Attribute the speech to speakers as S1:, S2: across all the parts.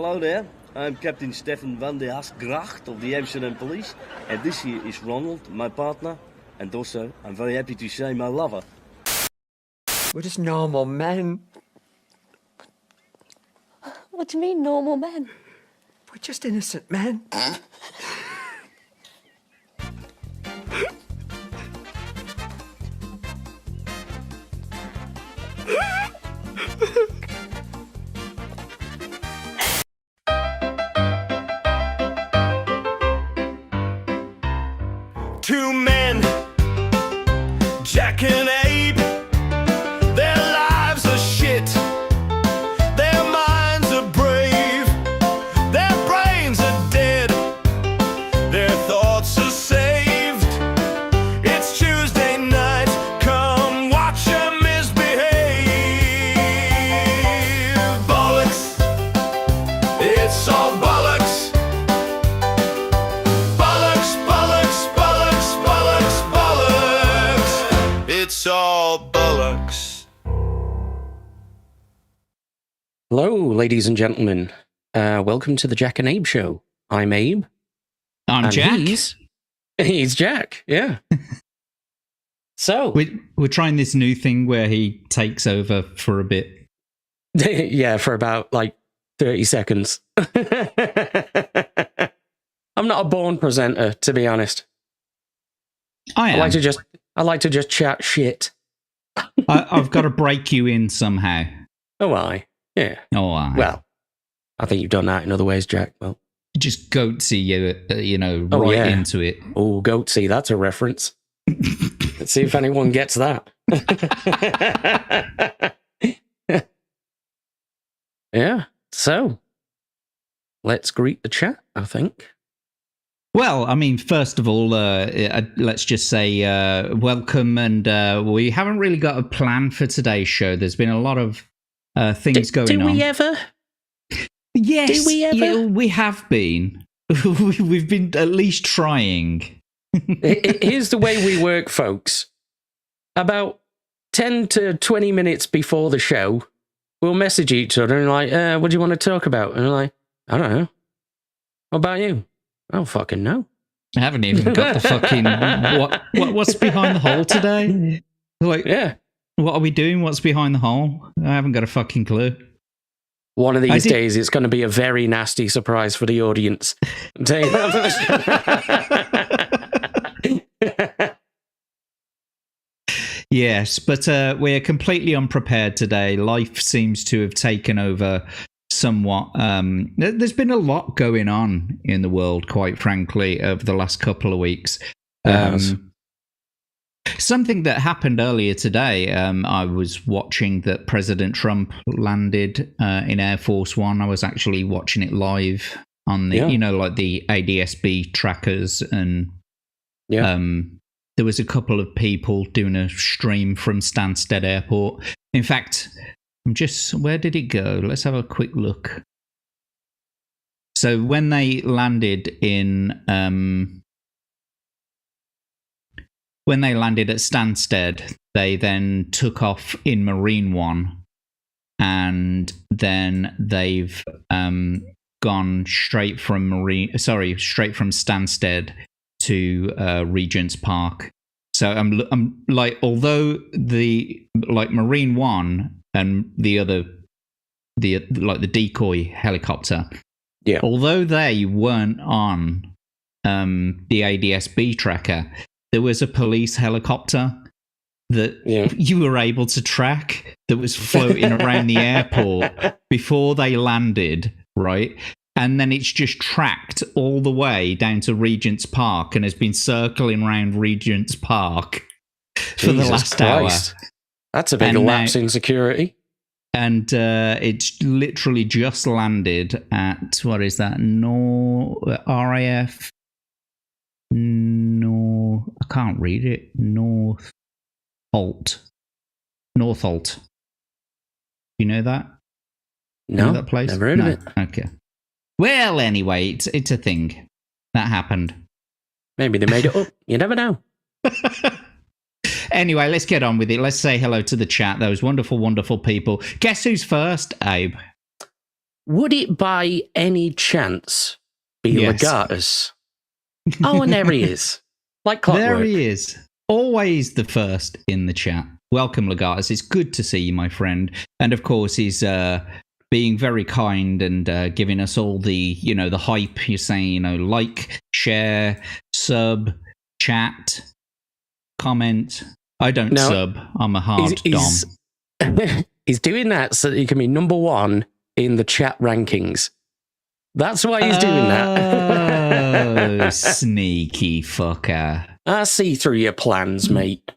S1: Hello there, I'm Captain Stefan van de Haasgracht of the Amsterdam Police, and this here is Ronald, my partner, and also, I'm very happy to say, my lover.
S2: We're just normal men.
S3: What do you mean, normal men?
S2: We're just innocent men.
S4: Two men, Jack and Abe, their lives are shit, their minds are brave, their brains are dead, their thoughts are saved. It's Tuesday night, come watch them misbehave. Bollocks, it's all bollocks. It's all bollocks.
S5: Hello, ladies and gentlemen. Welcome to the Jack and Abe Show. I'm Abe.
S6: I'm
S5: and
S6: Jack.
S5: He's Jack, yeah. So...
S6: We're trying this new thing where he takes over for a bit.
S5: yeah, for about, 30 seconds. I'm not a born presenter, to be honest.
S6: I
S5: like to just chat shit.
S6: I've got to break you in somehow.
S5: Oh, I? Yeah.
S6: Oh, I.
S5: Well, I think you've done that in other ways, Jack. Well,
S6: just goatsy you, into it.
S5: Oh, goatsy, that's a reference. Let's see if anyone gets that. Yeah, so let's greet the chat, I think.
S6: Well, I mean, first of all, let's just say welcome, and we haven't really got a plan for today's show. There's been a lot of things going on.
S5: Do we ever?
S6: Yes,
S5: do we ever?
S6: Yeah, we have been. We've been at least trying.
S5: Here's the way we work, folks. About 10 to 20 minutes before the show, we'll message each other and what do you want to talk about? And we're like, I don't know. What about you? I don't fucking know.
S6: I haven't even got the fucking what's behind the hole today?
S5: Yeah.
S6: What are we doing? What's behind the hole? I haven't got a fucking clue.
S5: One of these days, it's going to be a very nasty surprise for the audience. I'll tell you that.
S6: Yes, but we're completely unprepared today. Life seems to have taken over somewhat. There's been a lot going on in the world, quite frankly, over the last couple of weeks. Something that happened earlier today, I was watching that President Trump landed in Air Force One. I was actually watching it live on the, the ADSB trackers, and there was a couple of people doing a stream from Stansted Airport. In fact, where did it go? Let's have a quick look. So when they landed at Stansted, they then took off in Marine One, and then they've gone straight from Stansted to Regent's Park. So I'm like, although the Marine One and the decoy helicopter, although they weren't on the ADSB tracker, there was a police helicopter that you were able to track that was floating around the airport before they landed, right? And then it's just tracked all the way down to Regent's Park and has been circling around Regent's Park for the last hour.
S5: That's a big lapse in security.
S6: And it's literally just landed at, what is that? RAF? No, I can't read it. North Holt. You know that?
S5: No,
S6: you know that place?
S5: Never heard of it.
S6: Okay. Well, anyway, it's a thing that happened.
S5: Maybe they made it up. You never know.
S6: Anyway, let's get on with it. Let's say hello to the chat, those wonderful, wonderful people. Guess who's first, Abe?
S5: would it by any chance be
S6: Yes.
S5: Legatus? Oh, and there he is. Like clockwork.
S6: There he is. Always the first in the chat. Welcome, Legatus. It's good to see you, my friend. And of course, he's being very kind and giving us all the, the hype. You're saying, like, share, sub, chat, comment. I don't sub. I'm a hard dom.
S5: He's doing that so that he can be number one in the chat rankings. That's why he's doing that.
S6: Oh, sneaky fucker.
S5: I see through your plans, mate.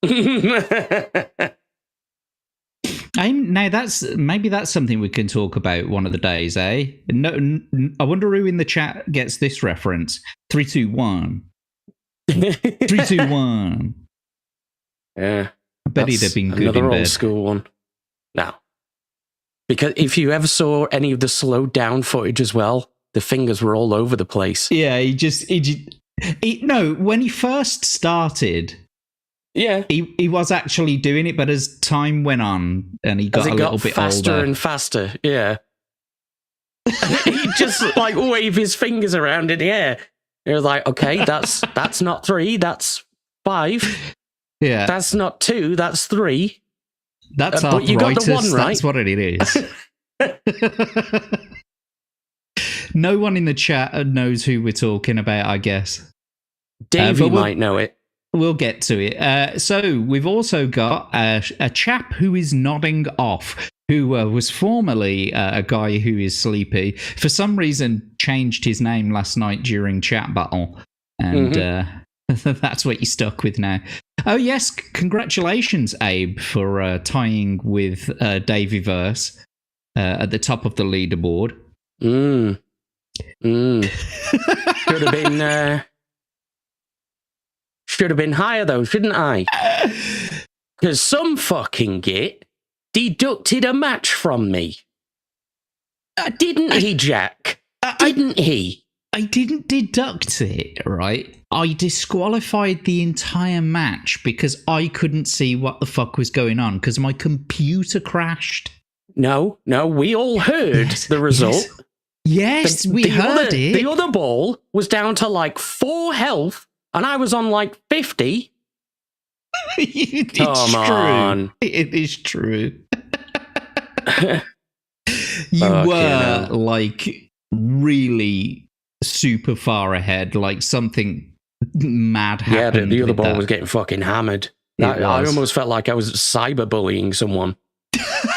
S6: Now maybe that's something we can talk about one of the days, eh? No, I wonder who in the chat gets this reference. 3, 2, 1. 3, 2, 1.
S5: Yeah.
S6: I bet he'd have been good
S5: another
S6: in
S5: old
S6: bed.
S5: school one. No. Because if you ever saw any of the slowed down footage as well, the fingers were all over the place.
S6: Yeah, when he first started,
S5: yeah,
S6: he was actually doing it, but as time went on and he got a little bit
S5: faster
S6: older,
S5: and faster, yeah. He'd just like wave his fingers around in the air. You're like, okay, that's not 3, that's 5.
S6: Yeah,
S5: that's not 2, that's 3.
S6: That's
S5: but you got the 1 right.
S6: That's what it is. No one in the chat knows who we're talking about, I guess.
S5: Davey might know it.
S6: We'll get to it. So we've also got a chap who is nodding off, who was formerly a guy who is sleepy. For some reason, changed his name last night during chat battle, and that's what you're stuck with now. Oh yes, congratulations, Abe, for tying with Davey Verse at the top of the leaderboard.
S5: Should have been higher though, shouldn't I? Because some fucking git deducted a match from me. Didn't he, Jack? Didn't he?
S6: I didn't deduct it, right? I disqualified the entire match because I couldn't see what the fuck was going on because my computer crashed.
S5: No, we all heard the result.
S6: Yes, we heard it.
S5: The other ball was down to like 4 health, and I was on like 50.
S6: It's
S5: Come on.
S6: It is true. You were like really super far ahead, like something mad happened.
S5: Yeah, the other ball was getting fucking hammered. I almost felt like I was cyberbullying someone.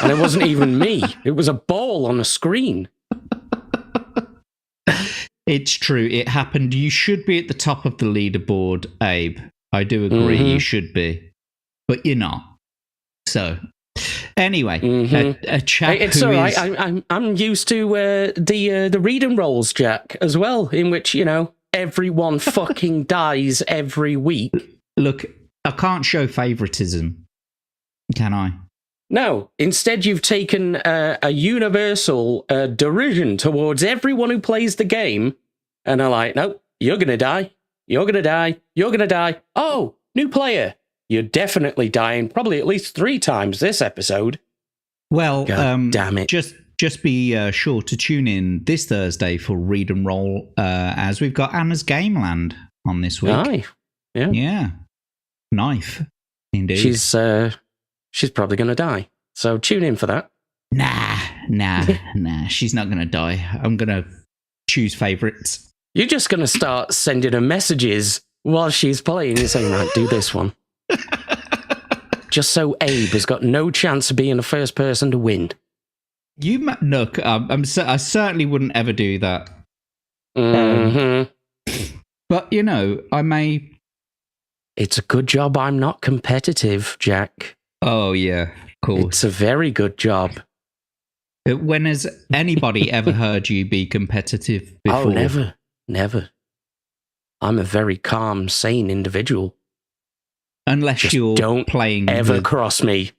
S5: And it wasn't even me. It was a ball on a screen.
S6: It's true. It happened. You should be at the top of the leaderboard, Abe. I do agree. You should be. But you're not. So, anyway, a chap
S5: it's all right. I'm used to the reading rolls, Jack, as well, in which, everyone fucking dies every week.
S6: Look, I can't show favoritism, can I?
S5: No, instead you've taken a universal derision towards everyone who plays the game, and are like, nope, you're going to die, you're going to die, you're going to die. Oh, new player. You're definitely dying, probably at least 3 times this episode.
S6: Well,
S5: damn it.
S6: Just be sure to tune in this Thursday for Read and Roll, as we've got Anna's Gameland on this week.
S5: Aye. Yeah.
S6: Knife, indeed.
S5: She's probably going to die. So tune in for that.
S6: Nah. She's not going to die. I'm going to choose favourites.
S5: You're just going to start sending her messages while she's playing and saying, right, do this one. Just so Abe has got no chance of being the first person to win.
S6: Look, I certainly wouldn't ever do that. But, I may...
S5: It's a good job I'm not competitive, Jack.
S6: Oh, yeah, of course.
S5: It's a very good job.
S6: When has anybody ever heard you be competitive before?
S5: Oh, never. I'm a very calm, sane individual.
S6: Unless
S5: Just
S6: you're
S5: don't
S6: playing...
S5: ever cross me.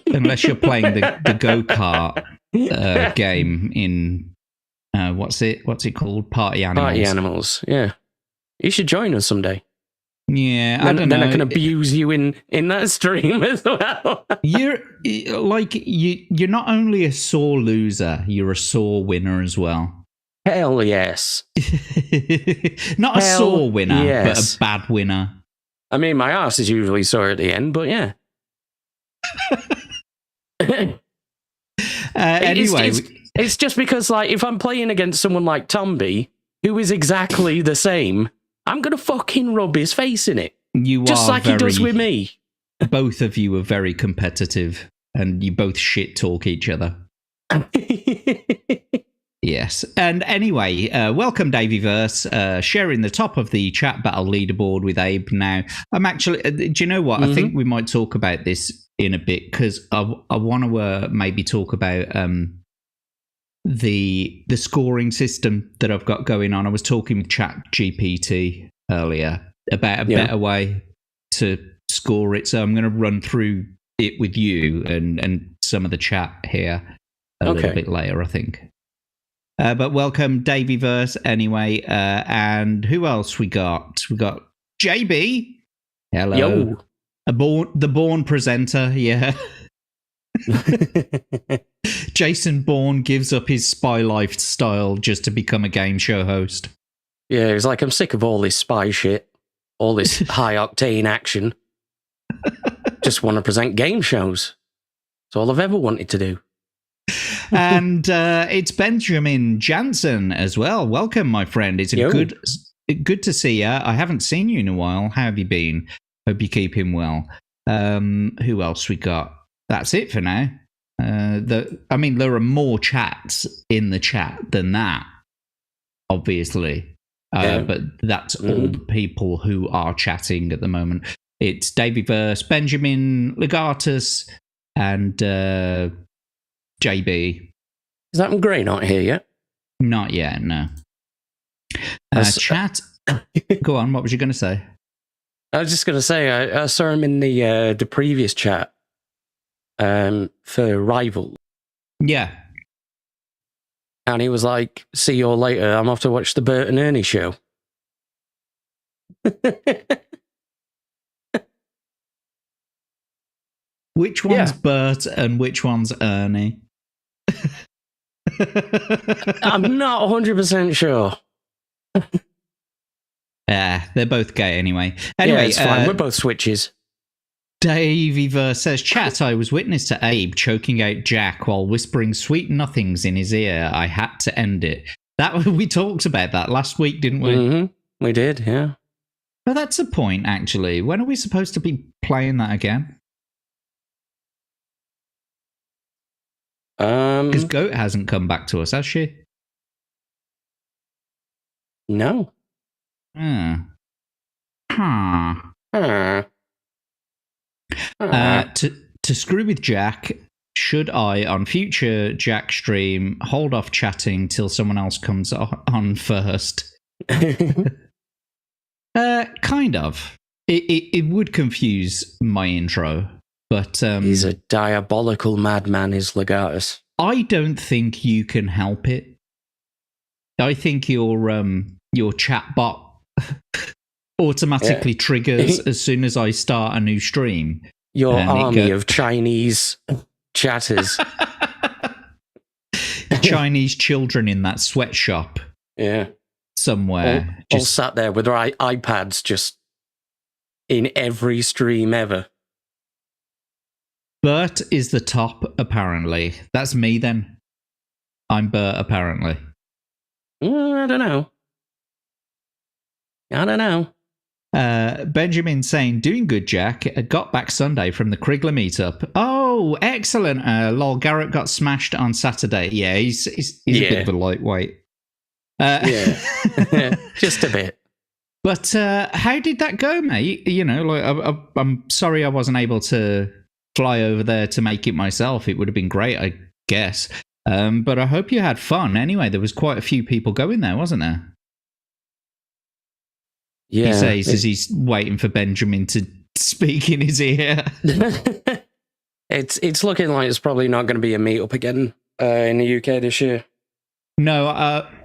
S6: Unless you're playing the go-kart game in... what's it called? Party Animals.
S5: Party Animals, yeah. You should join us someday.
S6: Yeah, I don't know.
S5: Then I can abuse you in that stream as well.
S6: You're not only a sore loser, you're a sore winner as well.
S5: Hell yes.
S6: Not a sore winner,
S5: yes.
S6: but a bad winner.
S5: I mean, my ass is usually sore at the end, but yeah.
S6: Anyway,
S5: it's just because, like, if I'm playing against someone like Tomby, who is exactly the same, I'm gonna fucking rub his face in it.
S6: You
S5: just
S6: are
S5: like he does with me.
S6: Both of you are very competitive, and you both shit talk each other. Yes. And anyway, welcome, Daveyverse, sharing the top of the chat battle leaderboard with Abe now. I'm actually, do you know what? I think we might talk about this in a bit, because I want to maybe talk about the scoring system that I've got going on. I was talking with ChatGPT earlier about a better way to score it. So I'm going to run through it with you and some of the chat here a little bit later, I think. But welcome, Daveyverse, anyway. And who else we got? We got JB. Hello.
S5: Yo.
S6: The Bourne presenter, yeah. Jason Bourne gives up his spy lifestyle just to become a game show host.
S5: Yeah, he's like, I'm sick of all this spy shit, all this high-octane action. Just want to present game shows. It's all I've ever wanted to do.
S6: And it's Benjamin Jansen as well. Welcome, my friend. It's good to see you. I haven't seen you in a while. How have you been? Hope you're keeping well. Who else we got? That's it for now. There are more chats in the chat than that, obviously. But that's all the people who are chatting at the moment. It's Daveyverse, Benjamin Legatus, and JB.
S5: Is that Grey not here yet?
S6: Not yet, no. Chat. Go on, what was you going to say?
S5: I was just going to say, I saw him in the previous chat for Rival.
S6: Yeah.
S5: And he was like, see you all later, I'm off to watch the Bert and Ernie show.
S6: Which one's Bert and which one's Ernie?
S5: I'm not 100% sure.
S6: They're both gay anyway.
S5: Anyway, it's fine. We're both switches.
S6: Daveyverse says, chat, I was witness to Abe choking out Jack while whispering sweet nothings in his ear. I had to end it. We talked about that last week, didn't we?
S5: Mm-hmm. We did, yeah.
S6: Well, that's a point, actually. When are we supposed to be playing that again? Because Goat hasn't come back to us, has she?
S5: No.
S6: To screw with Jack, should I, on future Jack stream, hold off chatting till someone else comes on first? Kind of. It would confuse my intro, but...
S5: he's a diabolical madman, is Legatus. I
S6: don't think you can help it. I think your chat bot automatically triggers as soon as I start a new stream.
S5: Your army of Chinese chatters.
S6: Chinese children in that sweatshop.
S5: Yeah.
S6: Somewhere.
S5: All sat there with their iPads just in every stream ever.
S6: Bert is the top, apparently. That's me, then. I'm Bert, apparently.
S5: I don't know.
S6: Benjamin saying, doing good, Jack. Got back Sunday from the Krigler meetup. Oh, excellent. Lol, Garrett got smashed on Saturday. Yeah, he's a bit of a lightweight.
S5: Yeah, just a bit.
S6: But how did that go, mate? You know, like I'm sorry I wasn't able to fly over there to make it myself. It would have been great, I guess. But I hope you had fun. Anyway, there was quite a few people going there, wasn't there?
S5: Yeah,
S6: he says as he's waiting for Benjamin to speak in his ear.
S5: It's looking like it's probably not going to be a meetup again in the UK this year.
S6: No,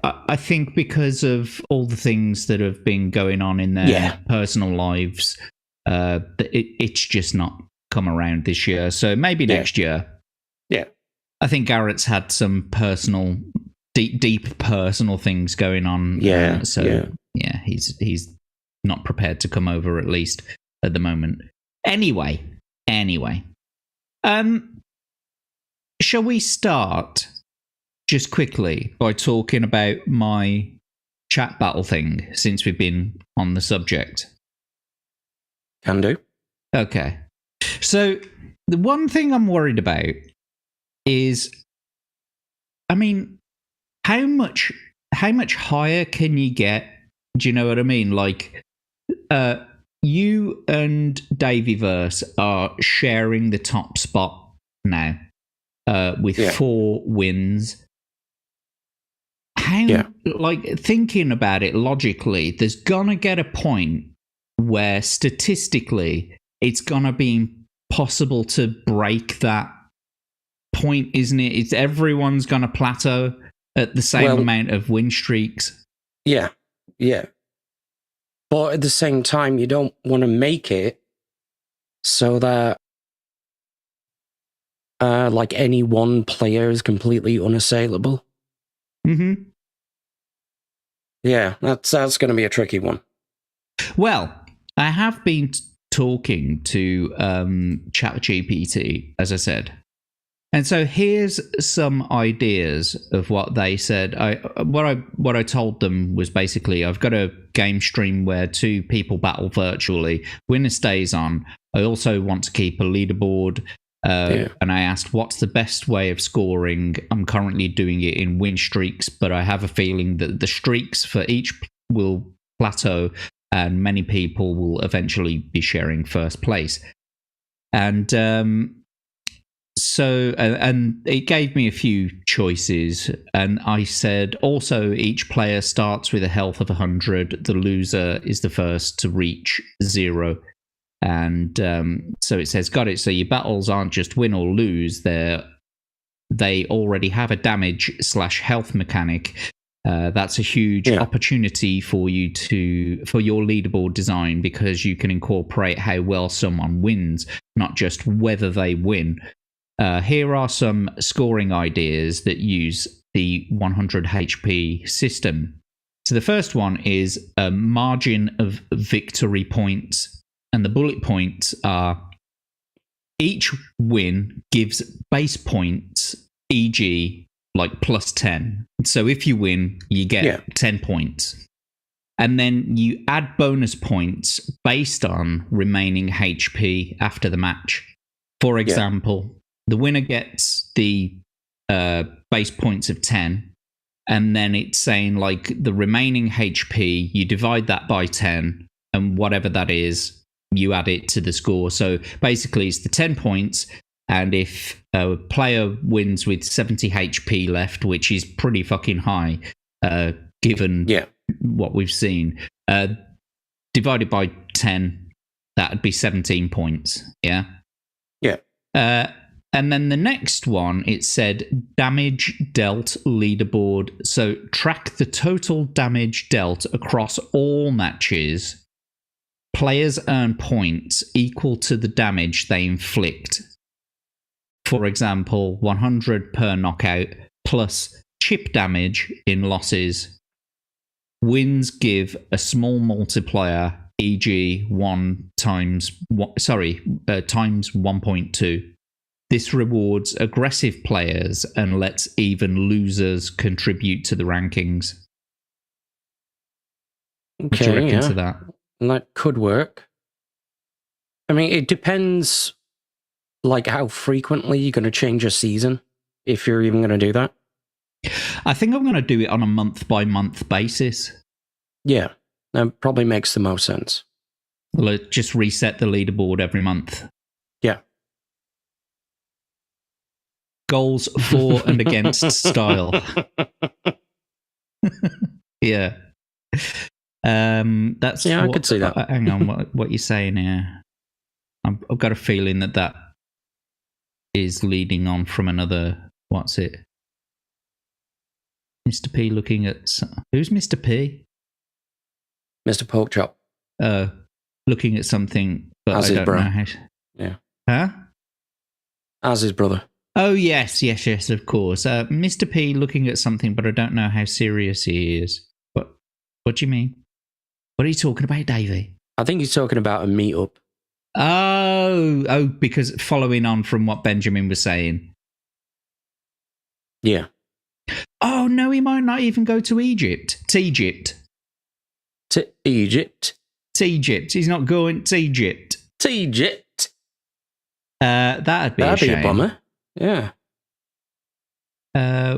S6: I think because of all the things that have been going on in their personal lives, it's just not come around this year. So maybe next year.
S5: Yeah.
S6: I think Garrett's had some personal, deep personal things going on. Yeah, he's not prepared to come over, at least at the moment. Anyway. Shall we start just quickly by talking about my chat battle thing, since we've been on the subject?
S5: Can do.
S6: Okay. So the one thing I'm worried about is, I mean, how much higher can you get? Do you know what I mean? Like, you and Davyverse are sharing the top spot now, with 4 wins. Like, thinking about it logically, there's gonna get a point where statistically it's gonna be impossible to break that point, isn't it? Everyone's gonna plateau at the same amount of win streaks.
S5: Yeah. But at the same time, you don't want to make it so that like any one player is completely unassailable.
S6: Mm-hmm.
S5: Yeah, that's going to be a tricky one.
S6: Well, I have been talking to ChatGPT, as I said. And so here's some ideas of what they said. What I told them was basically, I've got a game stream where 2 people battle virtually. Winner stays on. I also want to keep a leaderboard. And I asked, what's the best way of scoring? I'm currently doing it in win streaks, but I have a feeling that the streaks for each will plateau and many people will eventually be sharing first place. And so it gave me a few choices, and I said also each player starts with a health of 100. The loser is the first to reach 0. And so it says, got it. So your battles aren't just win or lose. They already have a damage/health mechanic. That's a huge opportunity for your leaderboard design, because you can incorporate how well someone wins, not just whether they win. Here are some scoring ideas that use the 100 HP system. So the first one is a margin of victory points. And the bullet points are, each win gives base points, e.g. like plus 10. So if you win, you get 10 points. And then you add bonus points based on remaining HP after the match. For example, the winner gets the base points of 10. And then it's saying, like, the remaining HP, you divide that by 10, and whatever that is, you add it to the score. So basically it's the 10 points, and if a player wins with 70 HP left, which is pretty fucking high, given what we've seen, divided by 10, that would be 17 points. Yeah. And then the next one, it said damage dealt leaderboard. So track the total damage dealt across all matches. Players earn points equal to the damage they inflict. For example, 100 per knockout plus chip damage in losses. Wins give a small multiplier, e.g. times 1.2. This rewards aggressive players and lets even losers contribute to the rankings. What do you reckon to that?
S5: That could work. I mean, it depends, like, how frequently you're going to change a season, if you're even going to do that.
S6: I think I'm going to do it on a month-by-month basis.
S5: Yeah, that probably makes the most sense.
S6: Let's just reset the leaderboard every month.
S5: Yeah.
S6: Goals for and against style. Yeah. That's
S5: I could see that.
S6: Hang on, what you're saying here? I've got a feeling that is leading on from another. What's it? Mr. P looking at... Who's Mr. P?
S5: Mr. Porkchop.
S6: Looking at something, but
S5: As
S6: I
S5: his
S6: don't
S5: bro.
S6: know how...
S5: Yeah.
S6: Huh?
S5: As his brother.
S6: Oh, yes, of course. Mr. P looking at something, but I don't know how serious he is. What do you mean? What are you talking about, Davey?
S5: I think he's talking about a meetup.
S6: Oh, because following on from what Benjamin was saying.
S5: Yeah.
S6: Oh, no, he might not even go to Egypt. Egypt.
S5: To Egypt.
S6: Egypt. He's not going to Egypt.
S5: Egypt.
S6: That'd be a shame.
S5: That'd be a bummer. Yeah.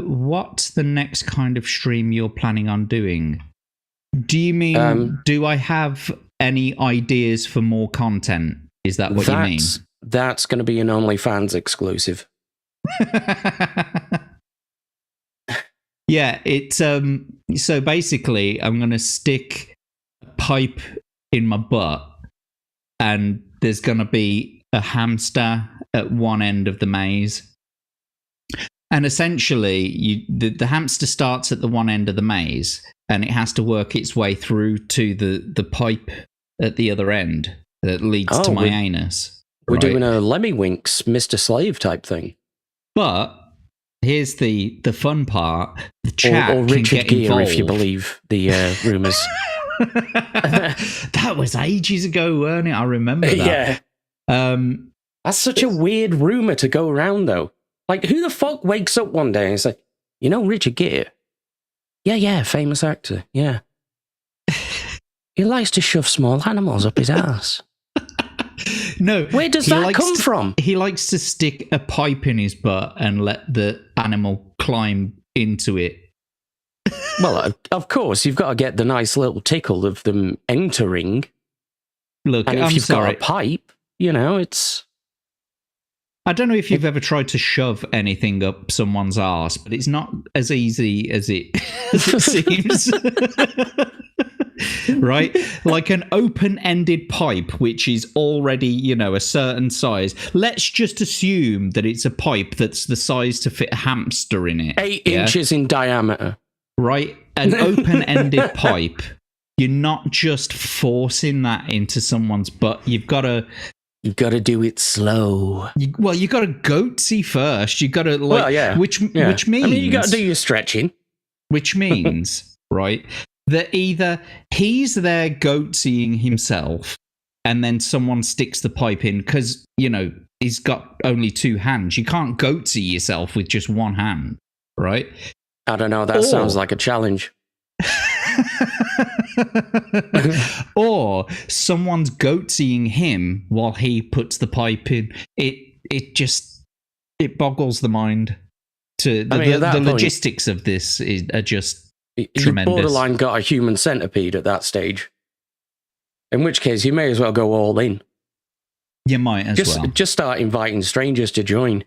S6: What's the next kind of stream you're planning on doing? Do you mean, do I have any ideas for more content? Is that what you mean?
S5: That's going to be an OnlyFans exclusive.
S6: Yeah, it's so basically I'm going to stick a pipe in my butt and there's going to be a hamster at one end of the maze. And essentially, the hamster starts at the one end of the maze and it has to work its way through to the pipe at the other end that leads to my anus.
S5: We're doing a Lemmy Winks, Mr. Slave type thing.
S6: But here's the fun part. The chat
S5: or Richard
S6: can get
S5: Gere,
S6: involved.
S5: if you believe the rumours.
S6: That was ages ago, weren't it? I remember that.
S5: Yeah. That's such a weird rumour to go around, though. Like, who the fuck wakes up one day and says, you know Richard Gere? Yeah, famous actor, yeah. He likes to shove small animals up his ass.
S6: No.
S5: Where does that come from?
S6: He likes to stick a pipe in his butt and let the animal climb into it.
S5: Well, of course, you've got to get the nice little tickle of them entering.
S6: Look,
S5: and if
S6: I'm
S5: you've
S6: sorry.
S5: got a pipe, you know, it's...
S6: I don't know if you've ever tried to shove anything up someone's arse, but it's not as easy as it seems. Right? Like an open-ended pipe, which is already, a certain size. Let's just assume that it's a pipe that's the size to fit a hamster in it.
S5: 8 inches in diameter.
S6: Right? An open-ended pipe. You're not just forcing that into someone's butt. You've got to do it slow. You got to goatsy first. You got to which means
S5: I mean, you got to do your stretching.
S6: Which means, right, that either he's there goatseeing himself, and then someone sticks the pipe in because he's got only 2 hands. You can't goatsy yourself with just one hand, right?
S5: I don't know. That sounds like a challenge.
S6: Or someone's goatseeing him while he puts the pipe in. It boggles the mind. The logistics of this are just tremendous.
S5: You've borderline got a human centipede at that stage. In which case, you may as well go all in.
S6: You might as well.
S5: Just start inviting strangers to join.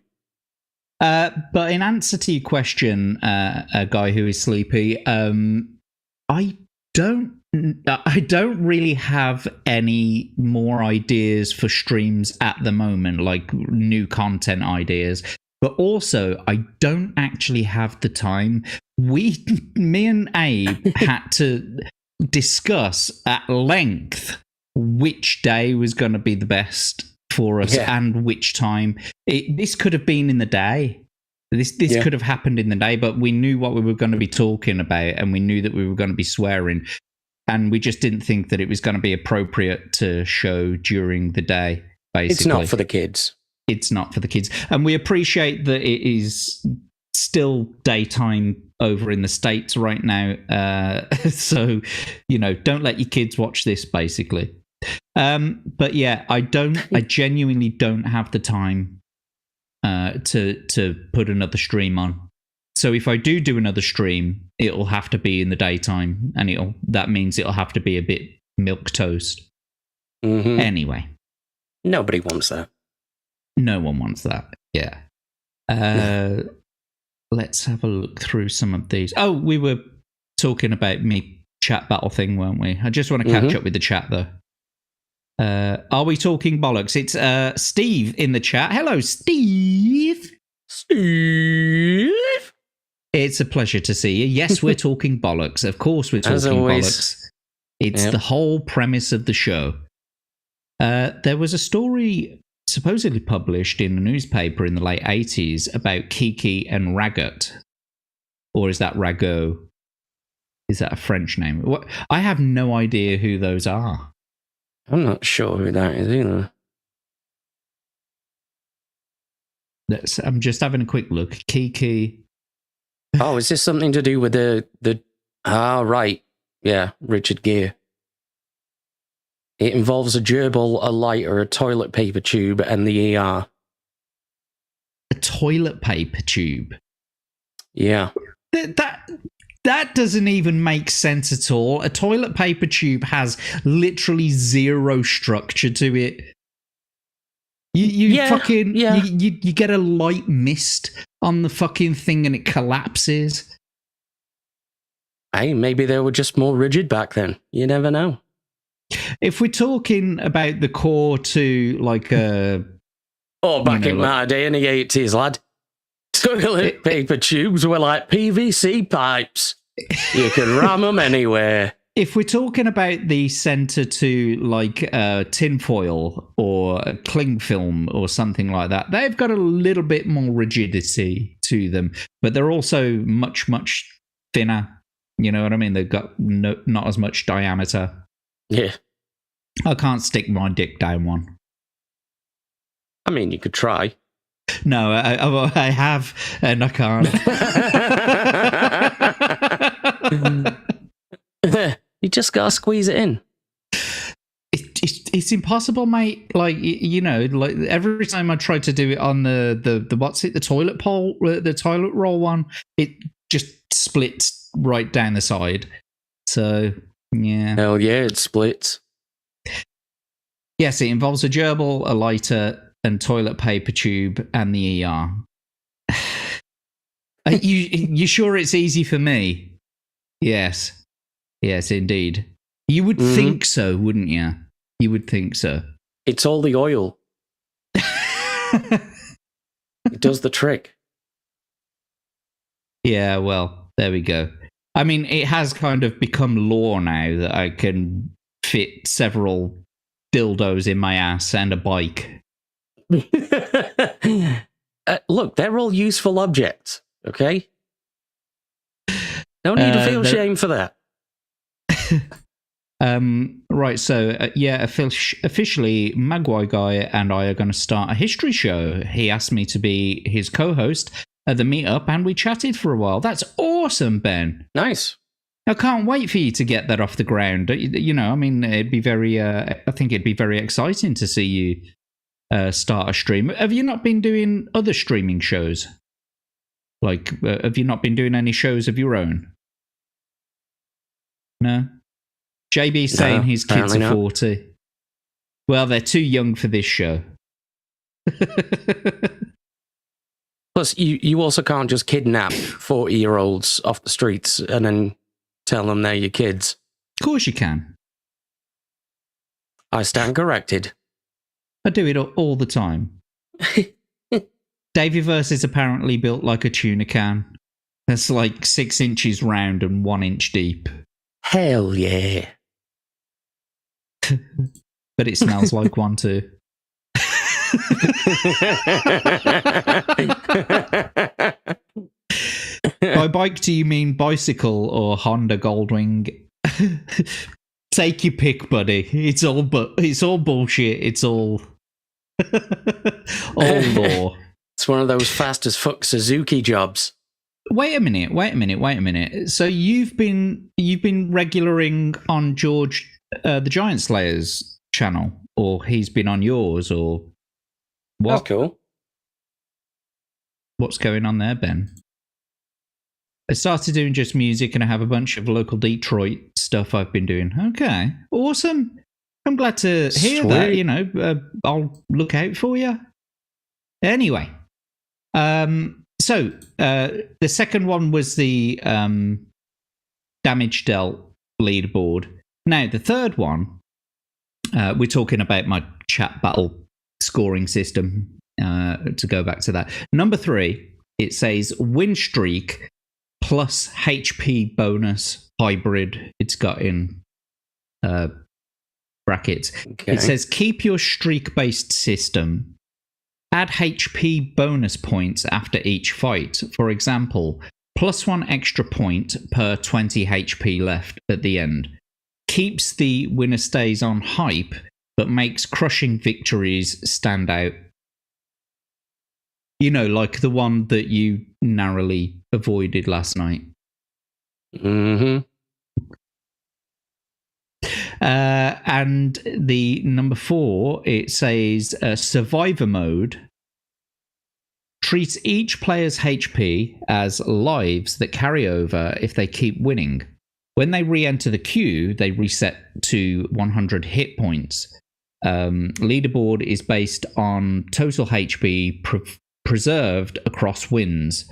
S6: But in answer to your question, a guy who is sleepy, I don't really have any more ideas for streams at the moment, like new content ideas. But also, I don't actually have the time. Me and Abe had to discuss at length which day was going to be the best for us and which time. This could have been in the day. This could have happened in the day, but we knew what we were going to be talking about, and we knew that we were going to be swearing, and we just didn't think that it was going to be appropriate to show during the day, basically.
S5: It's not for the kids.
S6: It's not for the kids. And we appreciate that it is still daytime over in the States right now. So, don't let your kids watch this, basically. But yeah, I genuinely don't have the time to put another stream on. So if I do another stream, it'll have to be in the daytime, and that means it'll have to be a bit milquetoast.
S5: Mm-hmm.
S6: Anyway.
S5: Nobody wants that.
S6: No one wants that. Yeah. Let's have a look through some of these. Oh, we were talking about me chat battle thing, weren't we? I just want to catch up with the chat, though. Are we talking bollocks? It's Steve in the chat. Hello, Steve.
S5: Steve.
S6: It's a pleasure to see you. Yes, we're talking bollocks. Of course we're talking bollocks. It's the whole premise of the show. There was a story supposedly published in a newspaper in the late 80s about Kiki and Ragot. Or is that Ragot? Is that a French name? What? I have no idea who those are.
S5: I'm not sure who that is either.
S6: I'm just having a quick look. Kiki.
S5: Oh, is this something to do with the right. Yeah, Richard Gere. It involves a gerbil, a lighter, a toilet paper tube, and the ER.
S6: A toilet paper tube?
S5: Yeah.
S6: That doesn't even make sense at all. A toilet paper tube has literally zero structure to it. You get a light mist on the fucking thing and it collapses.
S5: Hey, maybe they were just more rigid back then. You never know.
S6: If we're talking about the core to like a...
S5: Oh, back in my day in the 80s, lad. Toilet paper tubes were like PVC pipes. You could ram them anywhere.
S6: If we're talking about the centre to like tinfoil or cling film or something like that, they've got a little bit more rigidity to them, but they're also much, much thinner. You know what I mean? They've got not as much diameter.
S5: Yeah.
S6: I can't stick my dick down one.
S5: I mean, you could try.
S6: No, I have, and I can't.
S5: You just gotta squeeze it in.
S6: It's impossible, mate. Like like every time I try to do it on the what's it, the toilet roll one, it just splits right down the side. So yeah.
S5: Hell yeah, it splits.
S6: Yes, it involves a gerbil, a lighter, and toilet paper tube, and the ER. You sure it's easy for me? Yes. Yes, indeed. You would think so, wouldn't you? You would think so.
S5: It's all the oil. It does the trick.
S6: Yeah, well, there we go. I mean, it has kind of become law now that I can fit several dildos in my ass and a bike.
S5: Look, they're all useful objects, okay? No need to feel shame for that.
S6: Right, so officially, Magwai Guy and I are going to start a history show. He asked me to be his co-host at the meetup, and we chatted for a while. That's awesome, Ben.
S5: Nice.
S6: I can't wait for you to get that off the ground. You know, I mean, it'd be very. I think it'd be very exciting to see you start a stream. Have you not been doing other streaming shows? Like, have you not been doing any shows of your own? No. JB's saying his kids are 40. Well, they're too young for this show.
S5: Plus, you also can't just kidnap 40-year-olds off the streets and then tell them they're your kids.
S6: Of course you can.
S5: I stand corrected.
S6: I do it all the time. Davyverse is apparently built like a tuna can. That's like 6 inches round and 1 inch deep.
S5: Hell yeah.
S6: But it smells like one too. By bike, do you mean bicycle or Honda Goldwing? Take your pick, buddy. It's all bullshit. It's all law.
S5: It's one of those fast as fuck Suzuki jobs.
S6: Wait a minute. So you've been regularing on George the Giant Slayer's channel, or he's been on yours, or what?
S5: That's cool.
S6: What's going on there, Ben? I started doing just music, and I have a bunch of local Detroit stuff I've been doing. Okay, awesome. I'm glad to hear that. You know, I'll look out for you. Anyway, so the second one was the damage dealt leaderboard. Now, the third one, we're talking about my chat battle scoring system, to go back to that. Number 3, it says win streak plus HP bonus hybrid. It's got in brackets.
S5: Okay.
S6: It says keep your streak-based system. Add HP bonus points after each fight. For example, +1 extra point per 20 HP left at the end. Keeps the winner stays on hype, but makes crushing victories stand out. You know, like the one that you narrowly avoided last night.
S5: Mm-hmm.
S6: And the number 4, it says Survivor mode treats each player's HP as lives that carry over if they keep winning. When they re-enter the queue, they reset to 100 hit points. Leaderboard is based on total HP preserved across wins.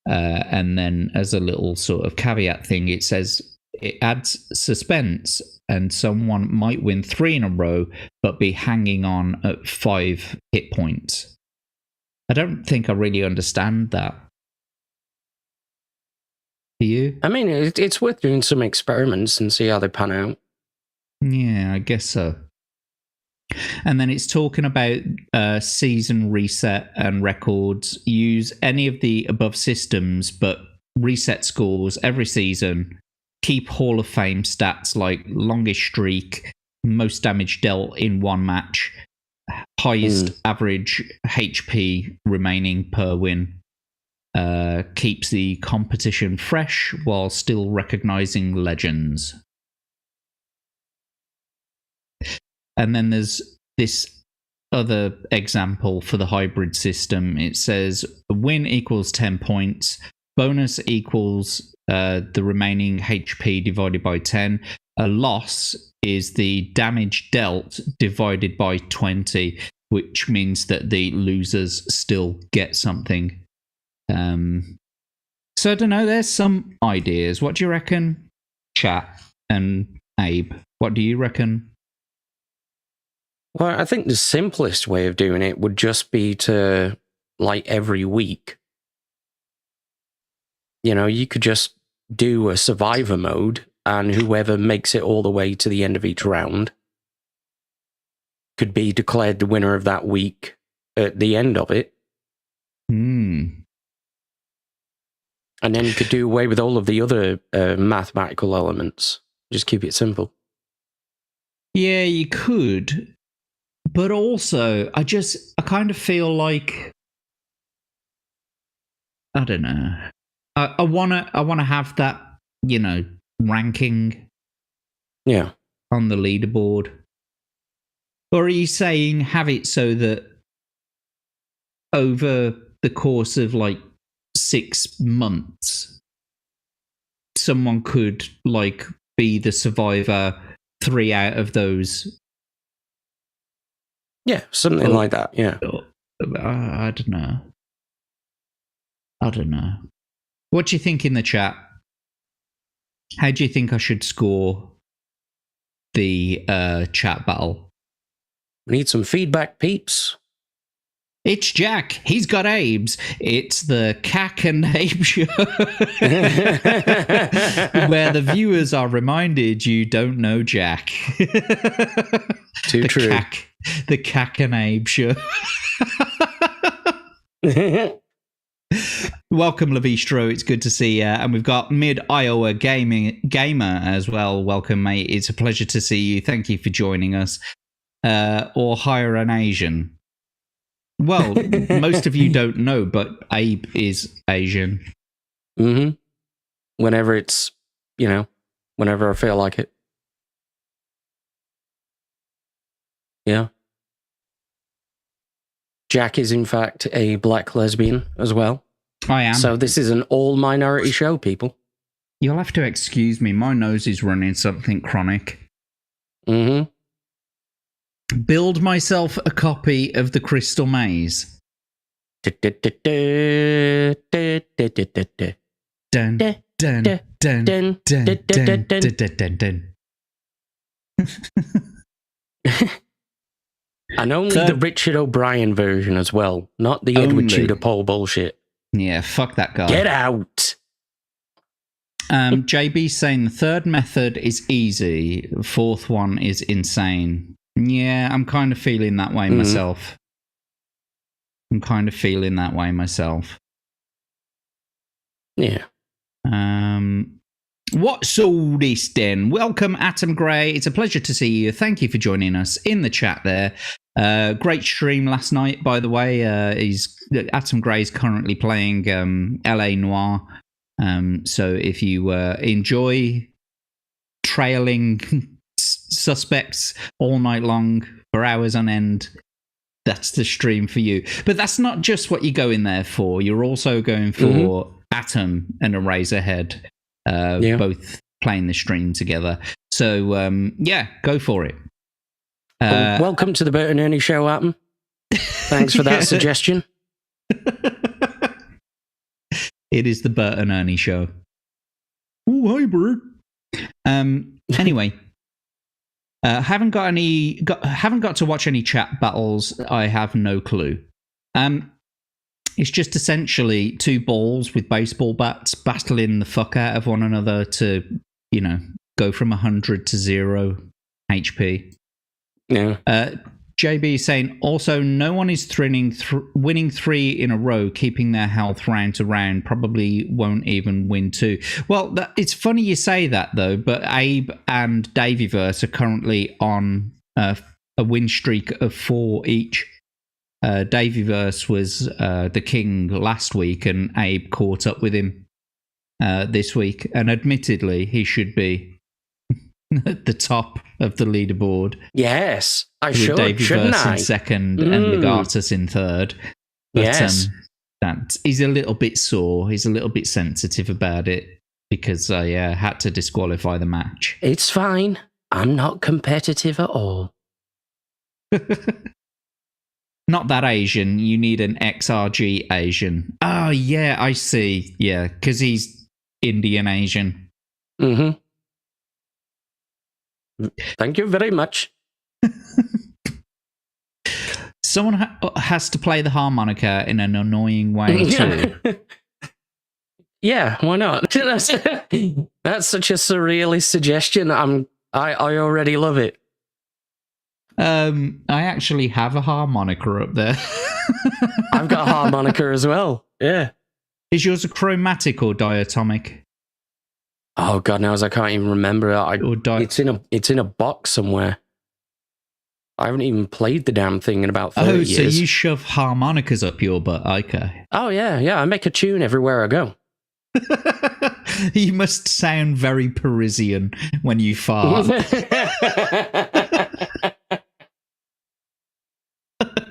S6: And then as a little sort of caveat thing, it says it adds suspense and someone might win 3 in a row but be hanging on at 5 hit points. I don't think I really understand that. Do you?
S5: I mean, it's worth doing some experiments and see how they pan out.
S6: Yeah, I guess so. And then it's talking about season reset and records. Use any of the above systems, but reset scores every season. Keep Hall of Fame stats like longest streak, most damage dealt in one match, highest average HP remaining per win. Keeps the competition fresh while still recognizing legends. And then there's this other example for the hybrid system. It says a win equals 10 points, bonus equals the remaining HP divided by 10. A loss is the damage dealt divided by 20, which means that the losers still get something. So I don't know, there's some ideas. What do you reckon, chat and Abe? What do you reckon?
S5: Well, I think the simplest way of doing it would just be to, like, every week. You know, you could just do a survivor mode, and whoever makes it all the way to the end of each round could be declared the winner of that week at the end of it. And then you could do away with all of the other mathematical elements. Just keep it simple.
S6: Yeah, you could. But also, I kind of feel like, I don't know. I wanna have that, you know, ranking.
S5: Yeah.
S6: On the leaderboard. Or are you saying have it so that over the course of like 6 months, someone could like be the survivor 3 out of those?
S5: Yeah, something like that, yeah.
S6: I don't know. What do you think in the chat? How do you think I should score the chat battle?
S5: We need some feedback, peeps.
S6: It's Jack. He's got Abe's. It's the Cack and Abe Show. Where the viewers are reminded you don't know Jack.
S5: Too true.
S6: The Cack and Abe Show. Welcome, Levistro. It's good to see you. And we've got Mid Iowa Gamer as well. Welcome, mate. It's a pleasure to see you. Thank you for joining us. Or hire an Asian. Well, most of you don't know, but Abe is Asian.
S5: Mm-hmm. Whenever it's, you know, whenever I feel like it. Yeah. Jack is, in fact, a black lesbian as well.
S6: I am.
S5: So this is an all-minority show, people.
S6: You'll have to excuse me. My nose is running something chronic.
S5: Mm-hmm.
S6: Build myself a copy of The Crystal Maze. Dun, dun, dun, dun, dun, dun, dun, dun.
S5: And only the Richard O'Brien version as well, not the Edward Tudor Pole bullshit.
S6: Yeah, fuck that guy.
S5: Get out!
S6: JB saying the third method is easy. The fourth one is insane. Yeah, I'm kind of feeling that way myself.
S5: Yeah.
S6: What's all this then? Welcome, Atom Grey. It's a pleasure to see you. Thank you for joining us in the chat there. Great stream last night, by the way. Atom Grey is currently playing LA Noire. So if you enjoy trailing suspects all night long for hours on end, that's the stream for you. But that's not just what you're going there for. You're also going for Atom and Eraserhead, both playing the stream together. So, go for it.
S5: Welcome to the Bert and Ernie Show, Atom. Thanks for that suggestion.
S6: It is the Bert and Ernie Show. Oh, hi, Bert. Anyway, haven't got to watch any chat battles. I have no clue. It's just essentially two balls with baseball bats battling the fuck out of one another to, go from 100 to 0 HP.
S5: Yeah.
S6: JB is saying, also, no one is winning 3 in a row, keeping their health round to round. Probably won't even win 2. Well, it's funny you say that, though, but Abe and Davyverse are currently on a win streak of 4 each. Davyverse was the king last week, and Abe caught up with him this week. And admittedly, he should be at the top of the leaderboard.
S5: Yes, I
S6: should,
S5: shouldn't I?
S6: In second and Legatus in third. But,
S5: yes.
S6: He's a little bit sore. He's a little bit sensitive about it because I had to disqualify the match.
S5: It's fine. I'm not competitive at all.
S6: Not that Asian. You need an XRG Asian. Oh, yeah, I see. Yeah, because he's Indian Asian.
S5: Mm-hmm. Thank you very much.
S6: Someone has to play the harmonica in an annoying way too.
S5: Yeah, why not? That's such a surrealist suggestion. I already love it.
S6: I actually have a harmonica up there.
S5: I've got a harmonica as well. Yeah.
S6: Is yours a chromatic or diatomic?
S5: Oh God, now I can't even remember it. It's in a box somewhere. I haven't even played the damn thing in about 30 years.
S6: Oh, so you shove harmonicas up your butt, okay.
S5: Oh yeah, I make a tune everywhere I go.
S6: You must sound very Parisian when you fart.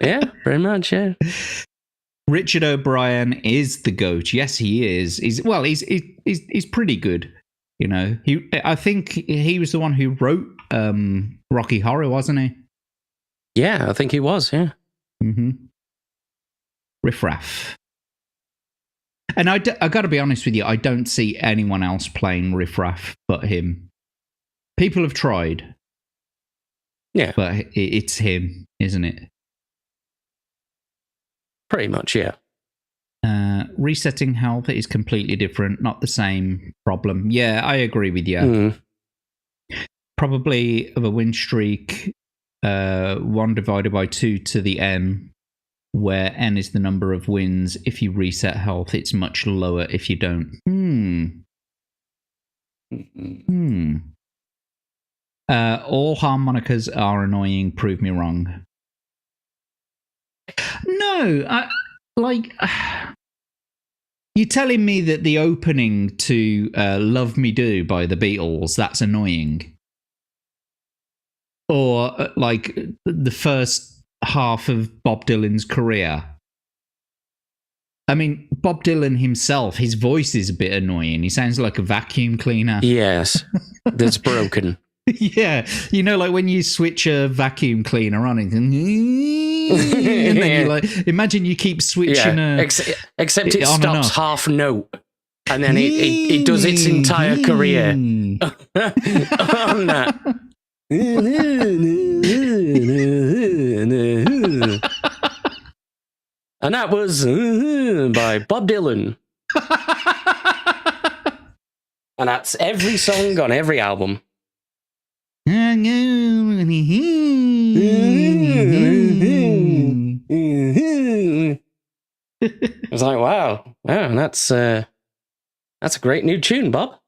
S5: Yeah, very much, yeah.
S6: Richard O'Brien is the GOAT. Yes, he is. He's pretty good. I think he was the one who wrote Rocky Horror, wasn't he?
S5: Yeah, I think he was, yeah.
S6: Mm-hmm. Riff Raff. And I got to be honest with you, I don't see anyone else playing Riff Raff but him. People have tried.
S5: Yeah.
S6: But it's him, isn't it?
S5: Pretty much, yeah.
S6: Resetting health is completely different, not the same problem. Yeah, I agree with you.
S5: Mm.
S6: Probably of a win streak, 1 divided by 2 to the n, where n is the number of wins. If you reset health, it's much lower if you don't. All harmonicas are annoying. Prove me wrong. No, you're telling me that the opening to Love Me Do by the Beatles, that's annoying? Or the first half of Bob Dylan's career? I mean, Bob Dylan himself, his voice is a bit annoying. He sounds like a vacuum cleaner.
S5: Yes, that's broken.
S6: Yeah, like when you switch a vacuum cleaner on it, and then you imagine you keep swwitching.
S5: Yeah. Except it stops half note, and then it does its entire career on that. And that was by Bob Dylan. And that's every song on every album. I was like, wow, that's a great new tune, Bob.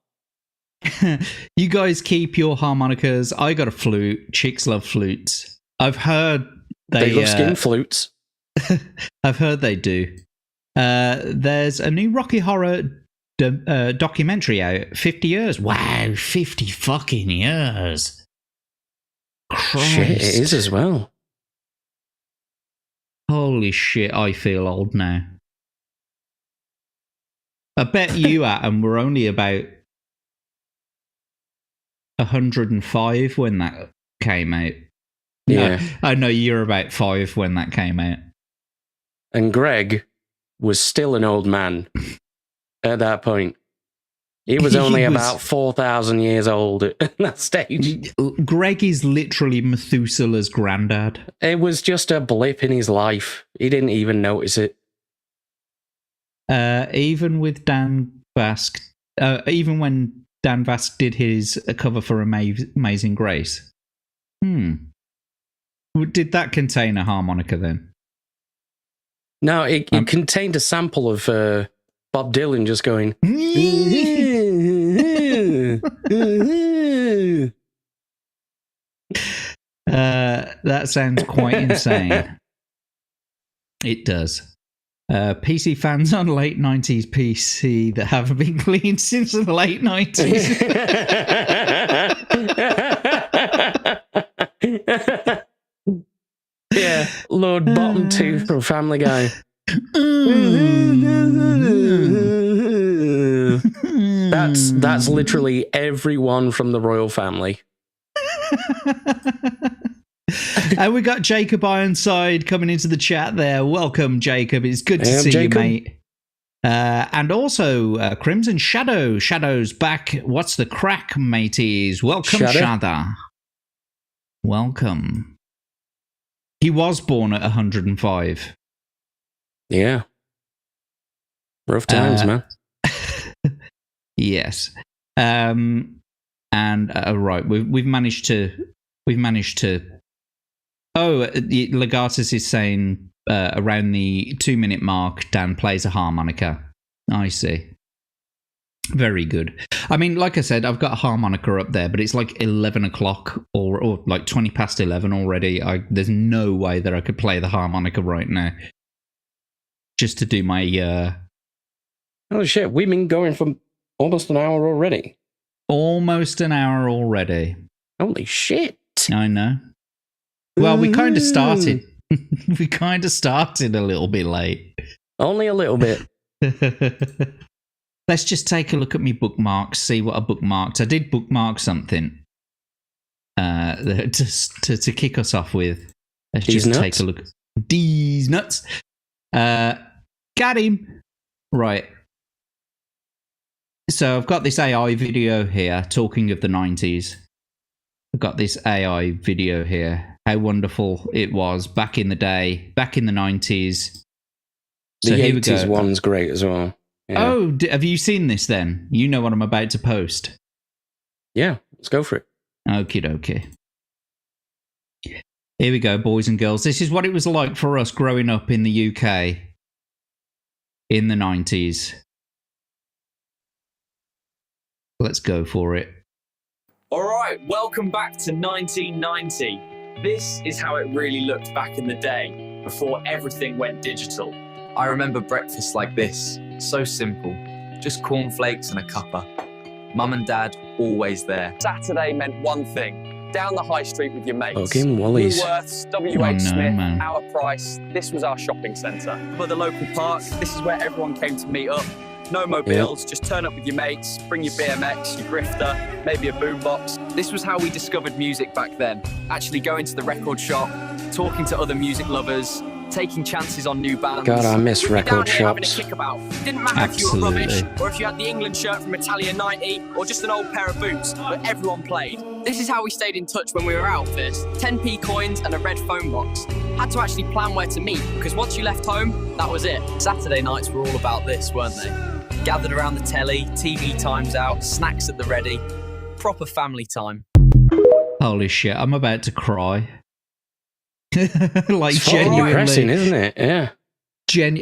S6: You guys keep your harmonicas. I got a flute. Chicks love flutes. I've heard
S5: they love skin flutes.
S6: I've heard they do. There's a new Rocky Horror documentary out. 50 years. Wow, 50 fucking years. Christ.
S5: Shit, it is as well.
S6: Holy shit, I feel old now. I bet you, Adam, were only about 105 when that came out.
S5: Yeah.
S6: No, I know you're about 5 when that came out.
S5: And Greg was still an old man at that point. He was only about 4,000 years old at that stage.
S6: Greg is literally Methuselah's granddad.
S5: It was just a blip in his life. He didn't even notice it.
S6: Even with Dan Vasc, even when Dan Vasc did his cover for Amazing Grace. Did that contain a harmonica then?
S5: No, it contained a sample of Bob Dylan just going.
S6: That sounds quite insane. It does. PC fans on late 90s PC that haven't been cleaned since the late 90s.
S5: Yeah, Lord Bottom Tooth from Family Guy. That's literally everyone from the royal family.
S6: And we got Jacob Ironside coming into the chat there. Welcome, Jacob. It's good to see Jacob. You, mate. And also Crimson Shadow. Shadow's back. What's the crack, mateys? Welcome, Shadow. Welcome. He was born at 105.
S5: Yeah. Rough times, man.
S6: Yes. And right, we've managed to. Oh, Legatus is saying around the 2-minute mark, Dan plays a harmonica. I see. Very good. I mean, like I said, I've got a harmonica up there, but it's like 11 o'clock or like 20 past 11 already. There's no way that I could play the harmonica right now. Just to do my...
S5: Oh, shit. We've been going for almost an hour already.
S6: Almost an hour already.
S5: Holy shit.
S6: I know. Well, we kind of started. We kind of started a little bit late.
S5: Only a little bit.
S6: Let's just take a look at me bookmarks, see what I bookmarked. I did bookmark something to kick us off with. Let's
S5: These
S6: just
S5: nuts.
S6: take a look. These nuts. Got him. Right. So I've got this AI video here talking of the 90s. I've got this AI video here. How wonderful it was back in the day, back in the 90s.
S5: So the 80s one's great as well. Yeah.
S6: Oh, have you seen this then? You know what I'm about to post.
S5: Yeah, let's go for it.
S6: Okie dokie. Here we go, boys and girls. This is what it was like for us growing up in the UK in the 90s. Let's go for it.
S7: All right, welcome back to 1990. This is how it really looked back in the day, before everything went digital.
S8: I remember breakfast like this, so simple, just cornflakes and a cuppa. Mum and Dad always there.
S7: Saturday meant one thing, down the high street with your mates.
S5: Fucking Wally's.
S7: Woolworths, WH Smith, our price, this was our shopping centre. For the local park, this is where everyone came to meet up. No mobiles, just turn up with your mates, bring your BMX, your grifter, maybe a boombox. This was how we discovered music back then. Actually going to the record shop, talking to other music lovers, taking chances on new bands.
S5: God, I miss record
S7: shops. Having a
S5: shops.
S7: kickabout. Didn't matter if you were rubbish, or if you had the England shirt from Italia 90, or just an old pair of boots, but everyone played. This is how we stayed in touch when we were out first. 10p coins and a red phone box. Had to actually plan where to meet, because once you left home, that was it. Saturday nights were all about this, weren't they? Gathered around the telly, TV times out, snacks at the ready. Proper family time.
S6: Holy shit, I'm about to cry. Like
S5: It's fucking
S6: genuinely
S5: depressing, isn't it? Yeah.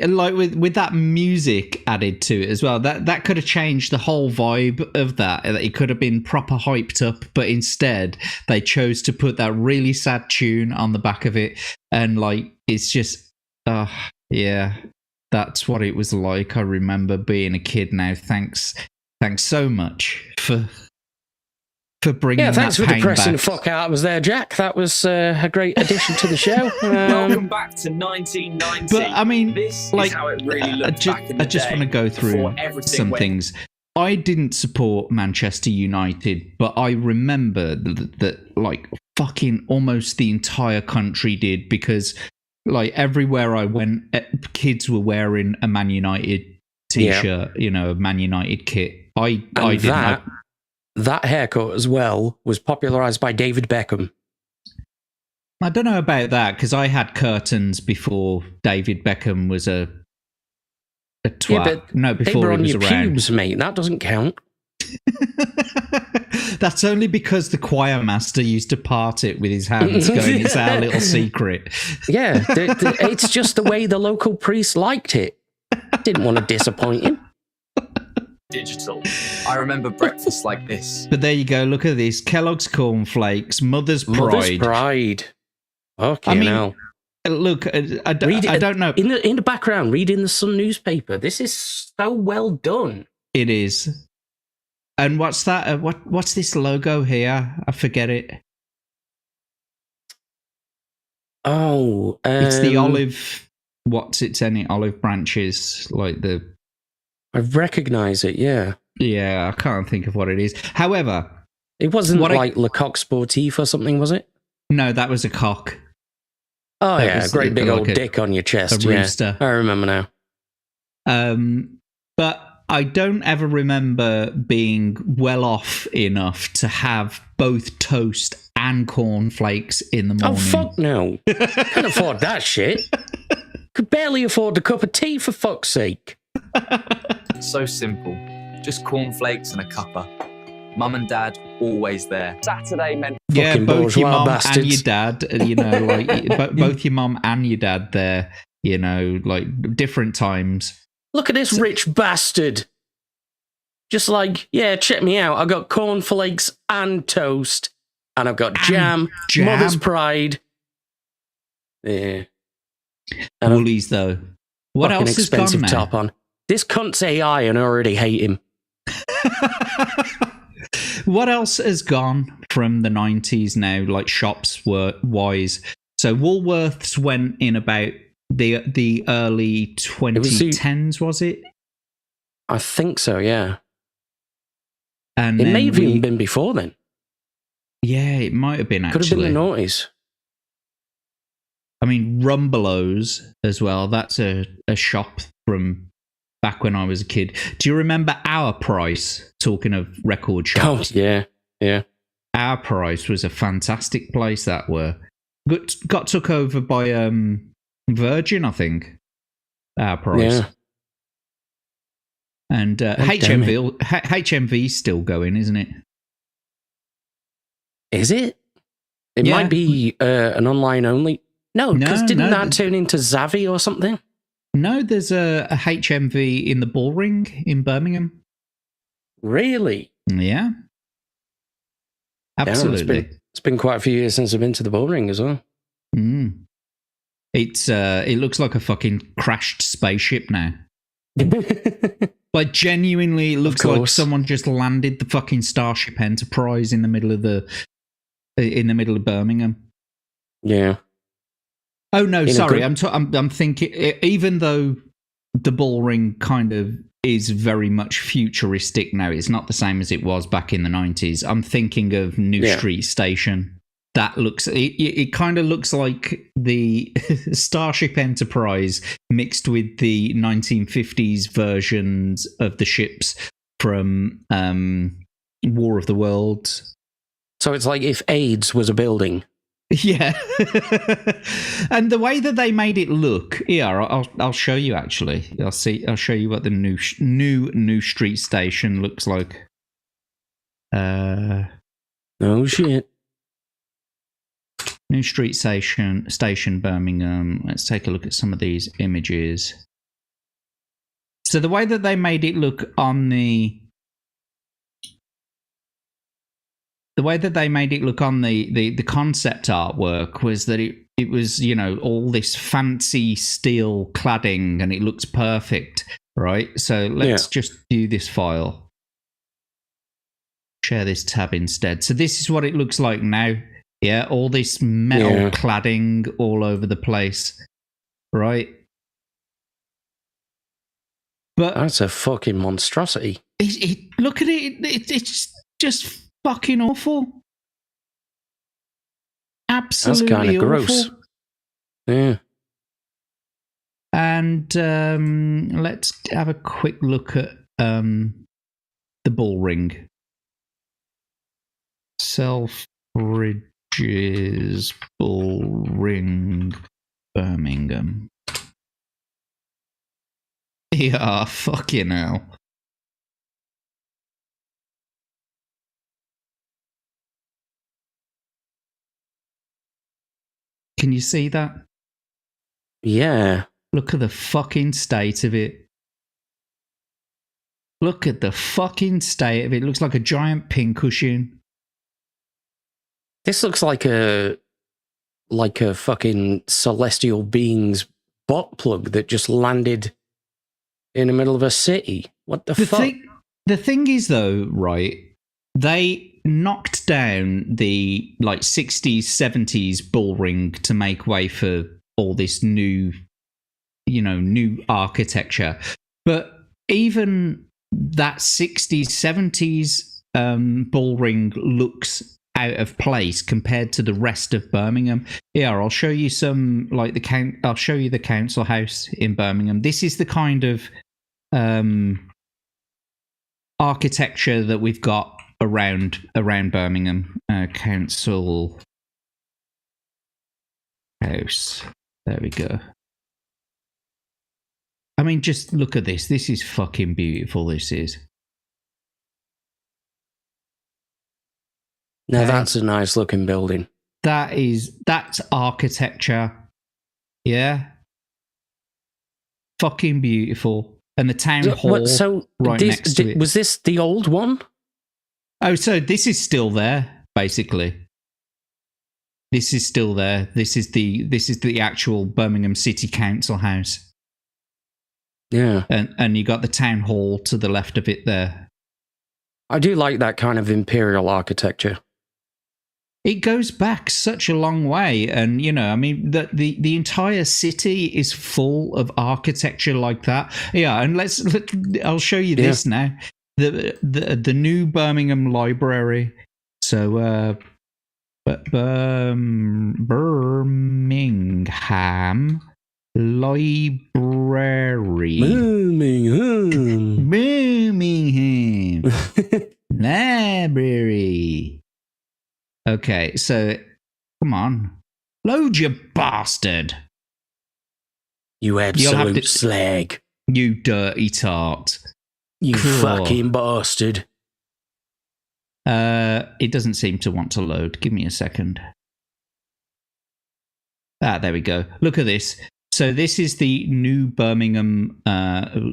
S6: Like with that music added to it as well, that could have changed the whole vibe of that. It could have been proper hyped up, but instead they chose to put that really sad tune on the back of it, and like it's just, yeah, that's what it was like. I remember being a kid. Now, thanks so much for bringing that
S5: thanks for
S6: pain
S5: depressing
S6: back.
S5: the fuck out of us there, Jack. That was a great addition to the show.
S7: Welcome back to 1990.
S6: But I mean,
S7: this
S6: like,
S7: is how it really looked back in the
S6: I just
S7: day,
S6: want to go through
S7: before everything
S6: some
S7: went-
S6: things. I didn't support Manchester United, but I remember that like fucking almost the entire country did, because like everywhere I went, kids were wearing a Man United t-shirt, you know, a Man United kit. I didn't.
S5: That haircut as well was popularised by David Beckham.
S6: I don't know about that, because I had curtains before David Beckham was a twat.
S5: Yeah, but
S6: no,
S5: they
S6: before
S5: were
S6: he
S5: on
S6: was
S5: your
S6: around.
S5: pubes, mate. That doesn't count.
S6: That's only because the choir master used to part it with his hands, going, "It's our little secret."
S5: Yeah, it's just the way the local priest liked it. Didn't want to disappoint him.
S7: Digital.
S8: I remember breakfast like this.
S6: But there you go. Look at this: Kellogg's cornflakes, Mother's Pride.
S5: Mother's Pride. Okay,
S6: I mean,
S5: now
S6: look, I don't know.
S5: In the background, reading the Sun newspaper. This is so well done.
S6: It is. And what's that? What's this logo here? I forget it.
S5: Oh,
S6: It's the olive. What's its any olive branches like the?
S5: I recognise it. Yeah,
S6: Yeah, I can't think of what it is. However,
S5: it wasn't
S6: What
S5: like Le Coq Sportif or something, was it?
S6: no, that was a cock.
S5: Oh
S6: That
S5: yeah,
S6: was
S5: great big
S6: like
S5: old
S6: a-
S5: dick on your chest.
S6: a
S5: Yeah,
S6: rooster.
S5: I remember now.
S6: But I don't ever remember being well off enough to have both toast and cornflakes in the
S5: Oh
S6: morning.
S5: fuck no! Can't afford that shit. Could barely afford a cup of tea for fuck's sake.
S8: So simple. Just cornflakes and a cuppa. Mum and Dad always there.
S7: Saturday meant
S6: Yeah,
S5: Fucking
S6: both your
S5: bourgeois
S6: mum
S5: bastards.
S6: and your dad, you know, like both your mum and your dad there, you know, like different times.
S5: Look at this rich bastard. Just like, yeah, check me out. I got cornflakes and toast, and I've got jam,
S6: jam.
S5: Mother's Pride. Yeah. And
S6: Woolies though. What
S5: fucking
S6: else has gone
S5: expensive
S6: now?
S5: top on. This cunt's AI, and I already hate him.
S6: What else has gone from the 90s now, like shops wise? So Woolworths went in about the early 2010s, was it?
S5: I think so, yeah.
S6: And
S5: It
S6: then
S5: may have even been before then.
S6: Yeah, it might have been
S5: Could
S6: actually.
S5: have been the noughties.
S6: I mean, Rumbelows as well. That's a shop from back when I was a kid. Do you remember Our Price? Talking of record shops.
S5: Oh, yeah, yeah.
S6: Our Price was a fantastic place that were. Got took over by Virgin, I think. Our Price.
S5: Yeah.
S6: And HMV's still going, isn't it?
S5: Is it? It
S6: Yeah.
S5: might be an online only. No, because didn't
S6: no,
S5: that turn into Zavvi or something?
S6: No, there's a HMV in the Bullring in Birmingham.
S5: Really?
S6: Yeah.
S5: Damn,
S6: Absolutely.
S5: it's been quite a few years since I've been to the Bullring as well.
S6: Mm. It looks like a fucking crashed spaceship now. Like genuinely, it looks like
S5: course.
S6: someone just landed the fucking Starship Enterprise in the middle of Birmingham.
S5: Yeah.
S6: Oh no,
S5: In a
S6: sorry.
S5: good-
S6: I'm thinking. Even though the Bullring kind of is very much futuristic now, it's not the same as it was back in the 90s. I'm thinking of New
S5: Yeah.
S6: Street Station. That looks. It kind of looks like the Starship Enterprise mixed with the 1950s versions of the ships from War of the Worlds.
S5: So it's like if AIDS was a building.
S6: Yeah. And the way that they made it look, I'll show you actually. I'll show you what the new street station looks like.
S5: Oh shit.
S6: New street station Birmingham. Let's take a look at some of these images. So the way that they made it look on the concept artwork was that it was, you know, all this fancy steel cladding and it looks perfect, right? So let's just do this file. Share this tab instead. So this is what it looks like now. Yeah, all this metal cladding all over the place, right? But
S5: that's a fucking monstrosity.
S6: Look at it. It's just fucking awful. Absolutely
S5: that's kind of gross. Yeah.
S6: And let's have a quick look at the bull ring. Selfridges Bull Ring, Birmingham. Yeah, fucking hell. Can you see that?
S5: Yeah.
S6: Look at the fucking state of it. Look at the fucking state of it. It looks like a giant pincushion.
S5: This looks like a fucking celestial being's butt plug that just landed in the middle of a city. What the fuck?
S6: The thing is, though, right? They knocked down the 60s, 70s bull ring to make way for all this new architecture. But even that 60s, 70s bull ring looks out of place compared to the rest of Birmingham. Yeah, I'll show you some I'll show you the council house in Birmingham. This is the kind of architecture that we've got around Birmingham. Council house. There we go. I mean, just look at this. This is fucking beautiful. This is.
S5: Now that's a nice looking building.
S6: That's architecture. Yeah. Fucking beautiful. And the town hall next to it.
S5: Was this the old one?
S6: Oh, so this is still there, basically. This is still there. This is the actual Birmingham City Council house.
S5: Yeah.
S6: And you got the town hall to the left of it there.
S5: I do like that kind of imperial architecture.
S6: It goes back such a long way, and I mean, the entire city is full of architecture like that. Yeah, and I'll show you this now. The new Birmingham Library. So, Birmingham Library. Birmingham Library. Okay, so come on, load, you bastard!
S5: You absolute slag!
S6: You dirty tart!
S5: You fucking bastard!
S6: It doesn't seem to want to load. Give me a second. There we go. Look at this. So this is the new Birmingham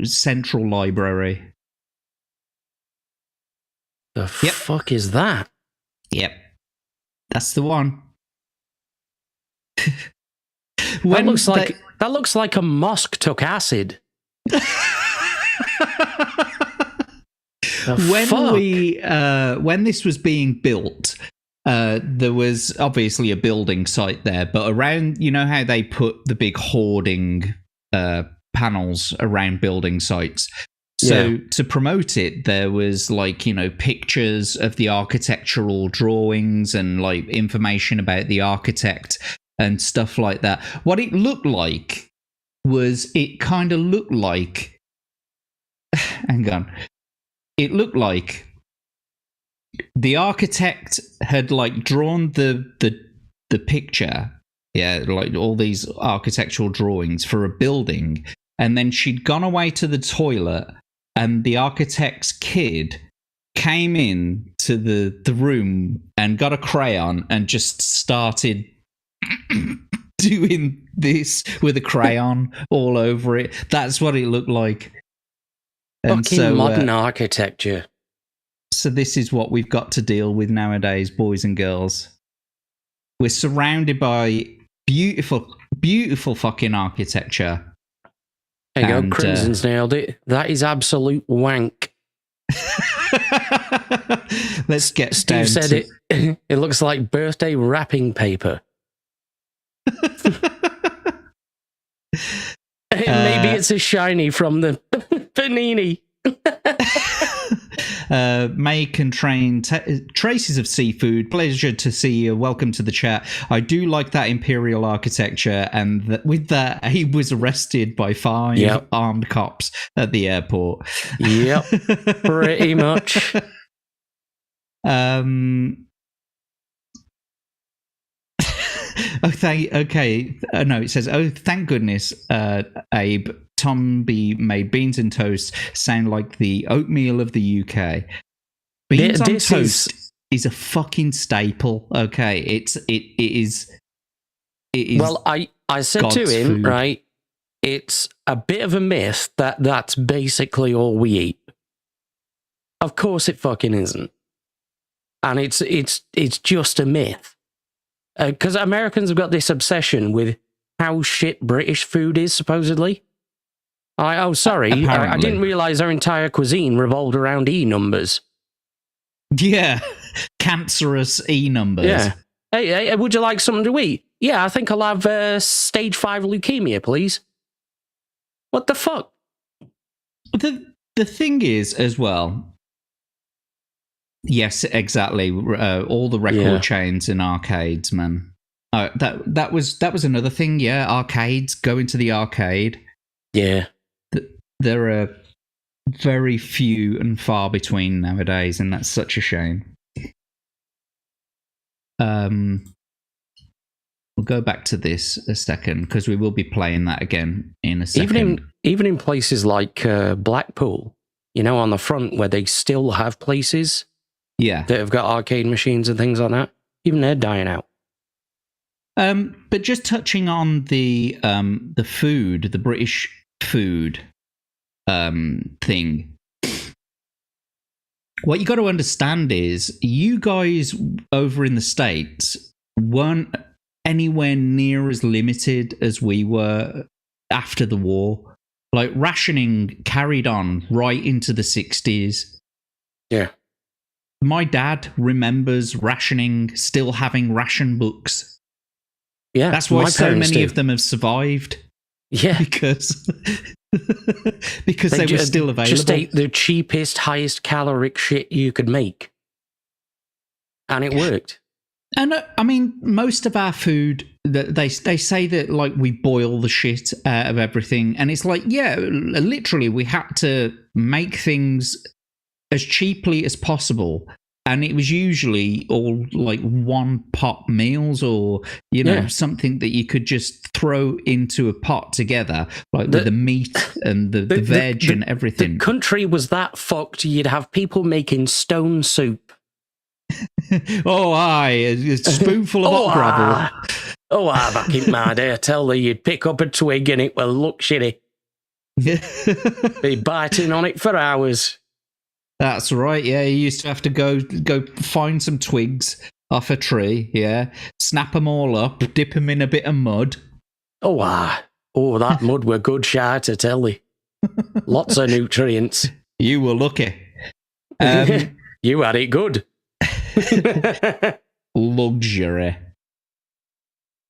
S6: Central Library.
S5: The fuck is that?
S6: Yep. That's the one.
S5: That looks like a mosque took acid.
S6: When this was being built, there was obviously a building site there, but around, how they put the big hoarding panels around building sites. So to promote it, there was pictures of the architectural drawings and information about the architect and stuff like that. What it looked like was it kind of looked like hang on. It looked like the architect had drawn the the picture, like all these architectural drawings for a building, and then she'd gone away to the toilet, and the architect's kid came in to the room and got a crayon and just started doing this with a crayon all over it. That's what it looked like. And
S5: fucking modern architecture.
S6: So this is what we've got to deal with nowadays, boys and girls. We're surrounded by beautiful, beautiful fucking architecture.
S5: There you go, Crimson's nailed it. That is absolute wank.
S6: Let's get
S5: Steve said it. It looks like birthday wrapping paper. Maybe it's a shiny from the panini.
S6: May contain traces of seafood. Pleasure to see you. Welcome to the chat. I do like that imperial architecture, and with that, he was arrested by 5 armed cops at the airport.
S5: Yep, pretty much.
S6: No, it says, oh, thank goodness, Abe. Tom B made beans and toast sound like the oatmeal of the UK. Beans on toast is a fucking staple. Okay, it is.
S5: Well, I said God's to him, food. Right, it's a bit of a myth that that's basically all we eat. Of course it fucking isn't. And it's just a myth. Because Americans have got this obsession with how shit British food is, supposedly. Sorry, I didn't realise our entire cuisine revolved around E numbers.
S6: Yeah, cancerous E numbers.
S5: Yeah. Hey, would you like something to eat? Yeah, I think I'll have stage 5 leukemia, please. What the fuck?
S6: The thing is, as well. Yes, exactly. All the record chains and arcades, man. That was another thing. Yeah, arcades. Go into the arcade.
S5: Yeah,
S6: there are very few and far between nowadays, and that's such a shame. We'll go back to this a second because we will be playing that again in a second.
S5: Even in places like Blackpool, you know, on the front where they still have places.
S6: Yeah,
S5: that have got arcade machines and things like that. Even they're dying out.
S6: But just touching on the food, the British food thing. What you got to understand is you guys over in the States weren't anywhere near as limited as we were after the war. Like rationing carried on right into the 60s.
S5: Yeah.
S6: My dad remembers rationing, still having ration books.
S5: Yeah,
S6: that's why so many of them have survived.
S5: Yeah,
S6: because they were still available.
S5: Just ate the cheapest, highest caloric shit you could make, and it worked.
S6: And I mean, most of our food, they say that like we boil the shit out of everything, and it's like, yeah, literally, we had to make things as cheaply as possible, and it was usually all like one pot meals, or you know, something that you could just throw into a pot together, like with the meat and the veg and everything.
S5: The country was that fucked. You'd have people making stone soup.
S6: Oh, aye, a spoonful of hot gravel.
S5: Back in my day, I tell you, you'd pick up a twig and it will look shitty. Be biting on it for hours.
S6: That's right, yeah. You used to have to go find some twigs off a tree, yeah, snap them all up, dip them in a bit of mud.
S5: That mud were good shite, I tell you. Lots of nutrients.
S6: You were lucky.
S5: You had it good.
S6: Luxury.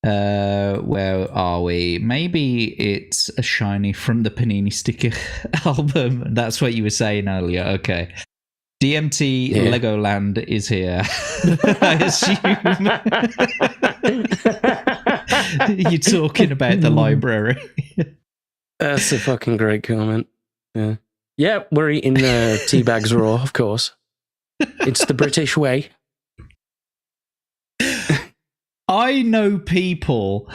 S6: Where are we? Maybe it's a shiny from the Panini Sticker album. That's what you were saying earlier. Okay. DMT Legoland is here. I assume. You're talking about the library.
S5: That's a fucking great comment. Yeah, we're eating tea bags raw, of course. It's the British way.
S6: I know people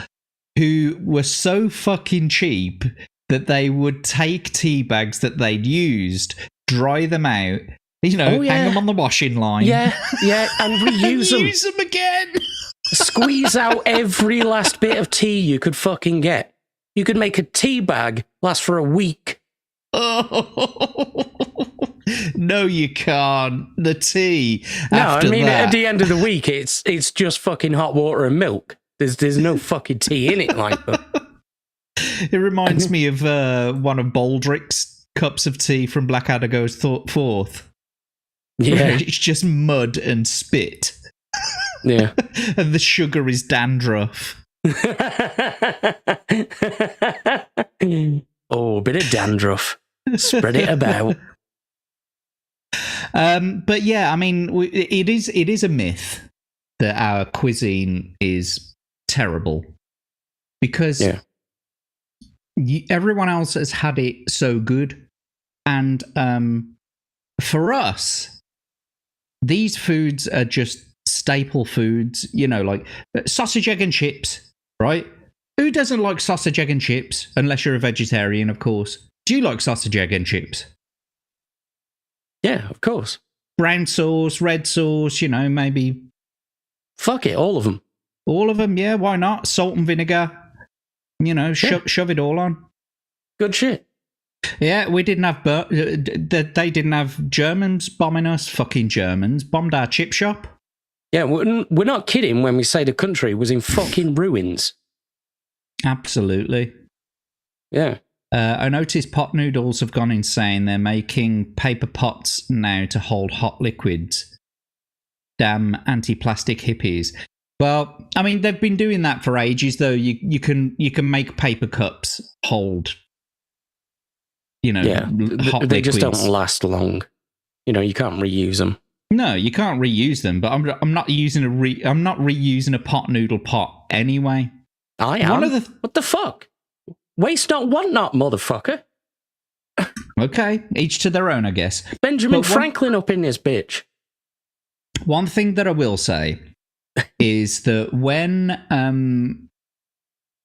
S6: who were so fucking cheap that they would take tea bags that they'd used, dry them out, hang them on the washing line.
S5: Yeah, and reuse them.
S6: Use them again.
S5: Squeeze out every last bit of tea you could fucking get. You could make a tea bag last for a week.
S6: Oh, no, you can't. The tea.
S5: At the end of the week, it's just fucking hot water and milk. There's no fucking tea in it, like that.
S6: It reminds me of one of Baldrick's cups of tea from Blackadder Goes Forth.
S5: Yeah.
S6: It's just mud and spit.
S5: Yeah.
S6: And the sugar is dandruff.
S5: Oh, a bit of dandruff. Spread it about.
S6: But yeah, I mean, it is a myth that our cuisine is terrible because everyone else has had it so good, and for us, these foods are just staple foods. Like sausage, egg, and chips, right? Who doesn't like sausage, egg, and chips? Unless you're a vegetarian, of course. Do you like sausage, egg, and chips?
S5: Yeah, of course.
S6: Brown sauce, red sauce, maybe.
S5: Fuck it, all of them.
S6: All of them, yeah, why not? Salt and vinegar, shove it all on.
S5: Good shit.
S6: Yeah, we didn't have, they didn't have Germans bombing us. Fucking Germans bombed our chip shop.
S5: Yeah, we're not kidding when we say the country was in fucking ruins.
S6: Absolutely.
S5: Yeah.
S6: I noticed pot noodles have gone insane. They're making paper pots now to hold hot liquids. Damn anti-plastic hippies. Well, I mean, they've been doing that for ages, though. You can make paper cups hold, hot liquids.
S5: They just don't last long. You can't reuse them.
S6: No, you can't reuse them. But I'm not reusing a pot noodle pot anyway.
S5: I am. What the fuck? Waste not, want not, motherfucker.
S6: Okay, each to their own, I guess.
S5: Benjamin Franklin up in this bitch.
S6: One thing that I will say is that when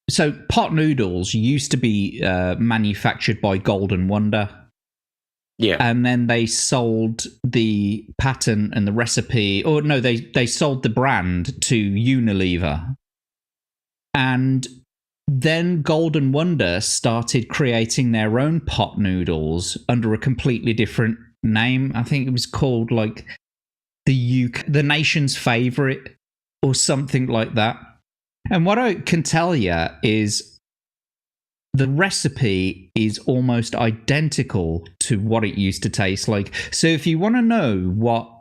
S6: so pot noodles used to be manufactured by Golden Wonder.
S5: Yeah.
S6: And then they sold the patent and the recipe, or no, they sold the brand to Unilever. And then Golden Wonder started creating their own pot noodles under a completely different name. I think it was called like the nation's favorite or something like that. And what I can tell you is the recipe is almost identical to what it used to taste like. So if you want to know what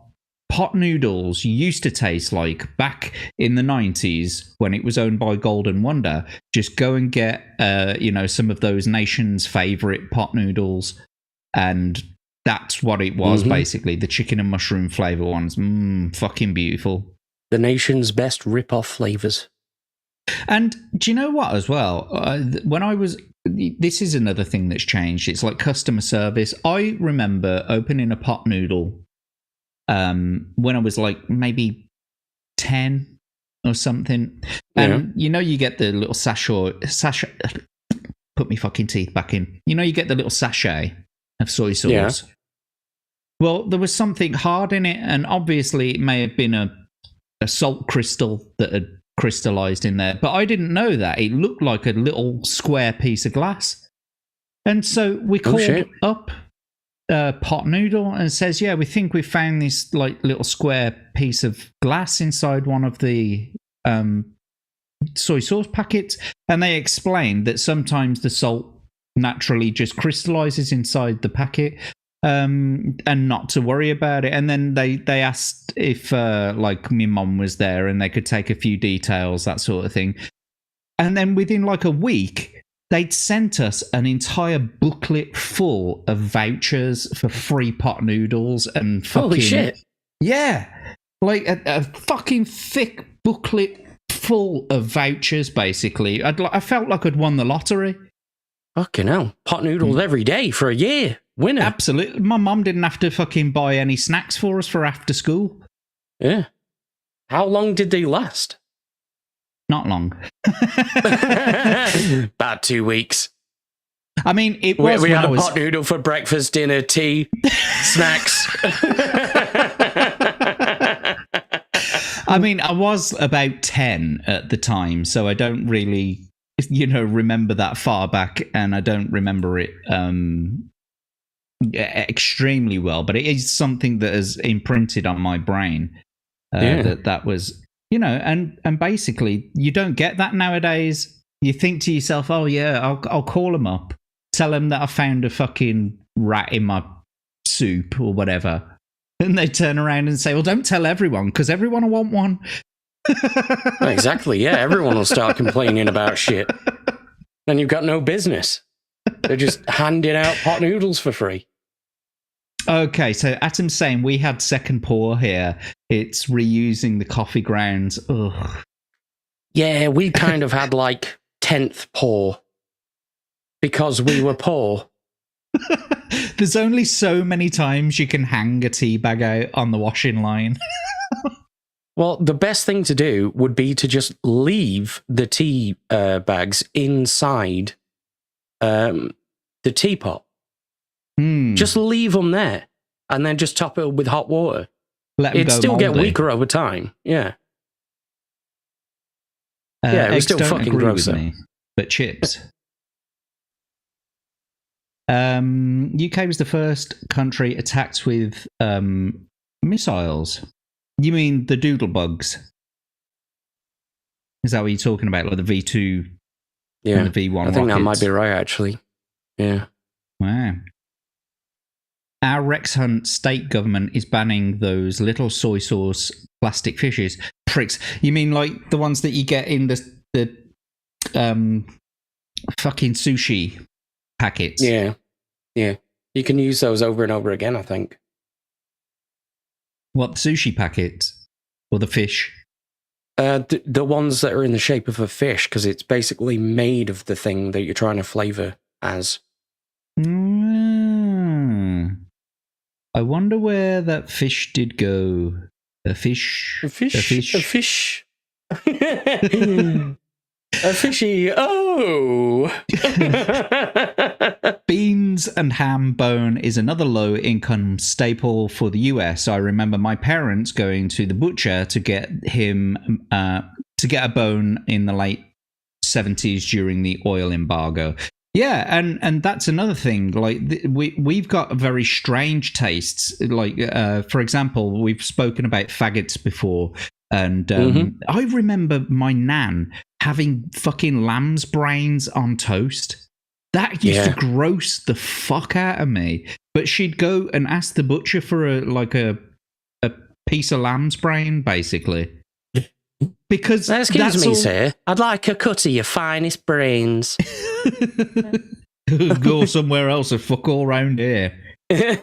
S6: pot noodles used to taste like back in the 90s when it was owned by Golden Wonder, just go and get some of those nation's favorite pot noodles, and that's what it was. Basically the chicken and mushroom flavor ones. Fucking beautiful.
S5: The nation's best rip-off flavors.
S6: And do you know what as well, this is another thing that's changed. It's like customer service. I remember opening a pot noodle when I was like maybe 10 or something. And you get the little sachet, put me fucking teeth back in. You get the little sachet of soy sauce. Yeah. Well, there was something hard in it, and obviously it may have been a salt crystal that had crystallized in there, but I didn't know that. It looked like a little square piece of glass. And so we called up pot noodle and says, yeah, we think we found this like little square piece of glass inside one of the soy sauce packets. And they explained that sometimes the salt naturally just crystallizes inside the packet, and not to worry about it. And then they asked if like my mum was there and they could take a few details, that sort of thing. And then within like a week, they'd sent us an entire booklet full of vouchers for free pot noodles and fucking...
S5: Holy shit.
S6: Yeah. Like a fucking thick booklet full of vouchers, basically. I felt like I'd won the lottery.
S5: Fucking hell. Pot noodles every day for a year. Winner.
S6: Absolutely. My mum didn't have to fucking buy any snacks for us for after school.
S5: Yeah. How long did they last?
S6: Not long.
S5: About 2 weeks.
S6: I mean, it was
S5: we
S6: when
S5: had
S6: I
S5: a
S6: was...
S5: pot noodle for breakfast, dinner, tea, snacks.
S6: I mean, I was about 10 at the time, so I don't really, remember that far back, and I don't remember it extremely well, but it is something that is imprinted on my brain. That was, and basically, you don't get that nowadays. You think to yourself, oh yeah, I'll call them up, tell them that I found a fucking rat in my soup or whatever. And they turn around and say, well, don't tell everyone, because everyone will want one.
S5: Exactly, yeah. Everyone will start complaining about shit. Then you've got no business. They're just handing out pot noodles for free.
S6: Okay, so Atom's saying we had second pour here. It's reusing the coffee grounds. Ugh.
S5: Yeah, we kind of had like 10th pour because we were poor.
S6: There's only so many times you can hang a tea bag out on the washing line.
S5: Well, the best thing to do would be to just leave the tea bags inside the teapot. Just leave them there and then just top it up with hot water. It'd still get weaker over time. Yeah. Yeah, it was still fucking gross.
S6: But chips. UK was the first country attacked with missiles. You mean the doodle bugs? Is that what you're talking about? Like the V2 and the V1
S5: I think
S6: rockets?
S5: that might be right, actually. Yeah.
S6: Wow. Our Rex Hunt state government is banning those little soy sauce plastic fishes. Pricks. You mean like the ones that you get in the fucking sushi packets?
S5: Yeah. Yeah. You can use those over and over again, I think.
S6: What, the sushi packets? Or the fish?
S5: The ones that are in the shape of a fish, because it's basically made of the thing that you're trying to flavour as.
S6: I wonder where that fish did go. A fish.
S5: A fish. A fishy. Oh!
S6: Beans and ham bone is another low-income staple for the US. I remember my parents going to the butcher to get him to get a bone in the late 70s during the oil embargo. Yeah, and that's another thing. Like we've got very strange tastes. Like for example, we've spoken about faggots before, and I remember my nan having fucking lamb's brains on toast. That used to gross the fuck out of me. But she'd go and ask the butcher for a piece of lamb's brain, basically. Because
S5: excuse me, sir. I'd like a cut of your finest brains.
S6: Go somewhere else and fuck all round here.
S5: Average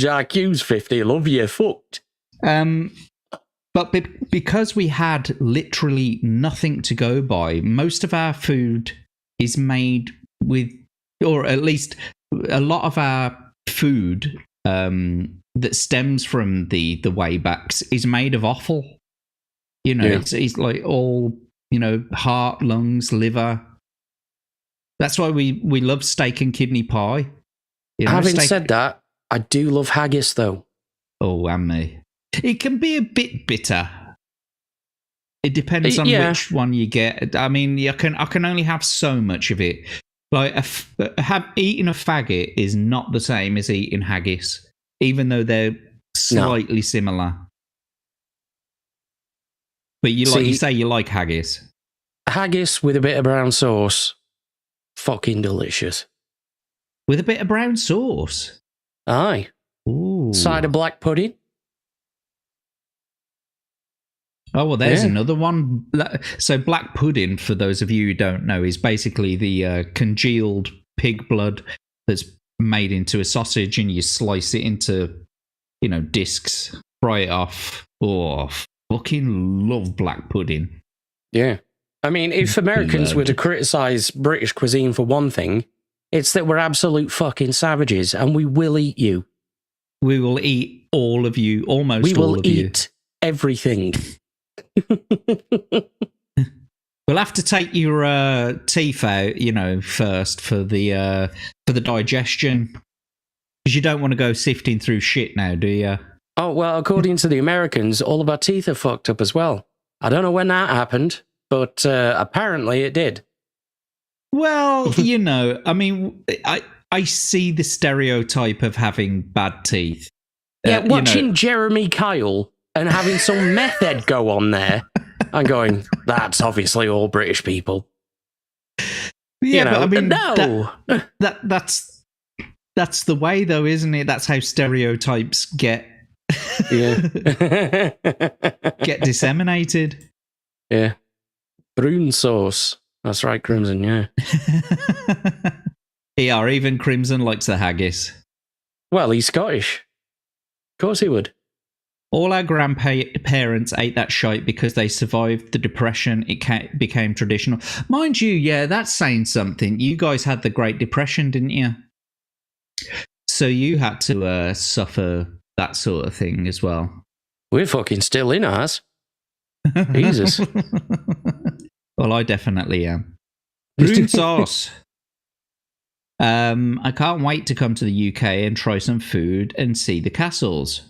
S5: IQ's 50. Love you. Fucked.
S6: But because we had literally nothing to go by, most of our food is made with, or at least a lot of our food that stems from the way backs is made of offal. It's like all, heart, lungs, liver. That's why we love steak and kidney pie.
S5: Having said that, I do love haggis though.
S6: Oh, and me. It can be a bit bitter. It depends on which one you get. I mean, I can only have so much of it. Like eating a faggot is not the same as eating haggis, even though they're slightly similar. But you say you like haggis.
S5: Haggis with a bit of brown sauce, fucking delicious.
S6: With a bit of brown sauce.
S5: Aye.
S6: Ooh.
S5: Side of black pudding.
S6: Oh, well, there's another one. So black pudding, for those of you who don't know, is basically the congealed pig blood that's made into a sausage, and you slice it into, discs, fry it off. Oh, fucking love black pudding.
S5: Yeah. I mean, if Americans were to criticize British cuisine for one thing, it's that we're absolute fucking savages, and we will eat you.
S6: We will eat all of you, almost all of you.
S5: We will eat everything.
S6: We'll have to take your teeth out, first for the digestion, because you don't want to go sifting through shit now, do you?
S5: Oh, well, according to the Americans, all of our teeth are fucked up as well. I don't know when that happened, but apparently it did.
S6: Well, I mean, I see the stereotype of having bad teeth.
S5: Yeah, watching Jeremy Kyle and having some meth head go on there and going, that's obviously all British people.
S6: Yeah, but I mean,
S5: no.
S6: That's the way, though, isn't it? That's how stereotypes get get disseminated.
S5: Yeah. Brown sauce. That's right, Crimson, yeah.
S6: Yeah, even Crimson likes the haggis.
S5: Well, he's Scottish. Of course he would.
S6: All our grandparents ate that shite because they survived the Depression. It became traditional. Mind you, yeah, that's saying something. You guys had the Great Depression, didn't you? So you had to suffer that sort of thing as well.
S5: We're fucking still in ours. Jesus.
S6: Well, I definitely am. Brown sauce. I can't wait to come to the UK and try some food and see the castles.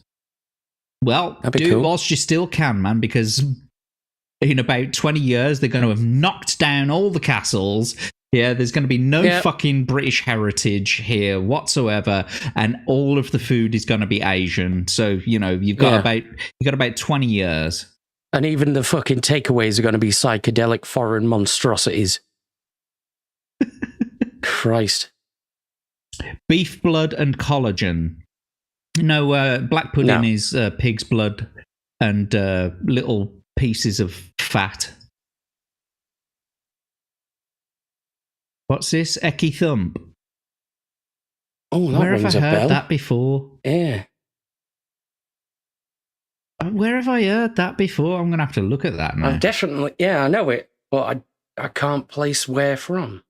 S6: Well, do it whilst you still can, man, because in about 20 years, they're going to have knocked down all the castles. Yeah, there's going to be no fucking British heritage here whatsoever, and all of the food is going to be Asian. So, you've got about 20 years.
S5: And even the fucking takeaways are going to be psychedelic foreign monstrosities. Christ.
S6: Beef blood and collagen. No, black pudding is pig's blood and little pieces of fat. What's this? Ecky thump.
S5: Oh, that
S6: Where have
S5: rings
S6: I
S5: a
S6: heard
S5: bell.
S6: that before?
S5: Yeah.
S6: Where have I heard that before? I'm going to have to look at that now.
S5: I've definitely, I know it, but I can't place where from.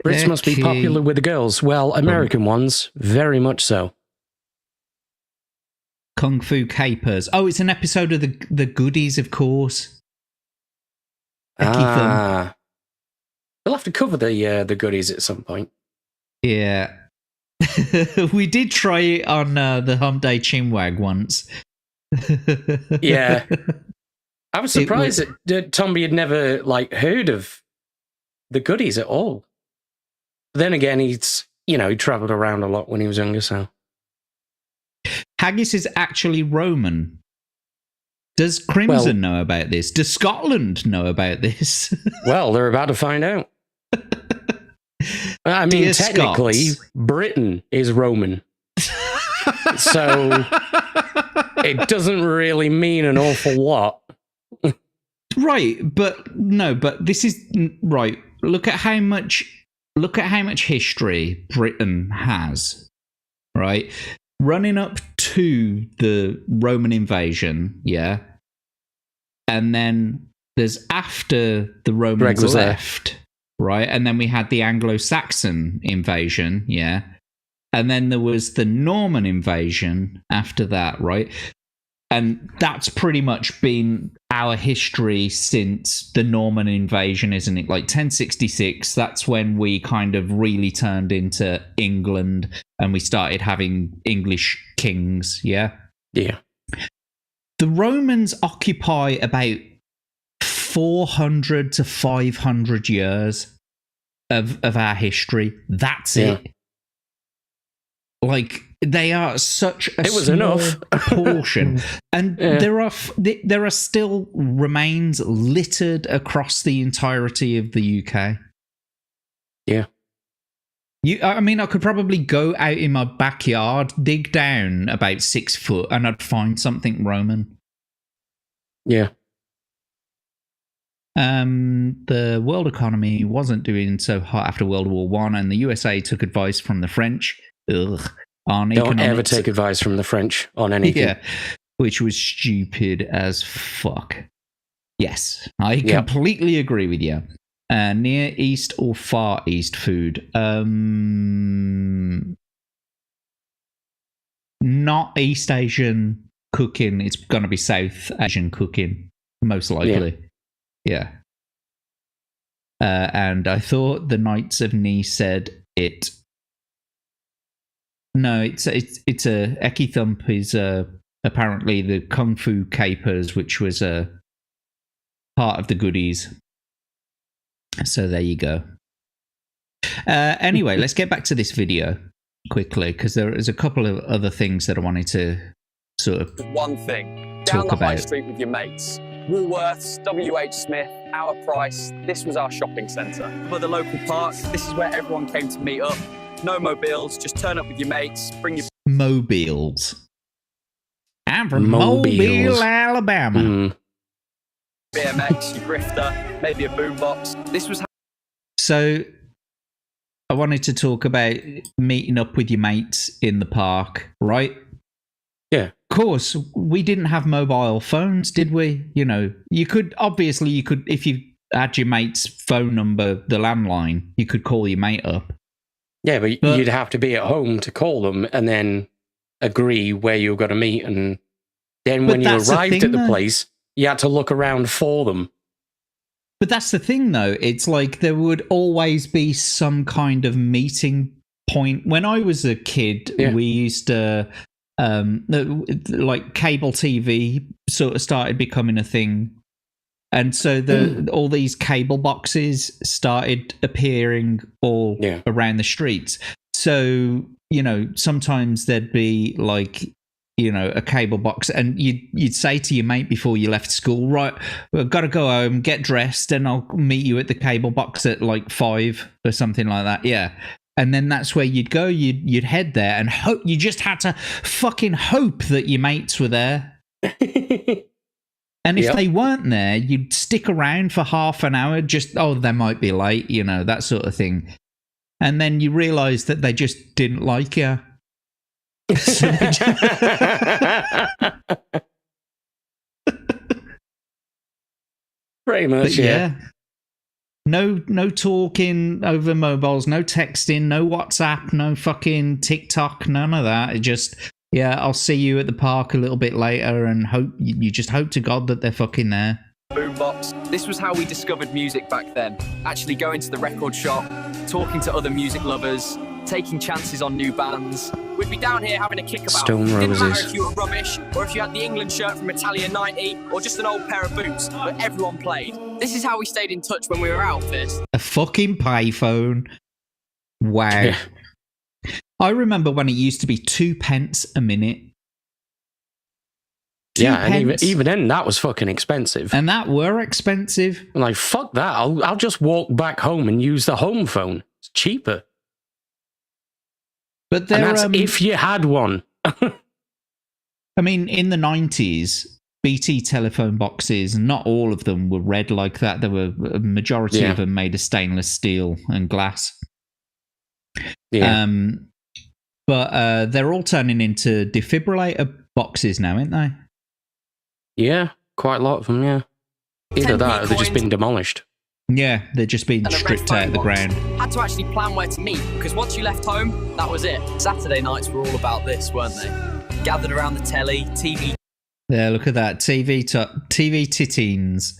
S5: Brits must be popular with the girls. Well, American ones, very much so.
S6: Kung Fu Capers. Oh, it's an episode of the Goodies, of course.
S5: We'll have to cover the Goodies at some point.
S6: Yeah. We did try it on the Hump Day Chinwag once.
S5: Yeah. I was surprised that Tommy had never heard of the Goodies at all. But then again, he travelled around a lot when he was younger, so.
S6: Haggis is actually Roman. Does Crimson know about this? Does Scotland know about this?
S5: Well, they're about to find out. I mean,
S6: Dear
S5: technically,
S6: Scots.
S5: Britain is Roman. So it doesn't really mean an awful lot.
S6: Right, but this is right. Look at how much history Britain has, right? Running up to the Roman invasion, yeah. And then there's after the Romans
S5: was
S6: left, right? And then we had the Anglo-Saxon invasion, yeah. And then there was the Norman invasion after that, right? And that's pretty much been our history since the Norman invasion, isn't it? 1066, that's when we kind of really turned into England and we started having English kings, yeah?
S5: Yeah.
S6: The Romans occupy about 400 to 500 years of our history. That's it. They are such a small portion, and there are still remains littered across the entirety of the UK.
S5: Yeah,
S6: I could probably go out in my backyard, dig down about 6 foot, and I'd find something Roman.
S5: Yeah.
S6: The world economy wasn't doing so hot after World War I, and the USA took advice from the French.
S5: Don't ever take advice from the French on anything.
S6: Yeah, which was stupid as fuck. Yes, I completely agree with you. Near East or Far East food? Not East Asian cooking, it's going to be South Asian cooking, most likely. Yeah. And I thought the Knights of Ni said it. No, it's a Eki Thump is apparently the Kung Fu Capers, which was a part of the goodies. So there you go. Anyway, let's get back to this video quickly, because there is a couple of other things that I wanted to sort of
S7: one thing.
S6: talk
S7: Down the high
S6: about.
S7: street with your mates. Woolworths, WH Smith, out of price. This was our shopping centre. For the local park, this is where everyone came to meet up. No mobiles, just turn up with your mates, bring your
S6: mobiles. I'm from Mobile, Alabama.
S7: BMX, your grifter, maybe a boombox. This was
S6: So I wanted to talk about meeting up with your mates in the park, right?
S5: Yeah.
S6: Of course, we didn't have mobile phones, did we? You know, you could, if you had your mate's phone number, the landline, you could call your mate up.
S5: Yeah, but you'd have to be at home to call them and then agree where you were going to meet. And then when you arrived at the place, you had to look around for them.
S6: But that's the thing, though. It's like there would always be some kind of meeting point. When I was a kid, we used to, like cable TV sort of started becoming a thing. And so all these cable boxes started appearing all around the streets. So, you know, sometimes there'd be like, you know, a cable box, and you'd say to your mate before you left school, right, I've got to go home, get dressed, and I'll meet you at the cable box at like 5 or something like that. Yeah. And then that's where you'd go, you'd head there and hope, you just had to fucking hope that your mates were there. And if they weren't there, you'd stick around for half an hour, just, they might be late, you know, that sort of thing. And then you realise that they just didn't like you.
S5: Pretty much, yeah.
S6: No talking over mobiles, no texting, no WhatsApp, no fucking TikTok, none of that. It just, I'll see you at the park a little bit later, and you just hope to God that they're fucking there.
S7: boombox. This was how we discovered music back then. Actually going to the record shop, talking to other music lovers, taking chances on new bands. We'd be down here having a kick about.
S5: Stone
S7: It didn't
S5: Roses.
S7: matter if you were rubbish, or if you had the England shirt from Italia 90, or just an old pair of boots, but everyone played. This is how we stayed in touch when we were out, Fist.
S6: A fucking payphone. Wow.
S5: Yeah.
S6: I remember when it used to be 2 pence a minute.
S5: And even then, that was fucking expensive.
S6: And that were expensive.
S5: I'm like, fuck that. I'll just walk back home and use the home phone. It's cheaper.
S6: But
S5: and that's if you had one.
S6: I mean, in the 90s, BT telephone boxes, not all of them were red like that. There were a majority of them made of stainless steel and glass.
S5: Yeah.
S6: But they're all turning into defibrillator boxes now, aren't they?
S5: Yeah, quite a lot of them, yeah. Either that or they've just been demolished.
S6: Yeah, they're just being
S7: And a
S6: stripped
S7: red
S6: out of the
S7: phone
S6: ground.
S7: box. Had to actually plan where to meet, because once you left home, that was it. Saturday nights were all about this, weren't they? Gathered around the telly, TV.
S6: Yeah, look at that. TV titteens.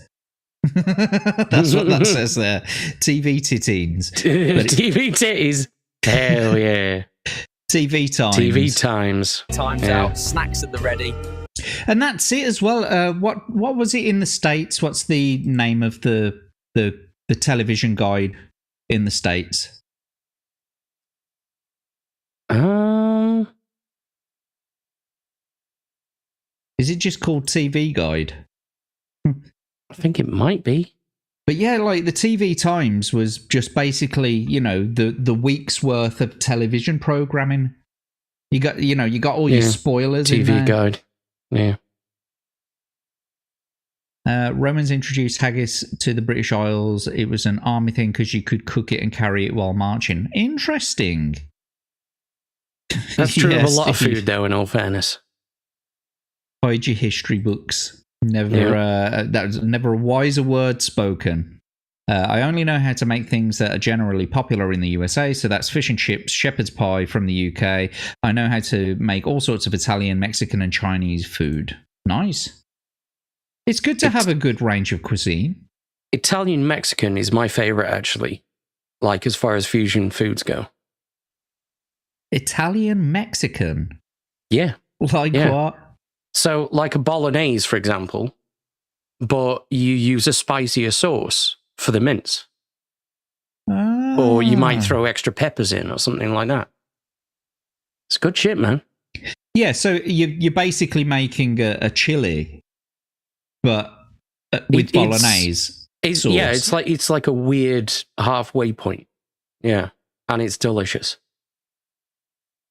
S6: That's what that says there. TV titteens.
S5: TV titties. Hell yeah.
S6: TV times.
S5: TV times.
S7: Times out, snacks at the ready.
S6: And that's it as well. What was it in the States? What's the name of the television guide in the States? Is it just called TV Guide?
S5: I think it might be.
S6: But yeah, like the TV Times was just basically, you know, the week's worth of television programming. You got all your spoilers.
S5: TV
S6: in there.
S5: Guide. Yeah.
S6: Romans introduced haggis to the British Isles. It was an army thing because you could cook it and carry it while marching. Interesting.
S5: That's true of a lot of
S6: Steve.
S5: food, though, in all fairness.
S6: Hide your history books. Never, that was never a wiser word spoken. I only know how to make things that are generally popular in the USA, so that's fish and chips, shepherd's pie from the UK. I know how to make all sorts of Italian, Mexican, and Chinese food. Nice. It's good to have a good range of cuisine.
S5: Italian Mexican is my favorite, actually, like as far as fusion foods go.
S6: Italian Mexican?
S5: Yeah.
S6: Like what?
S5: So, like a bolognese, for example, but you use a spicier sauce for the mince. Or you might throw extra peppers in or something like that. It's good shit, man.
S6: Yeah, so you're basically making a chili, but with bolognese sauce.
S5: Yeah, it's like a weird halfway point. Yeah, and it's delicious.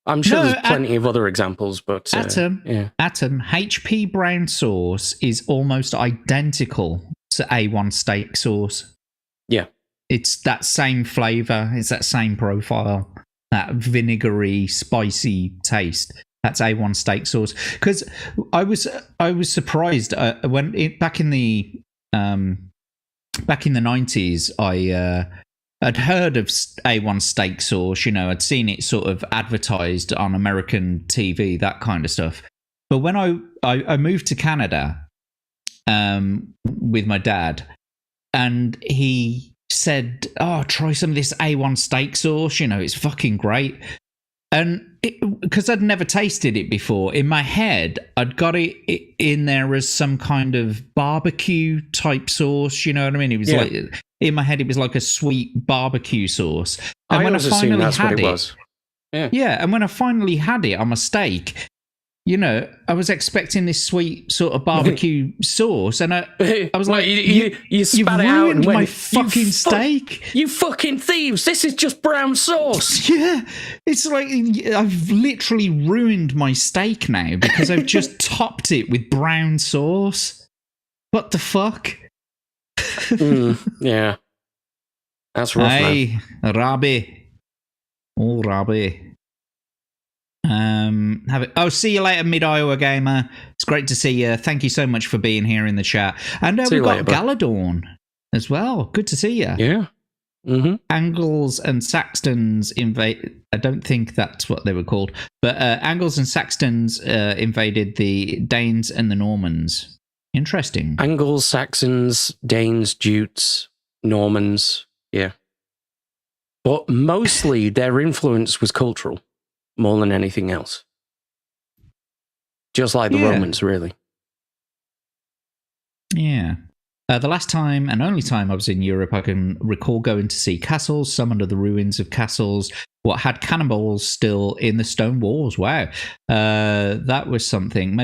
S5: I'm sure there's plenty of other examples, but
S6: Atom, HP brown sauce is almost identical to A1 steak sauce.
S5: Yeah.
S6: It's that same flavour, it's that same profile, that vinegary, spicy taste. That's A1 steak sauce. Because I was surprised when back in the 90s, I'd heard of A1 steak sauce, I'd seen it sort of advertised on American TV, that kind of stuff. But when I moved to Canada with my dad, and he said, "Oh, try some of this A1 steak sauce, it's fucking great." And because I'd never tasted it before, in my head, I'd got it in there as some kind of barbecue type sauce, you know what I mean? It was like, in my head, it was like a sweet barbecue sauce. And when I finally had it, and when I finally had it on my steak, I was expecting this sweet sort of barbecue sauce, and I was like,
S5: you spat it out and went,
S6: my fucking steak.
S5: You fucking thieves! This is just brown sauce.
S6: Yeah, it's like I've literally ruined my steak now because I've just topped it with brown sauce. What the fuck?
S5: Yeah, that's rough.
S6: Hey, Rabbi. Oh, Rabbi. See you later, Mid-Iowa Gamer. It's great to see you. Thank you so much for being here in the chat. And we've got Galadorn as well. Good to see you.
S5: Yeah. Mm-hmm.
S6: Angles and Saxons invade. I don't think that's what they were called, but Angles and Saxons invaded the Danes and the Normans. Interesting.
S5: Angles, Saxons, Danes, Jutes, Normans. Yeah. But mostly their influence was cultural more than anything else. Just like the Romans, really.
S6: Yeah. The last time and only time I was in Europe, I can recall going to see castles, some under the ruins of castles, what had cannonballs still in the stone walls. Wow. That was something.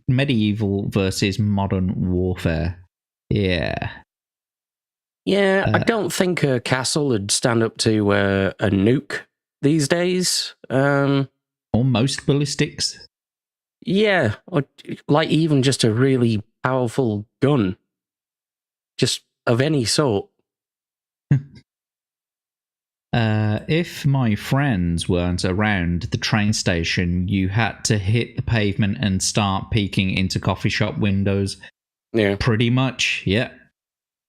S6: Medieval versus modern warfare. Yeah.
S5: Yeah, I don't think a castle would stand up to a nuke these days.
S6: Or most ballistics.
S5: Yeah, or like even just a really powerful gun. Just of any sort.
S6: If my friends weren't around the train station, you had to hit the pavement and start peeking into coffee shop windows.
S5: Yeah.
S6: Pretty much, yeah.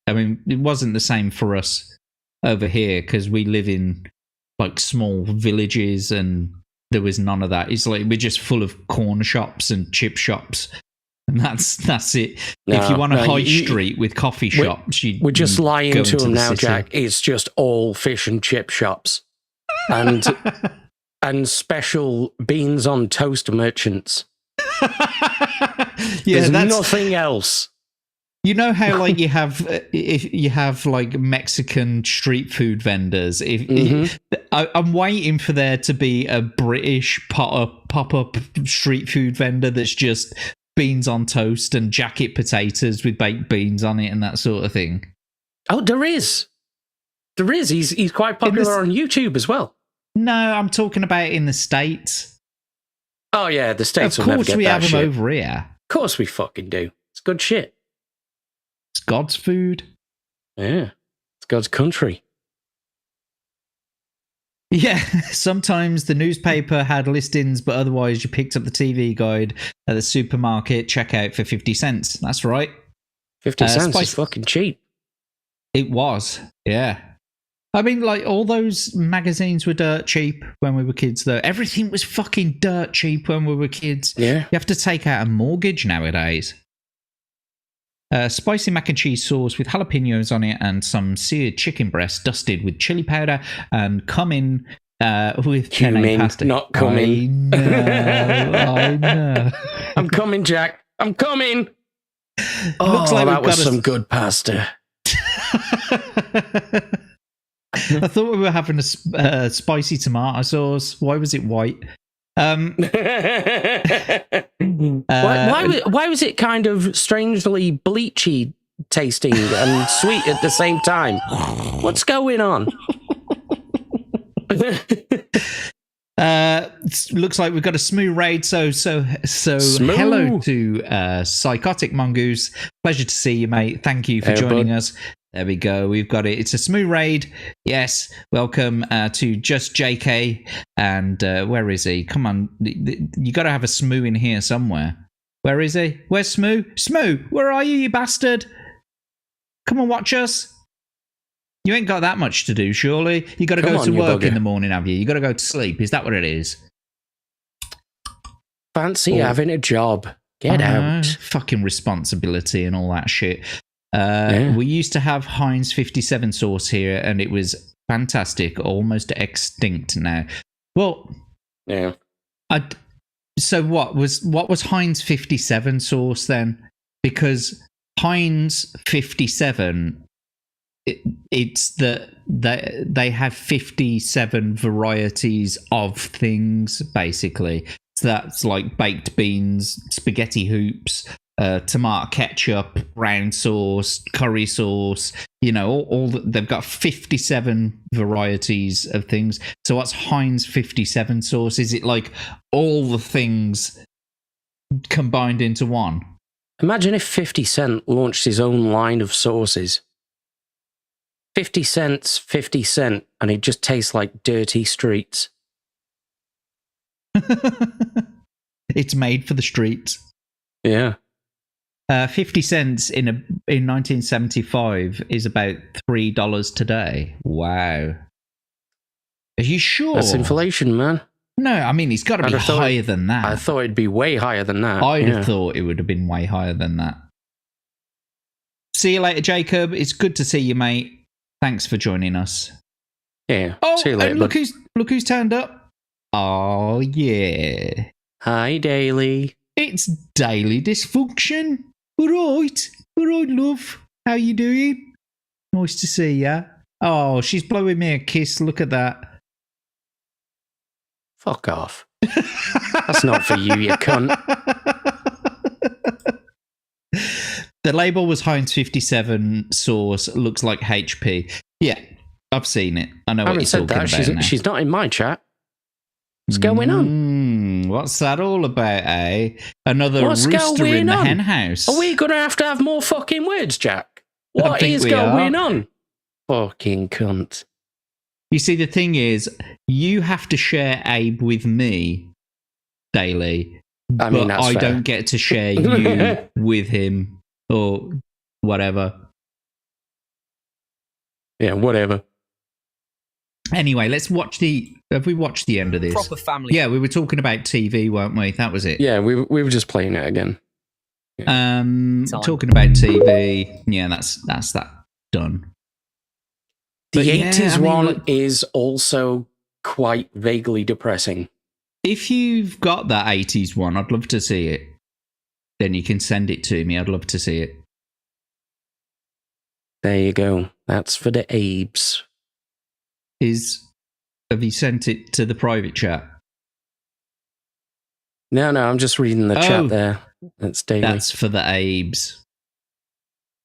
S6: I mean, it wasn't the same for us over here because we live in like small villages and there was none of that. It's like we're just full of corn shops and chip shops. And that's it.
S5: No,
S6: if you want a high street with coffee shops,
S5: we're just lying to them now, Jack. It's just all fish and chip shops, and special beans on toast merchants. There's nothing else.
S6: You know how like you have if you have like Mexican street food vendors. I'm waiting for there to be a British pop-up street food vendor that's just beans on toast and jacket potatoes with baked beans on it and that sort of thing.
S5: Oh, there is. He's quite popular on YouTube as well.
S6: No, I'm talking about in the States.
S5: Oh yeah, the States.
S6: Of course, we have them over here.
S5: Of course, we fucking do. It's good shit.
S6: It's God's food.
S5: Yeah, it's God's country.
S6: Yeah, sometimes the newspaper had listings, but otherwise you picked up the TV guide at the supermarket checkout for 50 cents. That's right.
S5: 50 cents is fucking cheap.
S6: It was, yeah. I mean, like, all those magazines were dirt cheap when we were kids, though. Everything was fucking dirt cheap when we were kids.
S5: Yeah.
S6: You have to take out a mortgage nowadays. Spicy mac and cheese sauce with jalapenos on it and some seared chicken breast dusted with chili powder and come in with penne pasta.
S5: Not coming.
S6: I know.
S5: I'm coming, Jack. I'm coming.
S6: Looks like
S5: that
S6: we've
S5: was
S6: got
S5: some good pasta.
S6: I thought we were having a spicy tomato sauce. Why was it white?
S5: Why was it kind of strangely bleachy tasting and sweet at the same time? What's going on?
S6: Looks like we've got a smooth raid. So
S5: Smooth.
S6: Hello to Psychotic Mongoose. Pleasure to see you, mate. Thank you for joining us. There we go. We've got it. It's a smooth raid. Yes. Welcome to Just JK. And where is he? Come on. You got to have a Smoo in here somewhere. Where is he? Where's Smoo? Smoo, where are you, you bastard? Come and watch us. You ain't got that much to do, surely. You got to go to work in the morning, have you? You got to go to sleep. Is that what it is?
S5: Fancy having a job. Get out.
S6: Fucking responsibility and all that shit. We used to have Heinz 57 sauce here, and it was fantastic, almost extinct now. Well,
S5: yeah.
S6: So what was Heinz 57 sauce then? Because Heinz 57, it's that they have 57 varieties of things, basically. So that's like baked beans, spaghetti hoops, tomato ketchup, brown sauce, curry sauce, they've got 57 varieties of things. So what's Heinz 57 sauce? Is it like all the things combined into one?
S5: Imagine if 50 Cent launched his own line of sauces. 50 cents, 50 cent, and it just tastes like dirty streets.
S6: It's made for the streets.
S5: Yeah.
S6: 50 cents in 1975 is about $3 today. Wow. Are you sure?
S5: That's inflation, man.
S6: No, I mean, it's got to be higher than that.
S5: I thought it'd be way higher than that.
S6: I'd have thought it would have been way higher than that. See you later, Jacob. It's good to see you, mate. Thanks for joining us.
S5: Yeah.
S6: Oh,
S5: see you later,
S6: and look who's turned up. Oh, yeah.
S5: Hi, Daily.
S6: It's Daily Dysfunction. All right, love. How you doing? Nice to see ya. Oh, she's blowing me a kiss. Look at that.
S5: Fuck off. That's not for you, you cunt.
S6: The label was Heinz 57 sauce. Looks like HP. Yeah, I've seen it. I know what you're talking about now.
S5: She's not in my chat. What's going on?
S6: What's that all about, eh? Another rooster in the hen house.
S5: Are we going to have more fucking words, Jack? What is going on? Fucking cunt.
S6: You see, the thing is, you have to share Abe with me daily. I mean, but I don't get to share you with him or whatever.
S5: Yeah, whatever.
S6: Anyway, have we watched the end of this?
S7: Proper family.
S6: Yeah, we were talking about TV, weren't we? That was it.
S5: Yeah, we were just playing it again.
S6: Yeah. Talking about TV. Yeah, that's that done.
S5: The 80s one is also quite vaguely depressing.
S6: If you've got that 80s one, I'd love to see it. Then you can send it to me. I'd love to see it.
S5: There you go. That's for the Abes.
S6: Have you sent it to the private chat?
S5: No, I'm just reading the chat there. That's daily.
S6: That's for the Abes.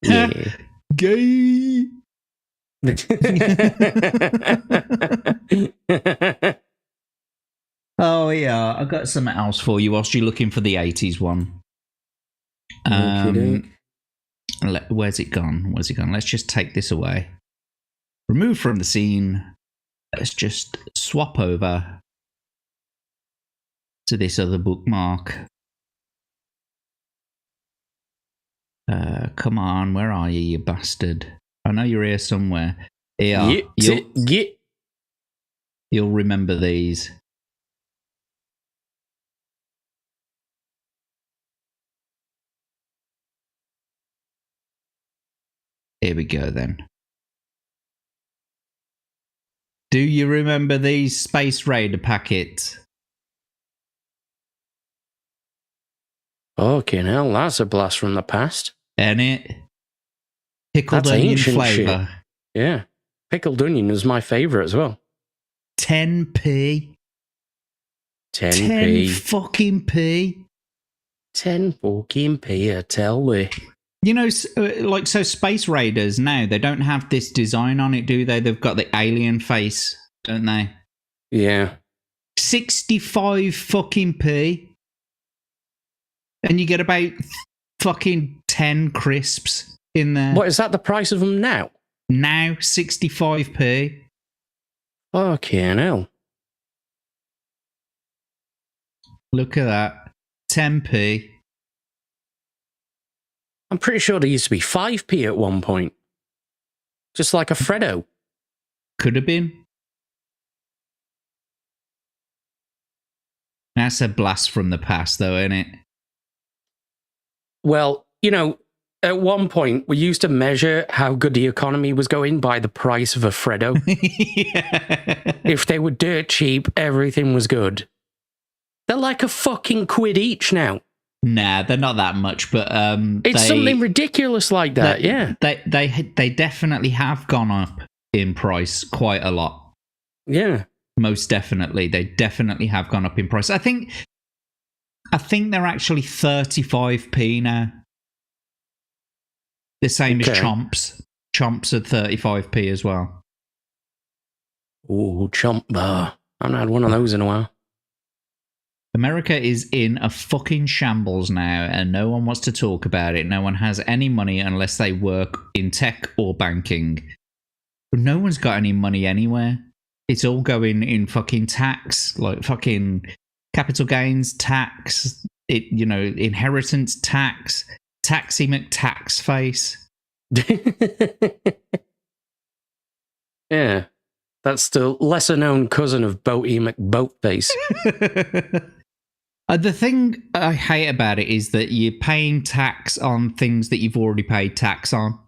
S5: Yeah.
S6: Gay. Oh yeah, I got something else for you whilst you're looking for the 80s one. Where's it gone? Let's just take this away. Remove from the scene. Let's just swap over to this other bookmark. Come on, where are you, you bastard? I know you're here somewhere. Here, you'll remember these. Here we go then. Do you remember these Space Raider packets?
S5: Fucking hell, that's a blast from the past.
S6: Ain't it? Pickled
S5: That's
S6: onion
S5: ancient
S6: flavour.
S5: shit. Yeah. Pickled onion is my favourite as well.
S6: 10p.
S5: 10p.
S6: 10 fucking p.
S5: 10 fucking p, I tell thee.
S6: You know, like, so Space Raiders now, they don't have this design on it, do they? They've got the alien face, don't they?
S5: Yeah.
S6: 65 fucking p. And you get about fucking 10 crisps in there.
S5: What, is that the price of them now?
S6: Now, 65p.
S5: Fucking hell.
S6: Look at that. 10p.
S5: I'm pretty sure they used to be 5p at one point. Just like a Freddo.
S6: Could have been. That's a blast from the past, though, isn't it?
S5: Well, you know, at one point, we used to measure how good the economy was going by the price of a Freddo.
S6: Yeah.
S5: If they were dirt cheap, everything was good. They're like a fucking quid each now.
S6: Nah, they're not that much, but
S5: it's something ridiculous like that. Yeah,
S6: they definitely have gone up in price quite a lot.
S5: Yeah,
S6: most definitely, they definitely have gone up in price. I think they're actually 35p now. The same as Chomps. Chomps at 35p as well.
S5: Ooh, Chomp bar. I haven't had one of those in a while.
S6: America is in a fucking shambles now, and no one wants to talk about it. No one has any money unless they work in tech or banking. But no one's got any money anywhere. It's all going in fucking tax, like fucking capital gains tax, inheritance tax, taxi McTax face.
S5: Yeah, that's the lesser known cousin of Boaty McBoatface.
S6: The thing I hate about it is that you're paying tax on things that you've already paid tax on.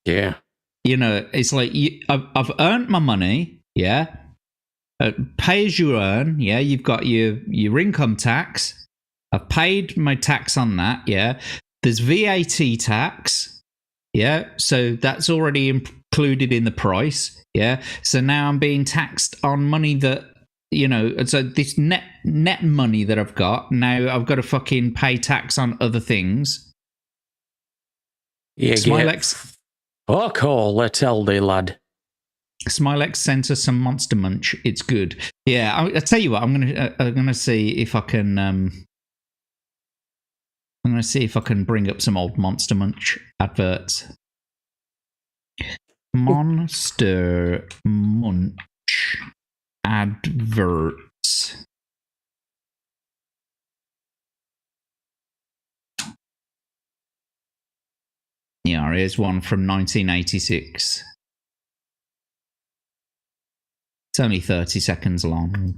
S5: Yeah.
S6: You know, it's like, I've earned my money, yeah? Pay as you earn, yeah? You've got your income tax. I've paid my tax on that, yeah? There's VAT tax, yeah? So that's already included in the price, yeah? So now I'm being taxed on money that, you know, so this net money that I've got, now I've got to fucking pay tax on other things.
S5: Yeah,
S6: Smilex.
S5: Fuck all, I tell thee, lad.
S6: Smilex sent us some Monster Munch. It's good. Yeah, I tell you what, I'm gonna see if I can. I'm gonna see if I can bring up some old Monster Munch adverts. Monster Munch adverts. Yeah, here's one from 1986. It's only 30 seconds long.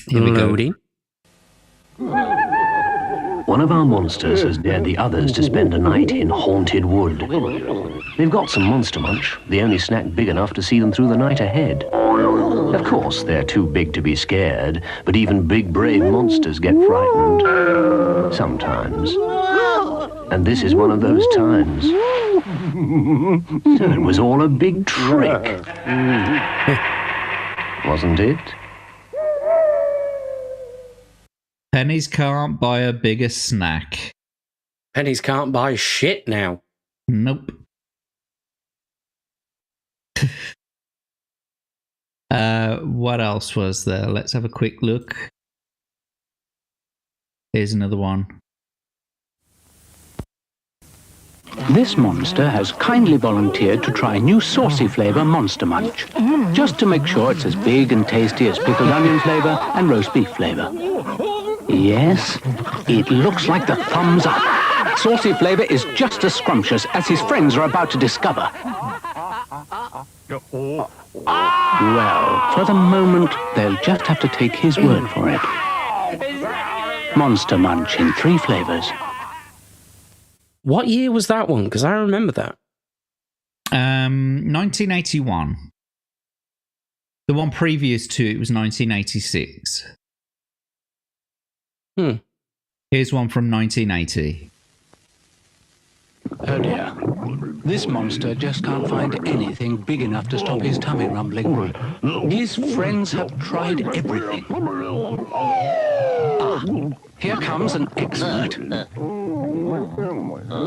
S6: Here we go.
S9: One of our monsters has dared the others to spend a night in haunted wood. They've got some Monster Munch, the only snack big enough to see them through the night ahead. Of course, they're too big to be scared, but even big, brave monsters get frightened. Sometimes. And this is one of those times. So it was all a big trick. Wasn't it?
S6: Pennies can't buy a bigger snack.
S5: Pennies can't buy shit now.
S6: Nope. What else was there? Let's have a quick look. Here's another one.
S10: This monster has kindly volunteered to try new saucy flavour Monster Munch, just to make sure it's as big and tasty as pickled onion flavour and roast beef flavour. Yes, it looks like the thumbs up. Saucy flavour is just as scrumptious as his friends are about to discover. Well, for the moment, they'll just have to take his word for it. Monster Munch in 3 flavours.
S5: What year was that one? Because I remember that.
S6: 1981. The one previous to it was 1986. Here's one from 1980.
S10: Oh dear. This monster just can't find anything big enough to stop his tummy rumbling. His friends have tried everything. Ah, here comes an expert.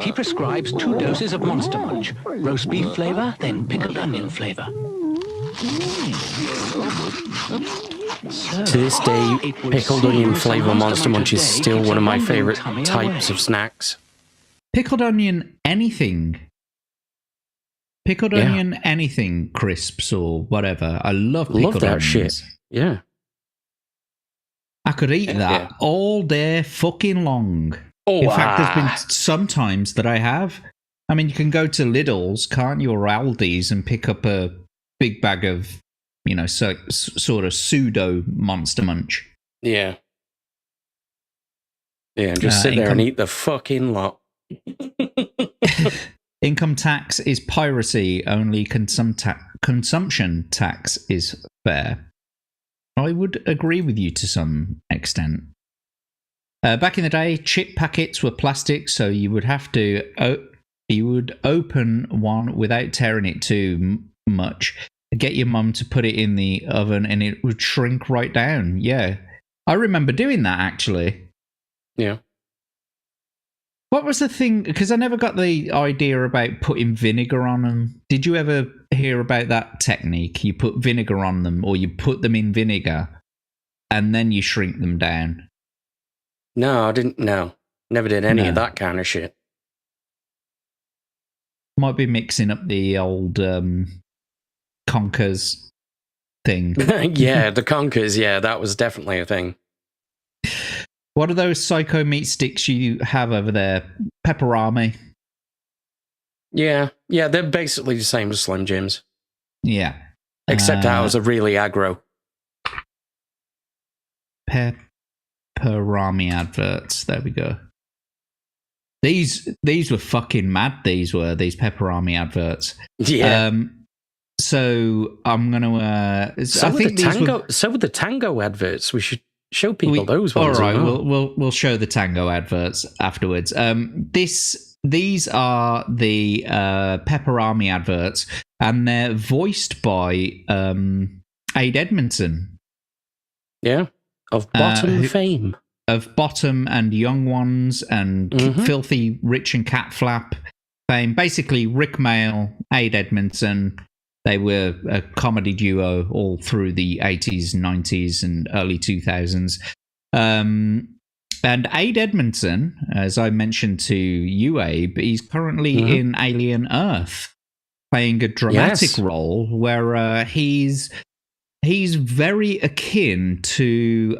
S10: He prescribes 2 doses of Monster Munch. Roast beef flavour, then pickled onion flavour.
S5: To this day, pickled onion flavour Monster Munch is still one of my favourite types of snacks.
S6: Pickled onion anything. Pickled onion anything crisps or whatever. I love pickled
S5: that
S6: onions.
S5: shit. Yeah.
S6: I could eat that all day fucking long. In fact, there's been some times that I have. I mean, you can go to Lidl's, can't you, or Aldi's and pick up a big bag of, you know, sort of pseudo Monster Munch.
S5: Yeah. Yeah, and just sit there and eat the fucking lot.
S6: Income tax is piracy, only consumption tax is fair. I would agree with you to some extent. Back in the day, chip packets were plastic, so you would have to you would open one without tearing it too much, get your mum to put it in the oven, and it would shrink right down. Yeah, I remember doing that actually.
S5: Yeah.
S6: What was the thing? Because I never got the idea about putting vinegar on them. Did you ever hear about that technique? You put vinegar on them, or you put them in vinegar, and then you shrink them down.
S5: No, I didn't. No, never did any of that kind of shit.
S6: Might be mixing up the old Conkers thing.
S5: Yeah, the Conkers. Yeah, that was definitely a thing.
S6: What are those psycho meat sticks you have over there? Pepperami.
S5: Yeah, they're basically the same as Slim Jims.
S6: Yeah.
S5: Except ours are really aggro.
S6: Pepperami adverts. There we go. These were fucking mad. These Pepperami adverts.
S5: Yeah.
S6: So I'm gonna.
S5: So were the Tango adverts. We should show people those ones.
S6: All right, we'll show the Tango adverts afterwards. These are the Pepperami adverts, and they're voiced by Abe Edmondson.
S5: Yeah, of Bottom fame.
S6: Of Bottom and Young Ones and Filthy Rich and Cat Flap fame. Basically, Rick Mail, Abe Edmondson. They were a comedy duo all through the 80s, 90s, and early 2000s. And Abe Edmondson, as I mentioned to you, Abe, he's currently in Alien Earth, playing a dramatic role where he's very akin to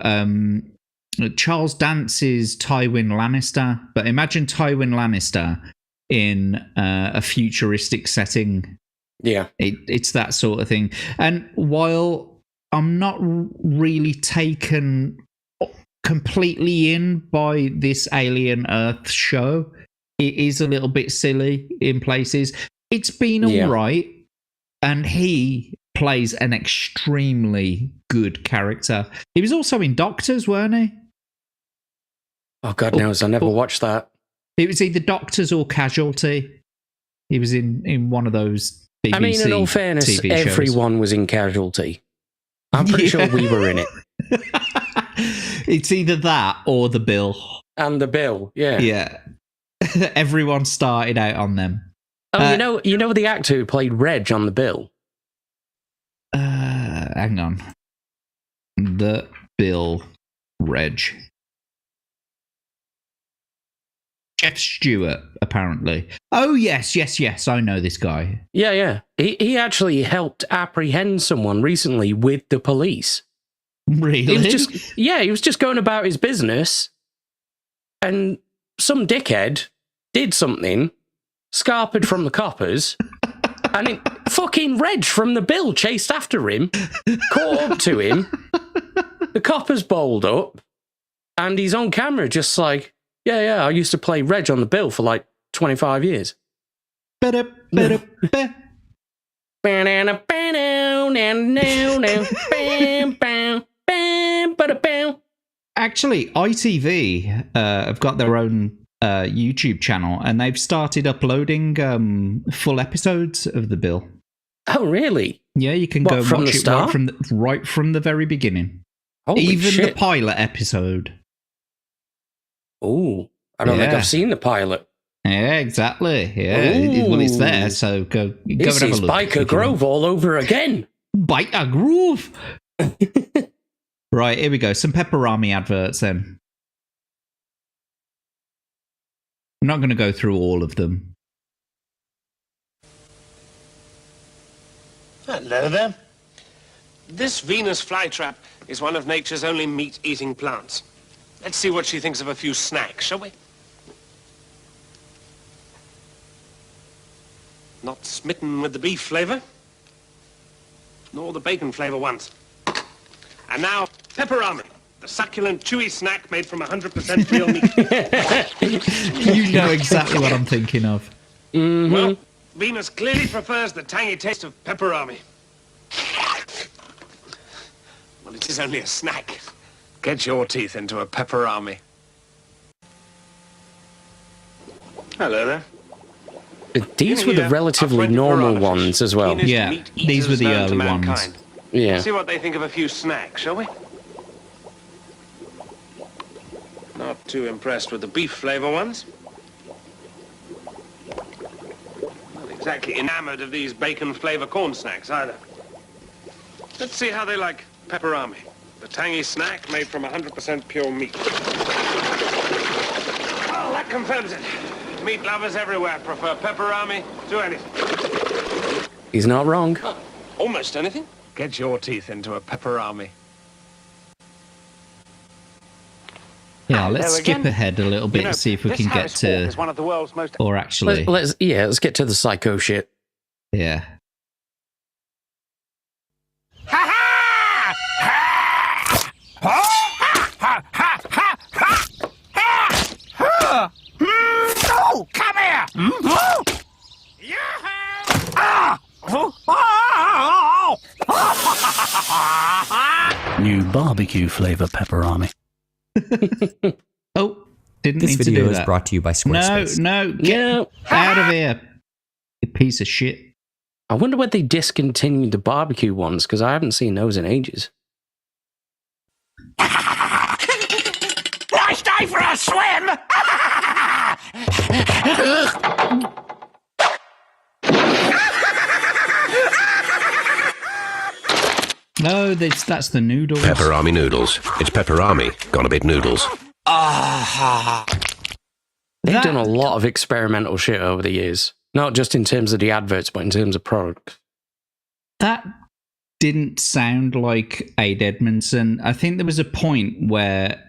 S6: Charles Dance's Tywin Lannister. But imagine Tywin Lannister in a futuristic setting.
S5: Yeah.
S6: It's that sort of thing. And while I'm not really taken completely in by this Alien Earth show, it is a little bit silly in places. It's been all right. And he plays an extremely good character. He was also in Doctors, weren't he?
S5: Oh, God knows. I never watched that.
S6: It was either Doctors or Casualty. He was in one of those BBC,
S5: I mean, in all fairness,
S6: TV
S5: everyone was in Casualty. I'm pretty sure we were in it.
S6: It's either that or The Bill.
S5: And The Bill, yeah.
S6: Yeah. Everyone started out on them.
S5: Oh, you know the actor who played Reg on The Bill?
S6: Hang on. The Bill Reg. Chef Stewart, apparently. Oh, yes, I know this guy.
S5: Yeah. He actually helped apprehend someone recently with the police.
S6: Really?
S5: He was just going about his business, and some dickhead did something, scarpered from the coppers, and it fucking Reg from the bill chased after him, caught up to him, the coppers bowled up, and he's on camera just like, yeah, I used to play Reg on the bill for like 25 years.
S6: Actually, ITV have got their own YouTube channel, and they've started uploading full episodes of the bill.
S5: Oh, really?
S6: Yeah, you can go
S5: from
S6: watch
S5: the
S6: it
S5: start?
S6: right from the very beginning.
S5: Holy
S6: Even
S5: shit.
S6: the pilot episode.
S5: Oh, I don't think I've seen the pilot.
S6: Yeah, exactly. Yeah, well, it's there, so go and
S5: This
S6: have a
S5: is
S6: look.
S5: Biker Grove all over again.
S6: Biker Grove. Right, here we go. Some Pepperami adverts then. I'm not going to go through all of them.
S11: Hello there. This Venus flytrap is one of nature's only meat-eating plants. Let's see what she thinks of a few snacks, shall we? Not smitten with the beef flavor, nor the bacon flavor ones. And now, pepperami, the succulent, chewy snack made from 100% real meat.
S6: You know exactly what I'm thinking of.
S5: Mm-hmm.
S11: Well, Venus clearly prefers the tangy taste of pepperami. Well, it is only a snack. Get your teeth into a pepperami. Hello there.
S5: These were the relatively normal ones as well.
S6: Yeah, these were the early ones.
S5: Yeah.
S11: See what they think of a few snacks, shall we? Not too impressed with the beef flavor ones. Not exactly enamored of these bacon flavor corn snacks either. Let's see how they like pepperami, the tangy snack made from 100% pure meat. Well, that confirms it. Meat lovers everywhere prefer pepperami to anything.
S5: He's not wrong.
S11: Almost anything. Get your teeth into a pepperami.
S6: Yeah, let's skip ahead a little bit and see if we can get to...
S11: Is one of the world's most...
S6: Or actually...
S5: Let's get to the psycho shit.
S6: Yeah.
S4: Oh, come here!
S12: New barbecue flavor pepperami.
S6: Oh, didn't
S13: This
S6: need to
S13: video
S6: do
S13: is
S6: that.
S13: brought to you by Squarespace.
S6: No, get out of here, you piece of shit.
S5: I wonder when they discontinued the barbecue ones, because I haven't seen those in ages.
S4: Nice day for a swim!
S6: No, that's the noodles.
S14: Pepperami noodles. It's pepperami. Gone a bit noodles.
S5: They've done a lot of experimental shit over the years. Not just in terms of the adverts, but in terms of product.
S6: That didn't sound like Ade Edmondson. I think there was a point where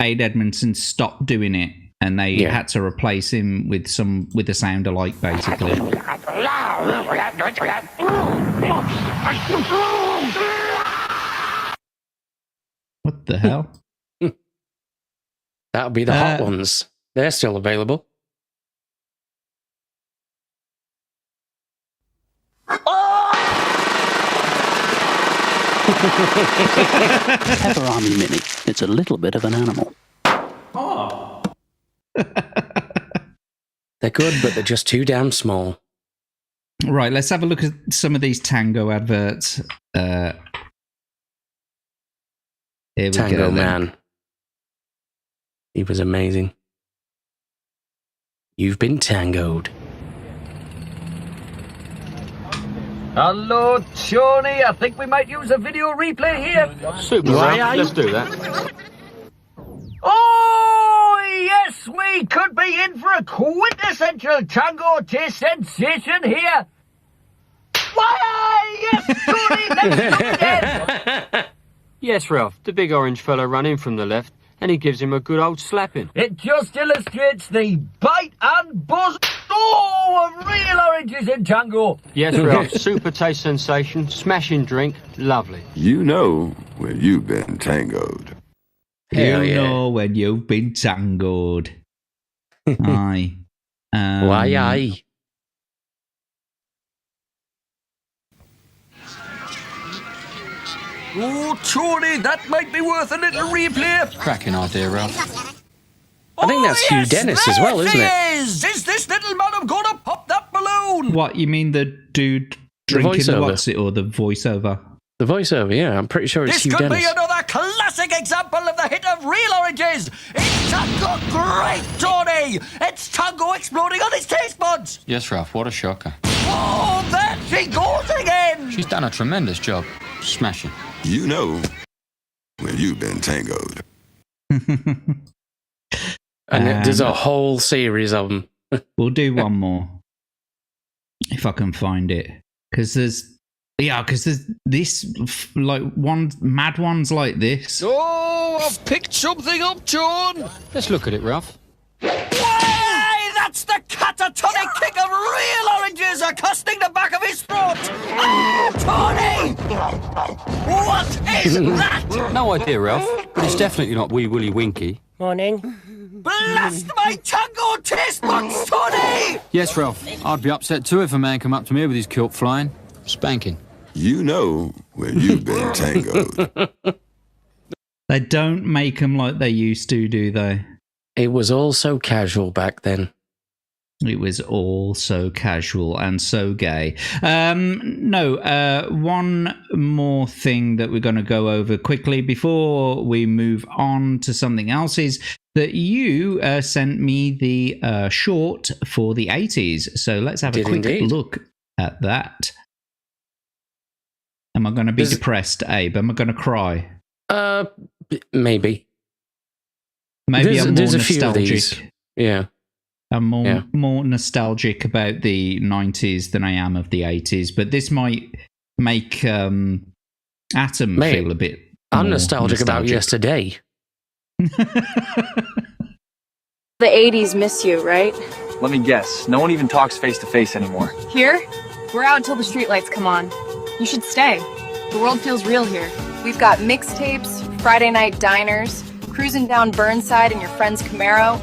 S6: Ade Edmondson stopped doing it, and they had to replace him with a sound alike, basically. What the hell?
S5: That'll be the hot ones. They're still available.
S12: Pepperami Mini. It's a little bit of an animal.
S6: Oh.
S5: They're good, but they're just too damn small.
S6: Right, let's have a look at some of these Tango adverts. Here we
S5: Tango
S6: go,
S5: Man. He was amazing. You've been tangoed.
S15: Hello, Tony. I think we might use a video replay here.
S16: Super, let's do that.
S15: Oh, Why, yes, we could be in for a quintessential tango taste sensation here. Why, yes, Tony, let's go again.
S13: Yes, Ralph, the big orange fella ran in from the left, and he gives him a good old slapping.
S15: It just illustrates the bite and buzz of real oranges in tango.
S13: Yes, Ralph, super taste sensation, smashing drink, lovely.
S16: You know when you've been tangoed.
S6: You know when you've been tangoed. Aye.
S5: Why, aye.
S15: Oh, Tony, that might be worth a little replay.
S13: Cracking idea, Ralph.
S5: I think that's Hugh Dennis as well, isn't it?
S15: Is this little man gonna pop that balloon?
S6: What, you mean the dude drinking the
S5: voiceover.
S6: what's it, or the voiceover?
S5: The voiceover, yeah. I'm pretty sure it's
S15: This
S5: Hugh
S15: could
S5: Dennis.
S15: be another classic example of the hit of real oranges. It's tango great, Tony. It's tango exploding on its taste buds.
S13: Yes, Ralph, what a shocker.
S15: Oh, there she goes again.
S13: She's done a tremendous job. Smashing.
S16: You know when you've been tangoed.
S5: And there's a whole series of them.
S6: We'll do one more. If I can find it. Because there's this, like, one mad ones like this.
S15: Oh, I've picked something up, John.
S13: Let's look at it, Ralph.
S15: Why, that's the catatonic kick of real oranges accosting the back of his throat. Oh, Tony! What is that?
S13: No idea, Ralph, but it's definitely not Wee Willie Winky.
S3: Morning.
S15: Blast my tango taste buds, Tony!
S13: Yes, Ralph, I'd be upset too if a man come up to me with his kilt flying. Spanking.
S16: You know when you've been tangoed.
S6: They don't make them like they used to, do they?
S5: It was all so casual back then.
S6: It was all so casual and so gay. One more thing that we're going to go over quickly before we move on to something else is that you sent me the short for the 80s. So let's have a quick look at that. Am I going to be depressed, Abe? Am I going to cry?
S5: Maybe.
S6: Maybe I'm more
S5: there's a few of these.
S6: nostalgic.
S5: Yeah.
S6: I'm more nostalgic about the 90s than I am of the 80s, but this might make Atom feel a bit
S5: I'm nostalgic about yesterday.
S17: The 80s miss you, right?
S18: Let me guess. No one even talks face to face anymore.
S17: Here? We're out until the streetlights come on. You should stay. The world feels real here. We've got mixtapes, Friday night diners, cruising down Burnside in your friend's Camaro.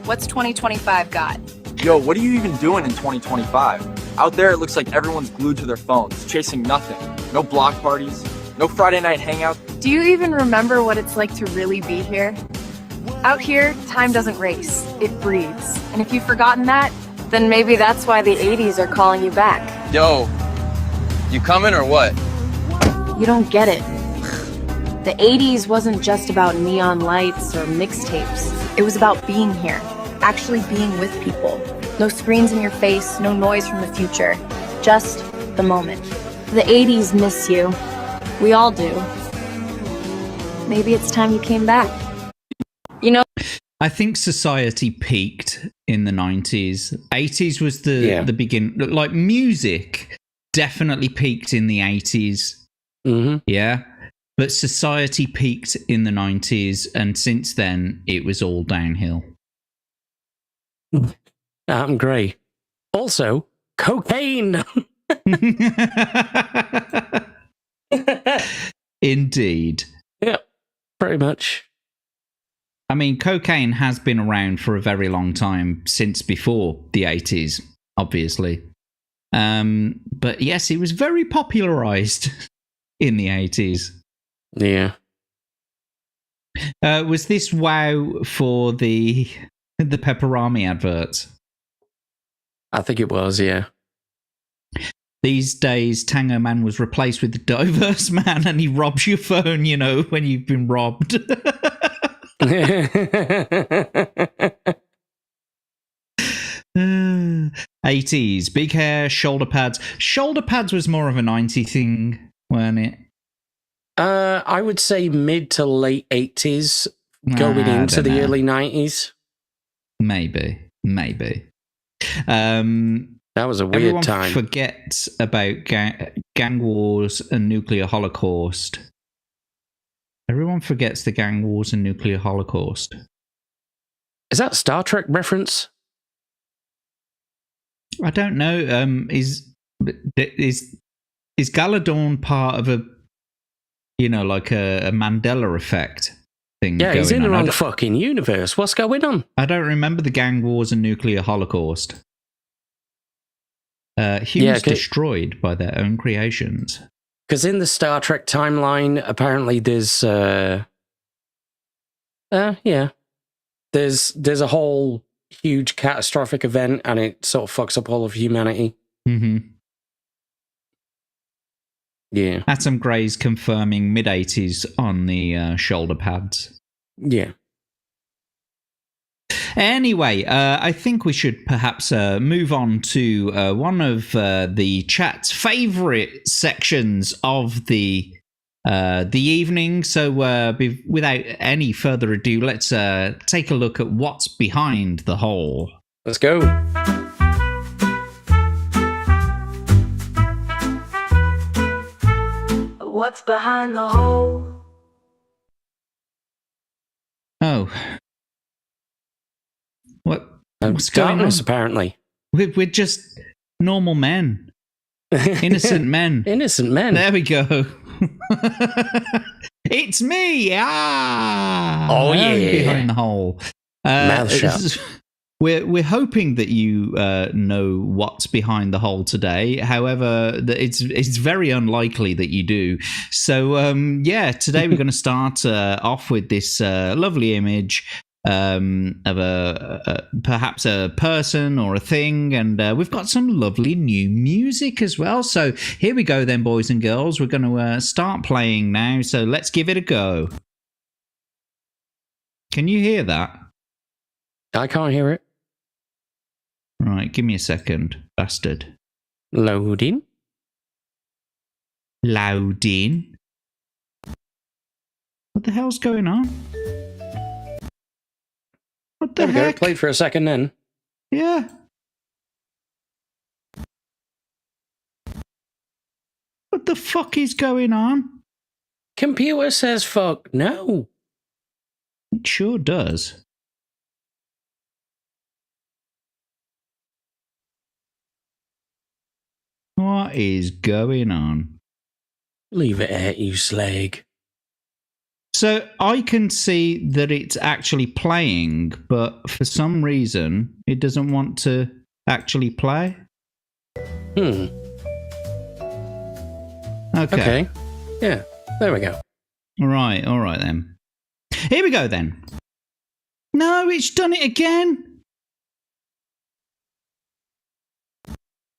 S17: What's 2025 got?
S18: Yo, what are you even doing in 2025? Out there, it looks like everyone's glued to their phones, chasing nothing. No block parties, no Friday night hangout.
S17: Do you even remember what it's like to really be here? Out here, time doesn't race, it breathes. And if you've forgotten that, then maybe that's why the 80s are calling you back.
S18: Yo, you coming or what?
S17: You don't get it. The 80s wasn't just about neon lights or mixtapes. It was about being here, actually being with people. No screens in your face, no noise from the future. Just the moment. The 80s miss you. We all do. Maybe it's time you came back. You know,
S6: I think society peaked in the 90s. 80s was the begin. Like, music definitely peaked in the 80s.
S5: Mm-hmm.
S6: Yeah. But society peaked in the 90s, and since then, it was all downhill.
S5: I'm grey. Also, cocaine.
S6: Indeed.
S5: Yeah, pretty much.
S6: I mean, cocaine has been around for a very long time, since before the 80s, obviously. But yes, it was very popularized in the 80s.
S5: Yeah.
S6: Was this wow for the Pepperami adverts?
S5: I think it was, yeah.
S6: These days, Tango Man was replaced with the Diverse Man, and he robs your phone, you know, when you've been robbed. 80s, big hair, shoulder pads. Shoulder pads was more of a 90s thing, weren't it?
S5: I would say mid to late 80s going
S6: I
S5: into
S6: don't
S5: the
S6: know.
S5: early 90s.
S6: Maybe.
S5: That was a weird
S6: everyone
S5: time.
S6: Forgets about gang wars and nuclear holocaust. Everyone forgets the gang wars and nuclear holocaust.
S5: Is that Star Trek reference?
S6: I don't know. Is Galadorn part of a, like a Mandela effect thing?
S5: Yeah, he's in the
S6: going on?
S5: wrong fucking universe. What's going on?
S6: I don't remember the gang wars and nuclear holocaust. Humans
S5: Yeah,
S6: destroyed by their own creations.
S5: Because in the Star Trek timeline, apparently there's there's a whole huge catastrophic event, and it sort of fucks up all of humanity.
S6: Mm-hmm.
S5: Yeah.
S6: Atom Gray's confirming mid-80s on the shoulder pads.
S5: Yeah.
S6: Anyway, I think we should perhaps move on to one of the chat's favourite sections of the evening. So without any further ado, let's take a look at what's behind the hole.
S5: Let's go.
S19: What's behind the hole?
S6: Oh. What's going on?
S5: Apparently.
S6: We're just normal men. Innocent men.
S5: Innocent men.
S6: There we go. It's me.
S5: Oh, yeah.
S6: Behind the hole.
S5: Mouth shut.
S6: We're hoping that you know what's behind the hole today. However, it's very unlikely that you do. So today we're going to start off with this lovely image of perhaps a person or a thing, and we've got some lovely new music as well. So here we go then, boys and girls. We're going to start playing now. So let's give it a go. Can you hear that?
S5: I can't hear it.
S6: Right, give me a second, bastard.
S5: Loading.
S6: Loading. What the hell's going on? What the
S5: heck? There we go. Played for a second then.
S6: Yeah. What the fuck is going on?
S5: Computer says fuck no.
S6: It sure does. What is going on?
S5: Leave it at you, slag.
S6: So I can see that it's actually playing, but for some reason it doesn't want to actually play.
S5: Okay.
S6: Okay.
S5: Yeah, there we go.
S6: All right then. Here we go then. No, it's done it again.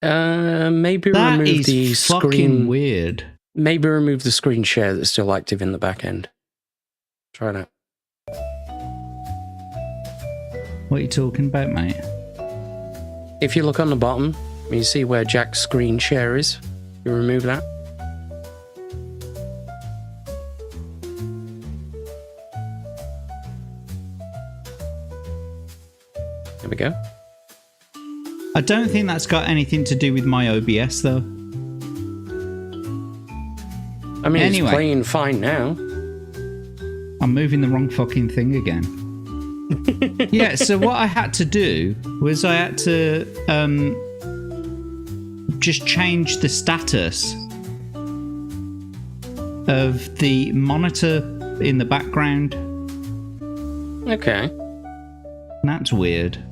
S5: Maybe
S6: that
S5: remove
S6: is
S5: the
S6: fucking
S5: screen.
S6: Weird.
S5: Maybe remove the screen share that's still active in the back end. Try that.
S6: What are you talking about, mate?
S5: If you look on the bottom, you see where Jack's screen share is. You remove that. There we go.
S6: I don't think that's got anything to do with my OBS, though.
S5: I mean,
S6: anyway,
S5: it's playing fine now.
S6: I'm moving the wrong fucking thing again. Yeah, so what I had to do was I had to just change the status of the monitor in the background.
S5: Okay.
S6: That's weird.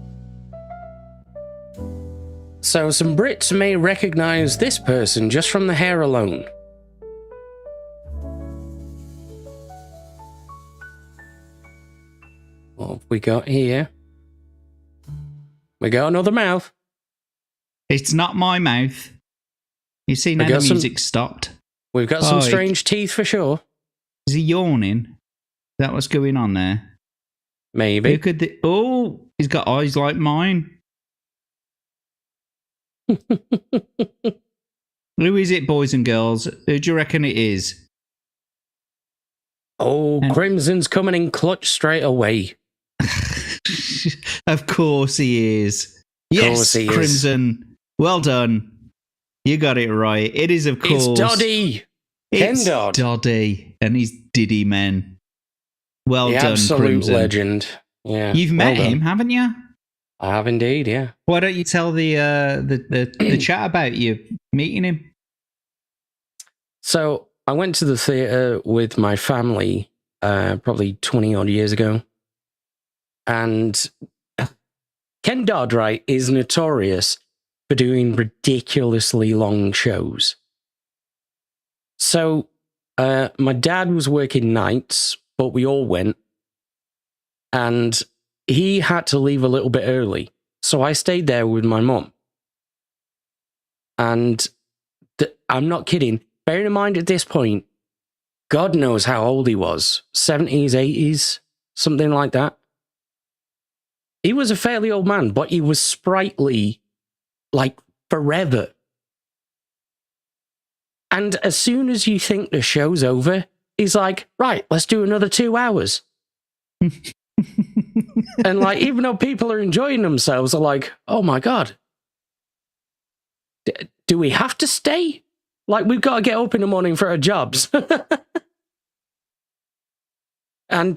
S5: So some Brits may recognise this person just from the hair alone. What have we got here? We got another mouth.
S6: It's not my mouth. You see, now the music stopped.
S5: We've got some strange teeth for sure.
S6: Is he yawning? Is that what's going on there?
S5: Maybe.
S6: Look at the... Oh, he's got eyes like mine. Who is it, boys and girls? Who do you reckon it is?
S5: Oh, Crimson's coming in clutch straight away.
S6: Of course he is. Yes, Crimson. Well done. You got it right. It is, of course.
S5: It's Doddy.
S6: It's
S5: Ken Dodd.
S6: Doddy. And he's Diddy Men. Well
S5: the
S6: done,
S5: absolute
S6: Crimson.
S5: Legend. Yeah.
S6: You've met him, haven't you?
S5: I have indeed, yeah.
S6: Why don't you tell the chat about you meeting him?
S5: So I went to the theatre with my family probably 20 odd years ago. And Ken Dodd, right, is notorious for doing ridiculously long shows. So my dad was working nights, but we all went. And he had to leave a little bit early. So I stayed there with my mum. And I'm not kidding. Bearing in mind at this point, God knows how old he was. 70s, 80s, something like that. He was a fairly old man, but he was sprightly, like, forever. And as soon as you think the show's over, he's like, right, let's do another 2 hours. And, like, even though people are enjoying themselves, they're like, oh my God. Do we have to stay? Like, we've got to get up in the morning for our jobs. And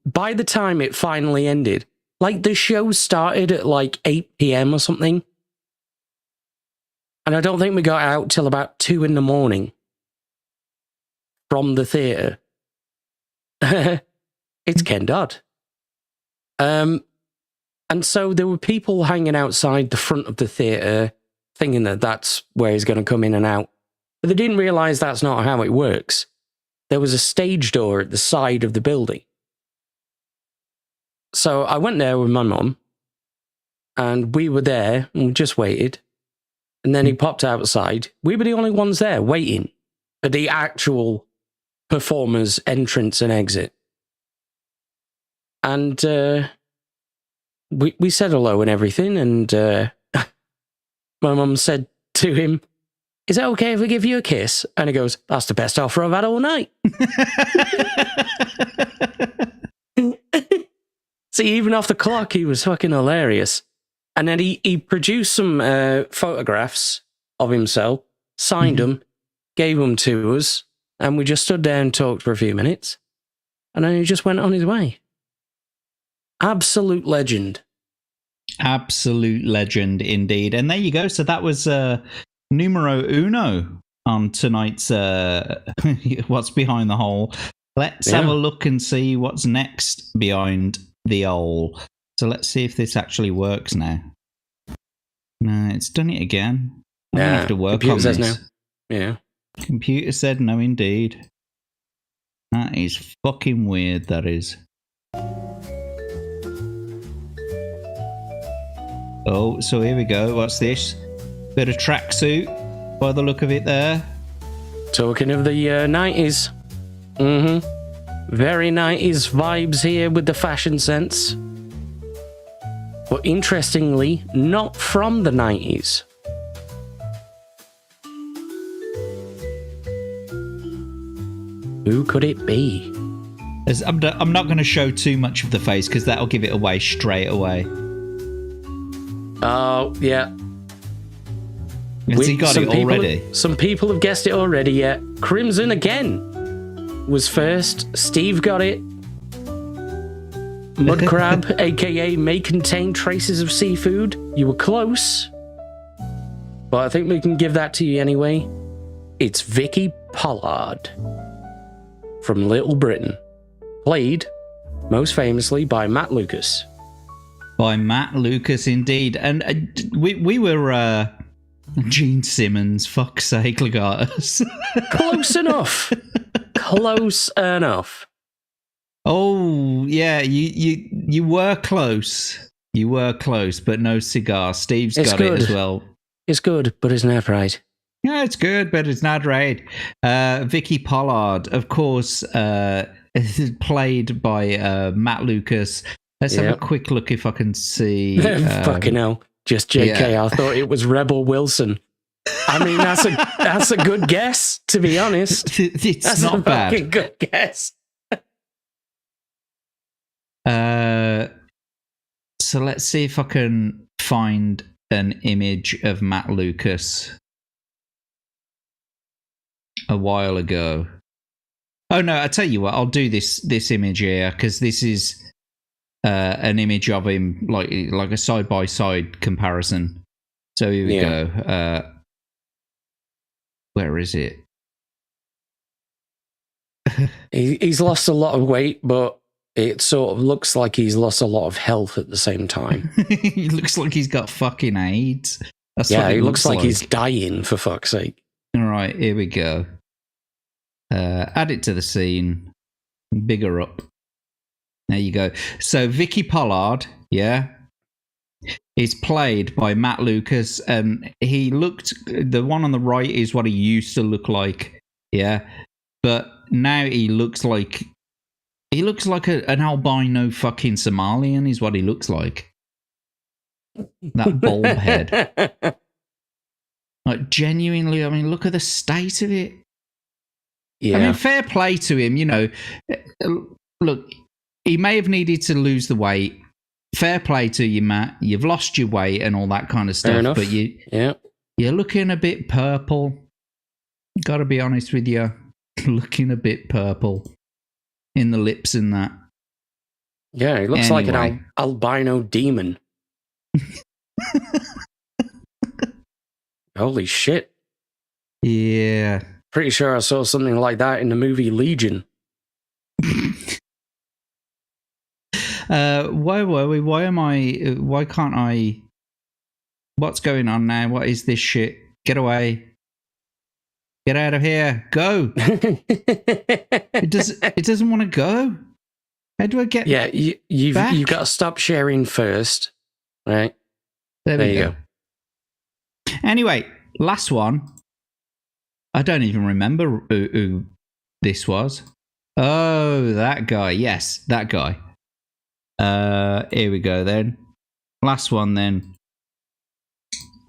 S5: by the time it finally ended, like, the show started at like 8 p.m. or something. And I don't think we got out till about 2 in the morning from the theatre. It's Ken Dodd. And so there were people hanging outside the front of the theatre thinking that that's where he's going to come in and out. But they didn't realise that's not how it works. There was a stage door at the side of the building. So I went there with my mum, and we were there, and we just waited. And then he popped outside. We were the only ones there waiting for the actual performer's entrance and exit. And we said hello and everything, and my mum said to him, is it okay if we give you a kiss? And he goes, that's the best offer I've had all night. See, even off the clock, he was fucking hilarious. And then he produced some photographs of himself, signed them, gave them to us, and we just stood there and talked for a few minutes. And then he just went on his way. Absolute legend.
S6: Absolute legend indeed. And there you go. So that was numero uno on tonight's What's Behind the Hole. Let's have a look and see what's next behind the hole. So let's see if this actually works now. No, it's done it again. I'm going to have to work on this.
S5: No. Yeah.
S6: Computer said no indeed. That is fucking weird, that is. Oh, so here we go. What's this? Bit of tracksuit by the look of it there.
S5: Talking of the 90s. Very 90s vibes here with the fashion sense. But interestingly, not from the 90s. Who could it be?
S6: I'm not going to show too much of the face because that'll give it away straight away.
S5: Oh, yeah.
S6: Has he got it already?
S5: Some people have guessed it already, yeah. Crimson again was first. Steve got it. Mud crab, aka may contain traces of seafood. You were close. But I think we can give that to you anyway. It's Vicky Pollard from Little Britain. Played, most famously, by Matt Lucas.
S6: By Matt Lucas, indeed. And we were... Gene Simmons, fuck's sake, look at us.
S5: Close enough. Close enough.
S6: Oh, yeah, you were close. You were close, but no cigar. Steve's got it as well.
S5: It's good, but it's not right.
S6: Yeah, it's good, but it's not right. Vicky Pollard, of course, played by Matt Lucas. Let's have a quick look if I can see.
S5: Fucking hell. Just JK, I thought it was Rebel Wilson. I mean, that's a good guess, to be honest.
S6: It's
S5: that's
S6: not
S5: a
S6: bad.
S5: fucking good guess.
S6: So let's see if I can find an image of Matt Lucas a while ago. Oh no, I tell you what, I'll do this image here because this is an image of him, like a side by side comparison. So here we go. Where is it?
S5: He's lost a lot of weight, but it sort of looks like he's lost a lot of health at the same time.
S6: He looks like he's got fucking AIDS. That's
S5: yeah,
S6: what
S5: it looks like he's dying, for fuck's sake.
S6: All right, here we go. Add it to the scene. Bigger up. There you go. So Vicky Pollard, yeah, is played by Matt Lucas, and he looked. The one on the right is what he used to look like, yeah, but now he looks like an albino fucking Somalian. Is what he looks like. That bulb head. Like genuinely, I mean, look at the state of it.
S5: Yeah.
S6: I mean, fair play to him, you know. Look, he may have needed to lose the weight. Fair play to you, Matt. You've lost your weight and all that kind of stuff.
S5: Fair enough.
S6: But you're looking a bit purple. Got to be honest with you. Looking a bit purple in the lips and that.
S5: Yeah, he looks like an albino demon. Holy shit.
S6: Yeah.
S5: Pretty sure I saw something like that in the movie Legion.
S6: Where were we? Why can't I? What's going on now? What is this shit? Get away. Get out of here. Go. It doesn't want to go. How do I get
S5: you've
S6: back?
S5: got to stop sharing first. Right.
S6: There you go. Anyway, last one. I don't even remember who this was. Oh, that guy. Yes, that guy. Here we go then. Last one then.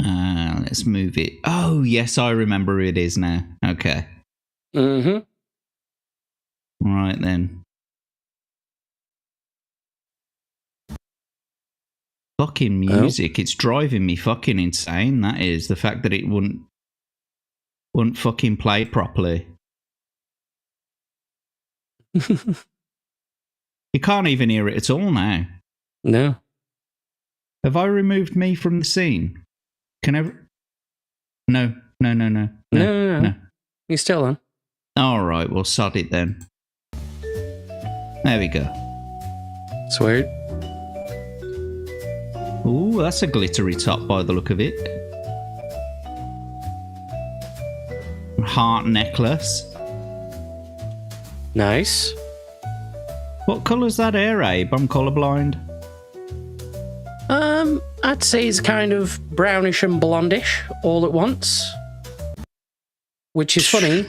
S6: Let's move it. Oh, yes, I remember who it is now. Okay.
S5: Mm-hmm.
S6: Right then. Fucking music. It's driving me fucking insane, that is. The fact that it wouldn't fucking play properly. You can't even hear it at all now.
S5: No.
S6: Have I removed me from the scene? Can I? No.
S5: No. You're still on.
S6: All right, well, sod it then. There we go.
S5: Sweet.
S6: Ooh, that's a glittery top by the look of it. Heart necklace.
S5: Nice.
S6: What colour's that hair, Abe? I'm colourblind.
S5: I'd say it's kind of brownish and blondish all at once. Which is funny.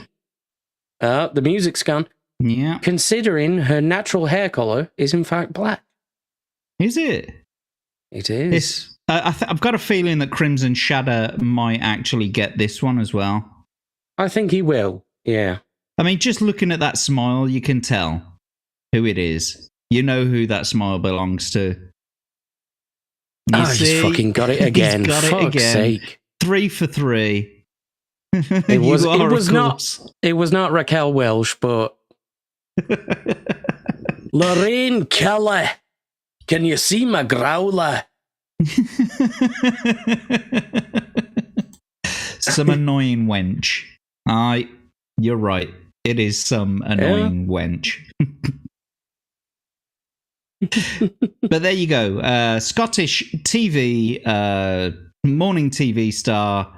S5: The music's gone.
S6: Yeah.
S5: Considering her natural hair colour is in fact black.
S6: Is it?
S5: It is.
S6: I've got a feeling that Crimson Shadow might actually get this one as well.
S5: I think he will, yeah.
S6: I mean, just looking at that smile, you can tell who it is. You know who that smile belongs to.
S5: He's fucking got it again.
S6: He's got it again.
S5: Sake.
S6: 3 for 3.
S5: It was not Raquel Welch, but Lorraine Kelly. Can you see my growler?
S6: Some annoying wench. You're right. It is some annoying wench. But there you go. Scottish TV, morning TV star,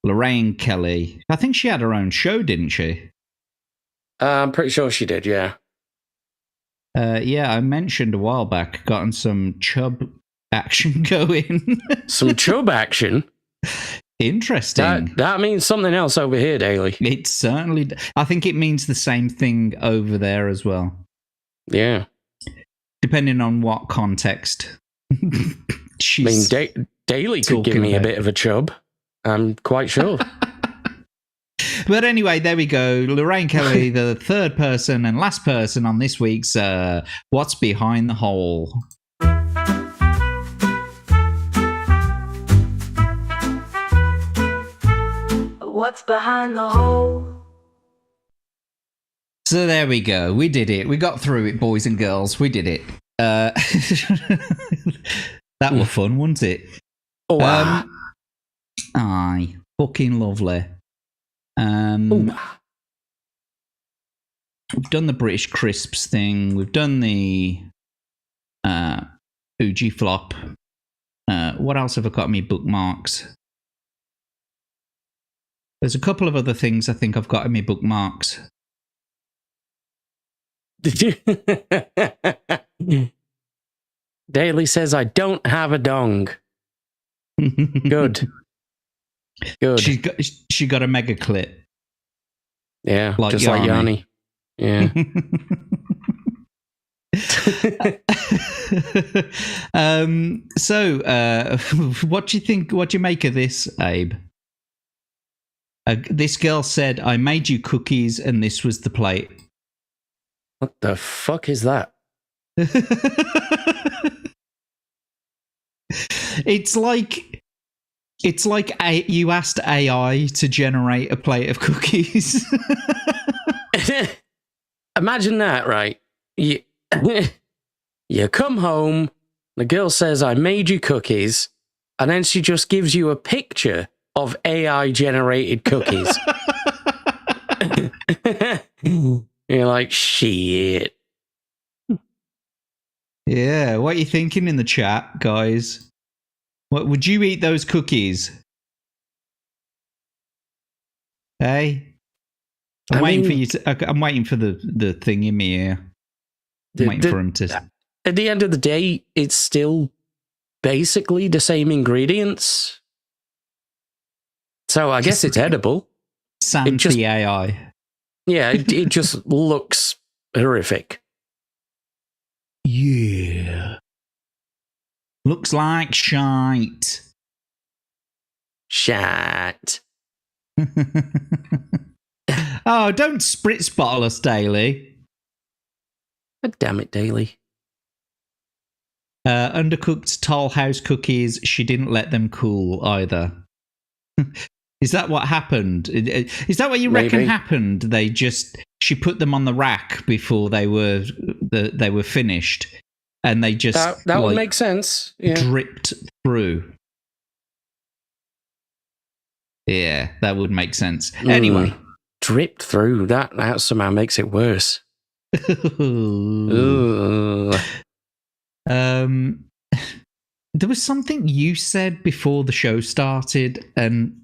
S6: Lorraine Kelly. I think she had her own show, didn't she?
S5: I'm pretty sure she did, yeah.
S6: Yeah, I mentioned a while back, gotten some chub action going.
S5: Some chub action?
S6: Interesting.
S5: That means something else over here, Daly.
S6: It certainly... I think it means the same thing over there as well.
S5: Yeah.
S6: Depending on what context.
S5: Daly could give me a bit of a chub. I'm quite sure.
S6: But anyway, there we go. Lorraine Kelly, the third person and last person on this week's What's Behind the Hole.
S19: What's behind the hole?
S6: So there we go. We did it. We got through it, boys and girls. We did it. That was fun, wasn't it?
S5: Oh, wow.
S6: Aye. Fucking lovely. We've done the British Crisps thing. We've done the Fuji Flop. What else have I got in my bookmarks? There's a couple of other things I think I've got in my bookmarks.
S5: Daly says, I don't have a dong. Good. Good.
S6: She got a mega clit.
S5: Yeah,
S6: like
S5: just
S6: Yanni.
S5: like Yanni.
S6: Yeah. So, what do you think? What do you make of this, Abe? This girl said, I made you cookies and this was the plate.
S5: What the fuck is that?
S6: It's like you asked AI to generate a plate of cookies.
S5: Imagine that, right? You come home, the girl says, I made you cookies, and then she just gives you a picture of AI-generated cookies. You're like, shit.
S6: Yeah, what are you thinking in the chat, guys? What would you eat those cookies? Hey? I'm waiting for you to... I'm waiting for the thing in my ear. I'm waiting for him to...
S5: At the end of the day, it's still basically the same ingredients. So I guess it's edible.
S6: Sans the AI.
S5: Yeah, it just looks horrific.
S6: Yeah. Looks like shite.
S5: Shite.
S6: Oh, don't spritz bottle us, Daly.
S5: God damn it, Daly.
S6: Undercooked Toll House cookies. She didn't let them cool either. Is that what happened? Is that what you reckon happened? She put them on the rack before they were finished, and they just
S5: that would make sense. Yeah.
S6: Dripped through. Yeah, that would make sense. Anyway,
S5: dripped through. That somehow makes it worse.
S6: There was something you said before the show started, and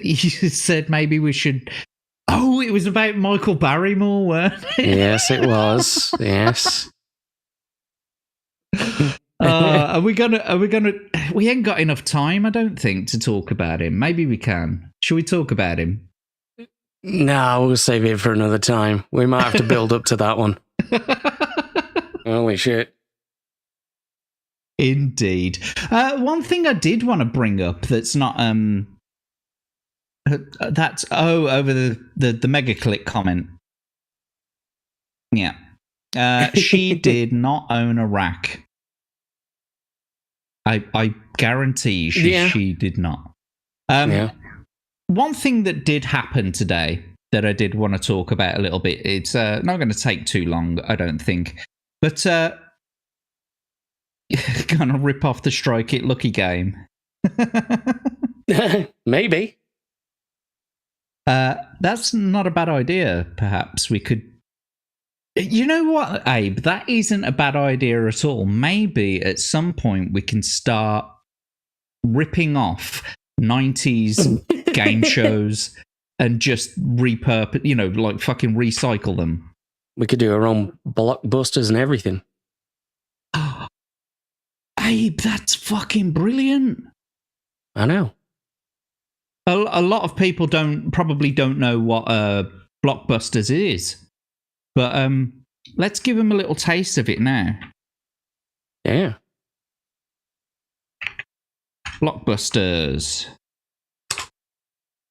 S6: you said maybe we should. Oh, it was about Michael Barrymore, weren't it?
S5: Yes, it was. Yes.
S6: Are we gonna? We ain't got enough time, I don't think, to talk about him. Maybe we can. Should we talk about him?
S5: No, we'll save it for another time. We might have to build up to that one. Holy shit.
S6: Indeed. One thing I did want to bring up that's not over the mega click comment. Yeah. She did not own a rack. I guarantee she did not. One thing that did happen today that I did want to talk about a little bit, it's not going to take too long, I don't think. But gonna rip off the Strike It Lucky game.
S5: Maybe.
S6: That's not a bad idea. Perhaps we could. You know what, Abe? That isn't a bad idea at all. Maybe at some point we can start ripping off 90s game shows and just repurpose, like fucking recycle them.
S5: We could do our own blockbusters and everything.
S6: Abe, that's fucking brilliant.
S5: I know.
S6: A lot of people probably don't know what Blockbusters is, but let's give them a little taste of it now.
S5: Yeah.
S6: Blockbusters.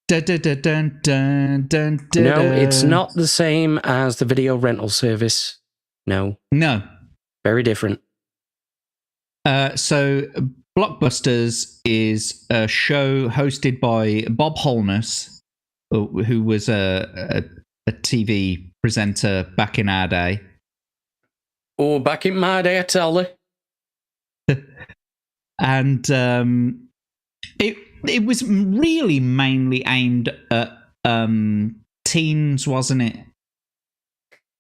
S6: Dun, dun, dun, dun, dun, dun, dun,
S5: No, it's not the same as the video rental service. No.
S6: No.
S5: Very different.
S6: So Blockbusters is a show hosted by Bob Holness, who was a TV presenter back in our day.
S5: Oh, back in my day, I tell you.
S6: And it was really mainly aimed at teens, wasn't it?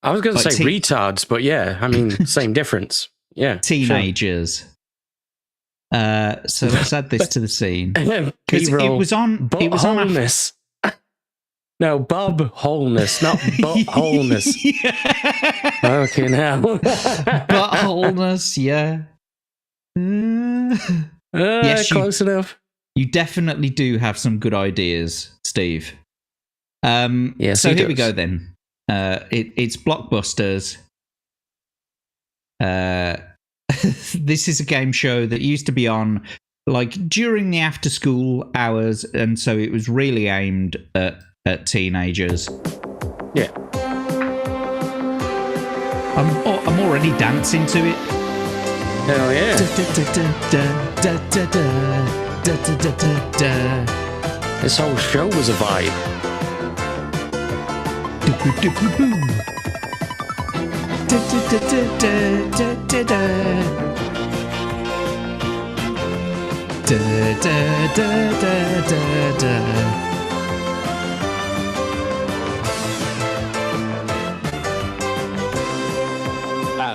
S5: I was going to
S6: Like
S5: say retards, but yeah, I mean, same difference. Yeah.
S6: Teenagers. Sure. So let's add this to the scene. Because
S5: B-roll.
S6: it was on
S5: Holness. No, Bob Holness, not Butt Holness. Okay, now.
S6: Butt Holness, yeah. Yes,
S5: close enough.
S6: You definitely do have some good ideas, Steve.
S5: Yes,
S6: so
S5: he
S6: here we
S5: does.
S6: go then. It's Blockbusters. This is a game show that used to be on like during the after school hours, and so it was really aimed at teenagers.
S5: Yeah.
S6: I'm already dancing to it.
S5: Hell yeah. This whole show was a vibe.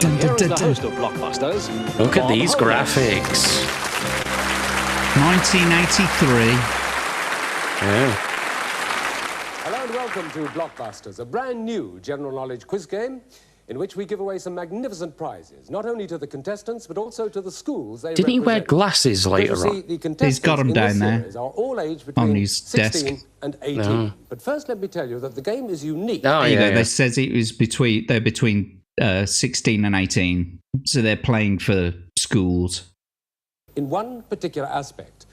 S20: And here is the host of Blockbusters.
S5: Look at
S20: Bob
S5: these
S20: Holness.
S5: graphics.
S6: 1983.
S5: Yeah.
S21: Hello and welcome to Blockbusters, a brand new general knowledge quiz game in which we give away some magnificent prizes, not only to the contestants but also to the schools they
S5: Didn't he wear
S21: represent.
S5: glasses later
S21: Because you see,
S5: on?
S21: the contestants
S6: He's got 'em
S21: in this
S6: down there
S21: series are all aged
S6: on
S21: between
S6: his
S21: 16
S6: desk.
S21: and 18.
S5: No.
S21: But first let me tell you that the game is unique.
S5: Oh,
S6: There you
S5: yeah,
S6: go.
S5: yeah.
S6: They says it was between 16 and 18, so they're playing for schools.
S21: In one particular aspect.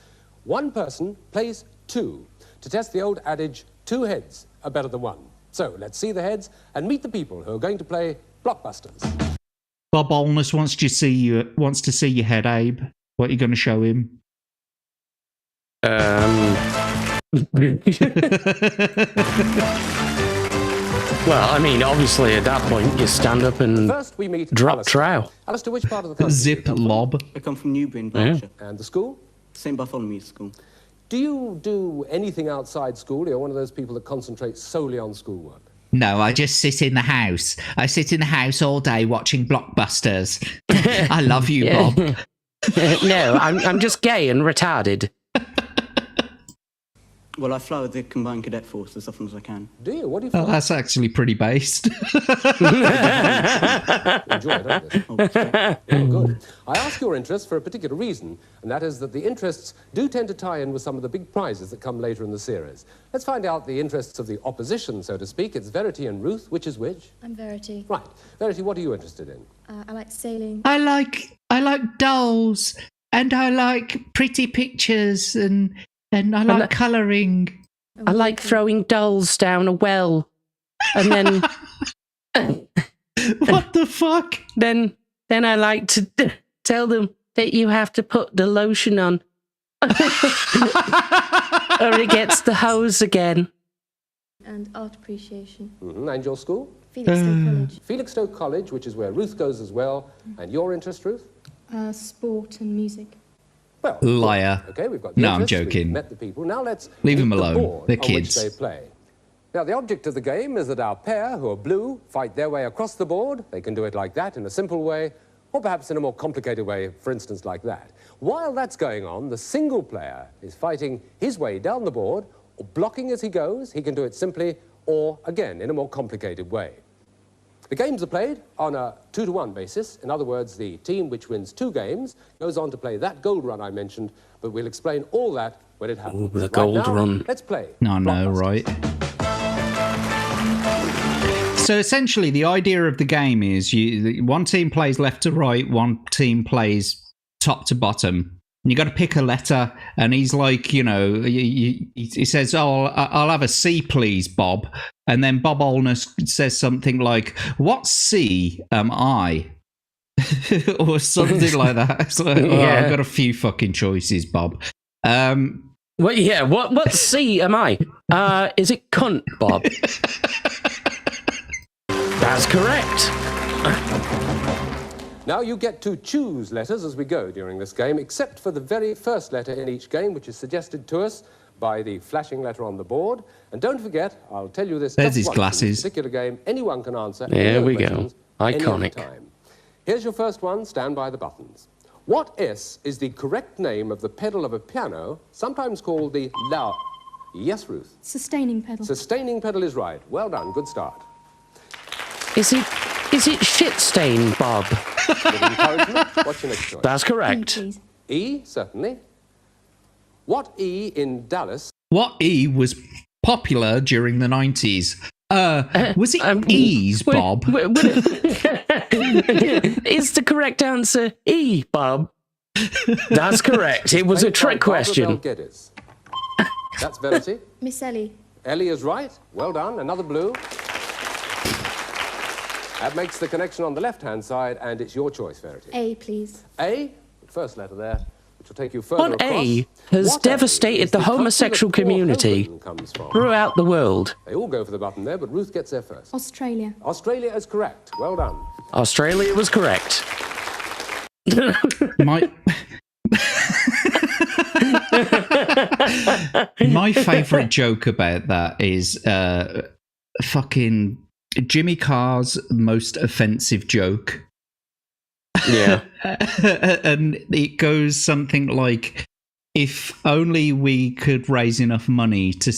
S21: One person plays two to test the old adage, two heads are better than one. So let's see the heads and meet the people who are going to play Blockbusters.
S6: Bob Holness wants to see your head, Abe. What are you going to show him?
S5: Well, I mean, obviously at that point you stand up and
S21: First we meet
S5: drop
S21: Alistair.
S5: trow.
S21: Alistair, which part of the country?
S6: Zip lob.
S22: I come from Newbury in
S5: Yeah.
S22: Berkshire.
S21: And the school?
S22: St. Bartholomew's School.
S21: Do you do anything outside school? You're one of those people that concentrate solely on schoolwork.
S6: No, I just sit in the house. I sit in the house all day watching Blockbusters. I love you,
S5: Yeah.
S6: Bob.
S5: No, I'm just gay and retarded.
S22: Well, I fly with the Combined Cadet Force as often as I can.
S21: Do you? What do you
S6: Oh,
S21: fly?
S6: that's actually pretty based.
S21: Enjoy it, don't you? Oh, good. I ask your interest for a particular reason, and that is that the interests do tend to tie in with some of the big prizes that come later in the series. Let's find out the interests of the opposition, so to speak. It's Verity and Ruth. Which is which?
S23: I'm Verity.
S21: Right. Verity, what are you interested in?
S23: I like sailing.
S6: I like dolls, and I like pretty pictures, and I like colouring.
S5: I like throwing dolls down a well. And then...
S6: What the fuck?
S5: Then I like to tell them that you have to put the lotion on. Or it gets the hose again.
S23: And art appreciation.
S21: And your school?
S23: Felixstowe College.
S21: Felixstowe College, which is where Ruth goes as well. And your interest, Ruth?
S23: Sport and music.
S21: Well,
S6: Liar.
S21: Okay, we've got the
S6: No, I'm
S21: interests, we've
S6: joking.
S21: met the people. Now let's
S6: Leave
S21: meet
S6: them
S21: the
S6: alone.
S21: board
S6: They're
S21: on
S6: kids.
S21: which they play. Now, the object of the game is that our pair, who are blue, fight their way across the board. They can do it like that, in a simple way, or perhaps in a more complicated way, for instance, like that. While that's going on, the single player is fighting his way down the board, or blocking as he goes. He can do it simply, or, again, in a more complicated way. The games are played on a 2-to-1 basis. In other words, the team which wins 2 games goes on to play that gold run I mentioned, but we'll explain all that when it happens.
S5: Ooh, the
S21: Right
S5: gold
S21: now,
S5: run.
S21: Let's play.
S6: No, right. So essentially, the idea of the game is one team plays left to right, one team plays top to bottom, You got to pick a letter, and he's like, you know, he says, "Oh, I'll have a C, please, Bob." And then Bob Olness says something like, "What C am I?" or something like that. It's like, I've got a few fucking choices, Bob.
S5: Well, yeah. What C am I? Is it cunt, Bob? That's correct.
S21: Now you get to choose letters as we go during this game, except for the very first letter in each game, which is suggested to us by the flashing letter on the board. And don't forget, I'll tell you this.
S6: There's his
S21: once,
S6: glasses.
S21: in this particular game, anyone can answer.
S5: There we go. Iconic.
S21: Time. Here's your first one. Stand by the buttons. What S is the correct name of the pedal of a piano, sometimes called the la? Yes, Ruth.
S23: Sustaining pedal.
S21: Sustaining pedal is right. Well done. Good start.
S5: Is it shit stain, Bob?
S21: With encouragement, what's your next choice?
S5: That's correct.
S21: E, certainly. What E in Dallas?
S6: What E was popular during the 90s? Was it E's, Bob?
S5: Is the correct answer E, Bob? That's correct. It was a trick question.
S21: That's Verity.
S23: Miss Ellie.
S21: Ellie is right. Well done. Another blue. That makes the connection on the left-hand side, and it's your choice, Verity.
S23: A, please.
S21: A, first letter there, which will take you further
S5: What
S21: across.
S5: A has devastated the homosexual community throughout the world?
S21: They all go for the button there, but Ruth gets there first.
S23: Australia.
S21: Australia is correct. Well done.
S5: Australia was correct.
S6: My favourite joke about that is fucking Jimmy Carr's most offensive joke.
S5: Yeah.
S6: And it goes something like, if only we could raise enough money to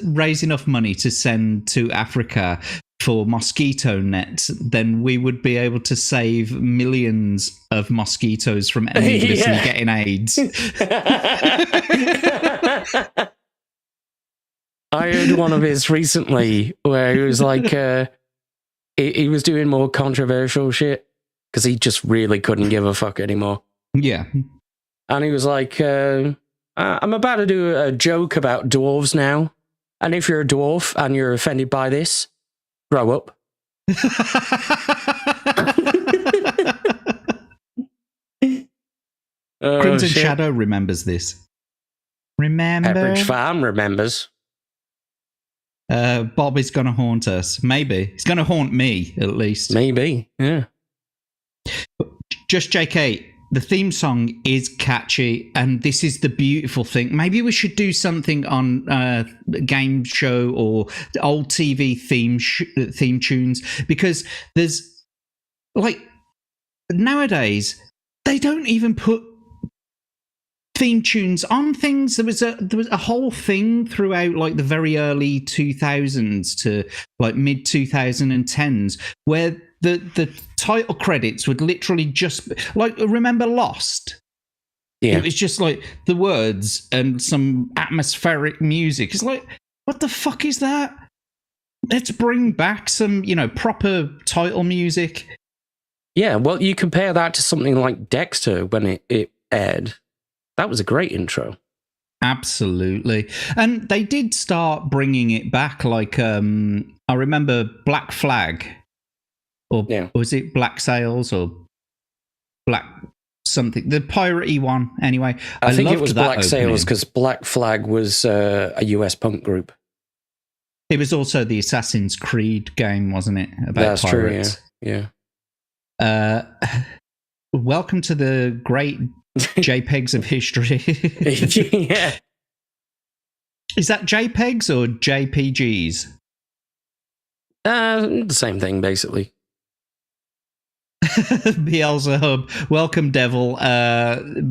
S6: raise enough money to send to Africa for mosquito nets, then we would be able to save millions of mosquitoes from endlessly getting AIDS.
S5: I heard one of his recently where he was like, he was doing more controversial shit because he just really couldn't give a fuck anymore.
S6: Yeah.
S5: And he was like, I'm about to do a joke about dwarves now. And if you're a dwarf and you're offended by this, grow up.
S6: Crimson Shadow remembers this. Remember?
S5: Average fan remembers.
S6: Bob is going to haunt us. Maybe. He's going to haunt me, at least.
S5: Maybe, yeah.
S6: Just JK, the theme song is catchy, and this is the beautiful thing. Maybe we should do something on a game show or old TV theme tunes, because there's, like, nowadays, they don't even put theme tunes on things. There was a whole thing throughout, like, the very early 2000s to like mid 2010s where the title credits would literally just, like, remember Lost?
S5: Yeah.
S6: It was just like the words and some atmospheric music. It's like, what the fuck is that? Let's bring back some, proper title music.
S5: Yeah, well, you compare that to something like Dexter when it aired. That was a great intro.
S6: Absolutely. And they did start bringing it back. Like, I remember Black Flag, or was it Black Sails or Black something? The piratey one, anyway.
S5: I think it was Black Sails because Black Flag was a US punk group.
S6: It was also the Assassin's Creed game, wasn't it? About
S5: That's
S6: pirates.
S5: True, yeah.
S6: Welcome to the great JPEGs of history.
S5: Yeah.
S6: Is that JPEGs or JPGs?
S5: The same thing, basically.
S6: Beelzebub, welcome, devil.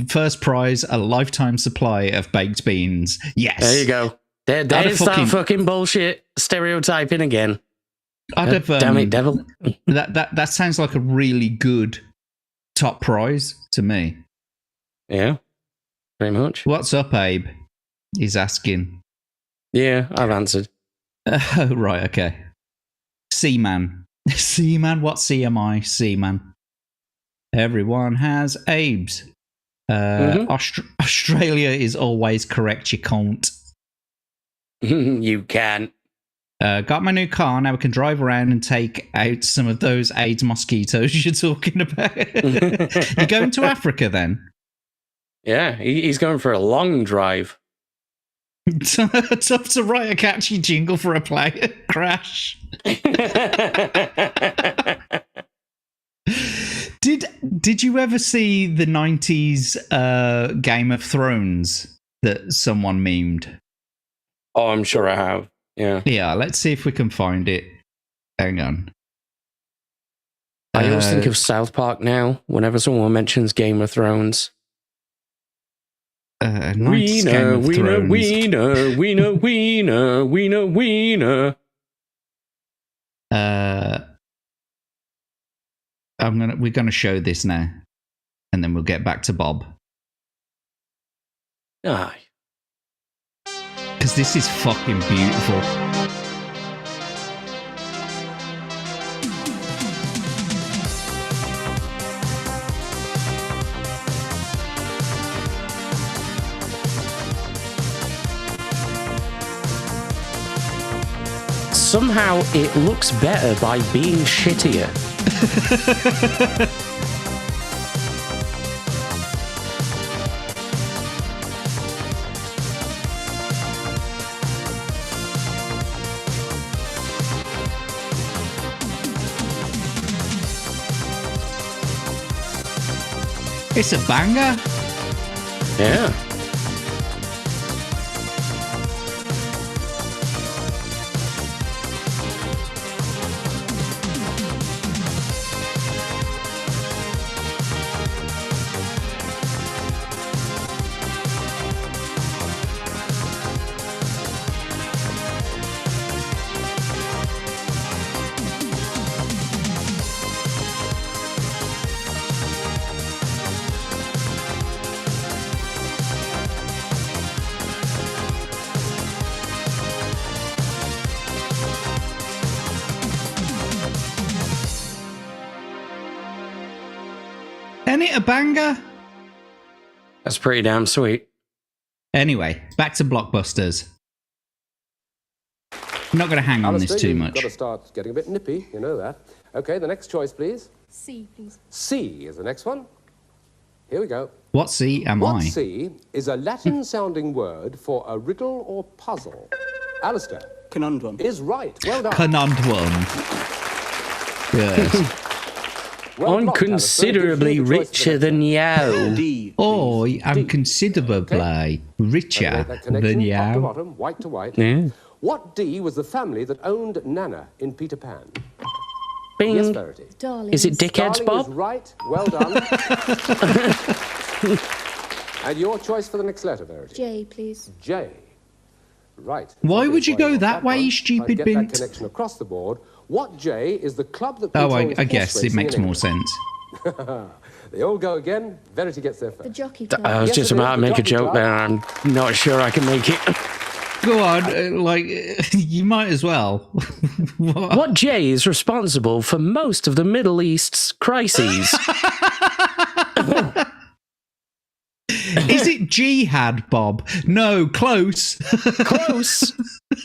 S6: First prize, a lifetime supply of baked beans. Yes.
S5: There you go. There's that fucking bullshit stereotyping again. Damn it, devil.
S6: That sounds like a really good top prize to me.
S5: Yeah, very much.
S6: What's up, Abe? He's asking.
S5: Yeah, I've answered.
S6: Oh, right, okay. Seaman. Seaman, what C am I? Seaman. Everyone has Abes. Australia is always correct, you can't.
S5: You can.
S6: Got my new car, now we can drive around and take out some of those AIDS mosquitoes you're talking about. You going to Africa then?
S5: Yeah, he's going for a long drive.
S6: Tough to write a catchy jingle for a play crash. Did you ever see the 90s Game of Thrones that someone memed?
S5: Oh, I'm sure I have. Yeah.
S6: Yeah, let's see if we can find it. Hang on.
S5: I always think of South Park now whenever someone mentions Game of Thrones. Wiener, wiener, wiener, wiener, wiener, wiener, wiener.
S6: We're gonna show this now, and then we'll get back to Bob.
S5: Aye.
S6: Because this is fucking beautiful.
S5: Somehow it looks better by being shittier.
S6: It's a banger.
S5: Yeah.
S6: Ain't it a banger?
S5: That's pretty damn sweet.
S6: Anyway, back to blockbusters. I'm not going to hang on this too much.
S21: You've got to start getting a bit nippy, you know that. Okay, the next choice, please.
S23: C, please.
S21: C is the next one. Here we go.
S6: What C am I?
S21: What C is a Latin-sounding word for a riddle or puzzle? Alistair.
S22: Conundrum.
S21: Is right. Well done.
S6: Conundrum. Good.
S5: I'm considerably richer than you.
S6: Oh, I'm considerably richer than you.
S21: Top to bottom, white to white.
S5: Yeah.
S21: What D was the family that owned Nana in Peter Pan?
S5: Bing.
S21: Yes, Verity.
S23: Darling.
S5: Is it Dickheads,
S21: Darling
S5: Bob?
S21: is right. Well done. And your choice for the next letter, Verity?
S23: J, please.
S21: J. Right.
S6: Why would you go that way, you stupid
S21: get
S6: bint?
S21: that connection across the board. What J is the club that
S6: Oh,
S21: controls
S6: I guess
S21: horse
S6: it makes
S21: racing in
S6: more sense.
S21: England? They all go again. Verity gets there first.
S23: The jockey club.
S5: I was just about to make a joke there. I'm not sure I can make it.
S6: Go on, you might as well.
S5: What J is responsible for most of the Middle East's crises?
S6: Is it jihad, Bob? No, close.
S5: Close.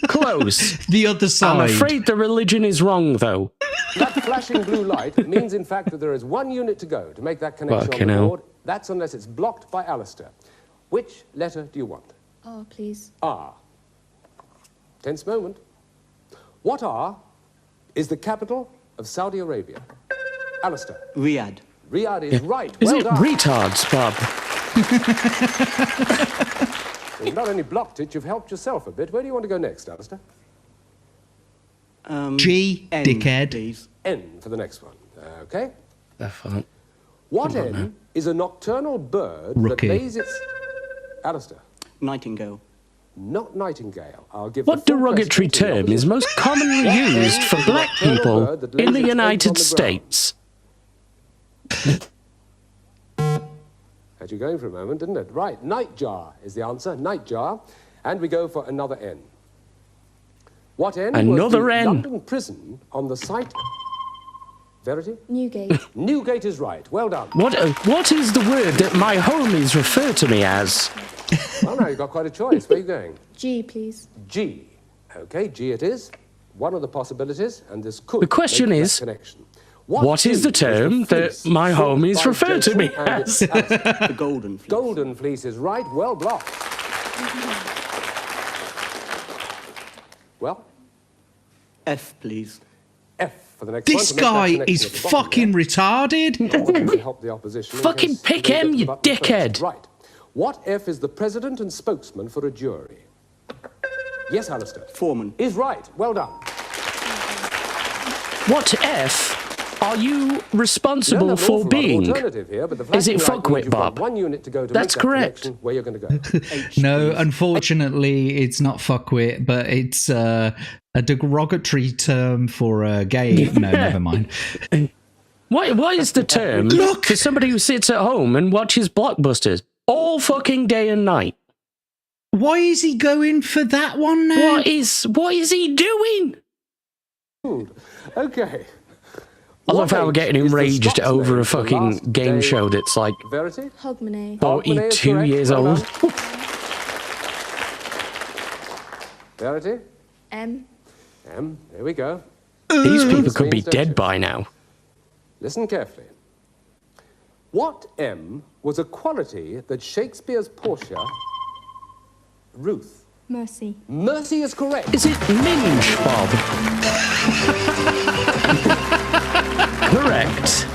S5: Close.
S6: The other side.
S5: I'm afraid the religion is wrong, though.
S21: That flashing blue light means, in fact, that there is one unit to go to make that connection
S5: Fucking
S21: on the
S5: hell.
S21: board. That's unless it's blocked by Alistair. Which letter do you want?
S23: R, please.
S21: R. Tense moment. What R is the capital of Saudi Arabia? Alistair.
S22: Riyadh.
S21: Riyadh is right.
S5: Is
S21: Well
S5: it
S21: done.
S5: retards, Bob?
S21: You've not only blocked it, you've helped yourself a bit. Where do you want to go next, Alistair?
S6: G,
S21: N,
S6: dickhead.
S21: please. N for the next one. Okay.
S5: The fuck?
S21: What
S5: Come on
S21: N
S5: now.
S21: is a nocturnal bird
S6: Rookie.
S21: that lays its... Alistair.
S22: Nightingale.
S21: Not nightingale. I'll give
S5: What
S21: the full
S5: derogatory
S21: question to the
S5: term is
S21: opposition.
S5: most commonly used for black people in the United States?
S21: Had you going for a moment, didn't it? Right, nightjar is the answer, nightjar. And we go for another N. What N was
S5: Another
S21: the
S5: N.
S21: London prison on the site... Verity?
S23: Newgate.
S21: Newgate is right. Well done.
S5: What is the word that my homies refer to me as?
S21: Well, now you've got quite a choice. Where are you going?
S23: G, please.
S21: G. Okay, G it is. One of the possibilities, and this could.
S5: The question
S21: make
S5: is,
S21: that connection.
S5: what is the term that my homies refer to me as?
S21: The golden fleece. Golden fleece is right. Well blocked. Well?
S22: F, please.
S21: F for the next
S6: This
S21: one. To make that
S6: guy
S21: connection
S6: is
S21: at the bottom
S6: fucking
S21: there.
S6: retarded.
S21: Help the opposition in
S5: Fucking
S21: case
S5: pick
S21: they get
S5: him,
S21: to the
S5: you
S21: button first.
S5: dickhead.
S21: Right. What F is the president and spokesman for a jury? Yes, Alistair.
S22: Foreman.
S21: Is right. Well done.
S5: What F are you responsible
S21: No,
S5: for being?
S21: Here, but the
S5: Is it
S21: flashing light means
S5: fuckwit,
S21: you've got
S5: Bob?
S21: one unit to go to
S5: That's
S21: make that
S5: correct.
S21: connection. Where you're going to go?
S6: No, unfortunately, it's not fuckwit, but it's a derogatory term for gay. No, never mind.
S5: What is the term for somebody who sits at home and watches blockbusters all fucking day and night?
S6: Why is he going for that one now?
S5: What is he doing?
S21: Okay.
S5: I love how we're getting
S21: H is the
S5: enraged
S21: Scots
S5: over
S21: name
S5: a
S21: for the
S5: fucking
S21: last
S5: game
S21: day-
S5: show that's like
S21: Verity?
S23: Hogmanay.
S21: Hogmanay is
S5: 42
S21: correct.
S5: years
S21: Well
S5: old.
S21: done. Verity?
S23: M.
S21: M. There we go.
S5: These people could be
S21: Means, don't you?
S5: dead by now.
S21: Listen carefully. What M was a quality that Shakespeare's Portia, Ruth?
S23: Mercy.
S21: Mercy is correct.
S5: Is it minge, Bob? Correct.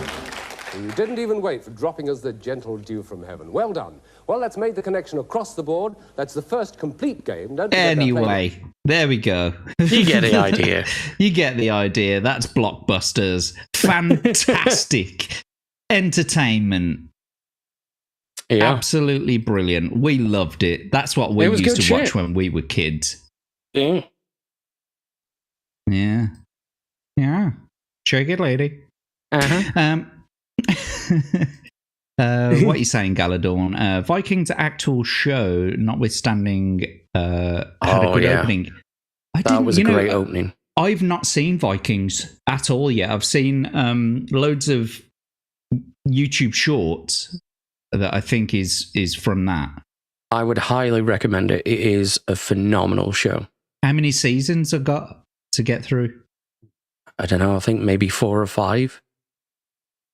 S21: You didn't even wait for dropping us the gentle dew from heaven. Well done. Well, that's made the connection across the board. That's the first complete game. Don't forget that
S6: Anyway, there we go.
S5: You get the idea.
S6: You get the idea. That's blockbusters. Fantastic entertainment.
S5: Yeah.
S6: Absolutely brilliant. We loved it. That's what we
S5: It was
S6: used
S5: good
S6: to watch
S5: shit.
S6: when we were kids.
S5: Yeah.
S6: Yeah. Yeah. Shake it, lady.
S5: Uh-huh.
S6: What are you saying, Galadorn? Vikings actual show, notwithstanding, had a good opening.
S5: That was a great opening.
S6: I've not seen Vikings at all yet. I've seen loads of YouTube shorts that I think is from that.
S5: I would highly recommend it. It is a phenomenal show.
S6: How many seasons have got to get through?
S5: I don't know. I think maybe 4 or 5.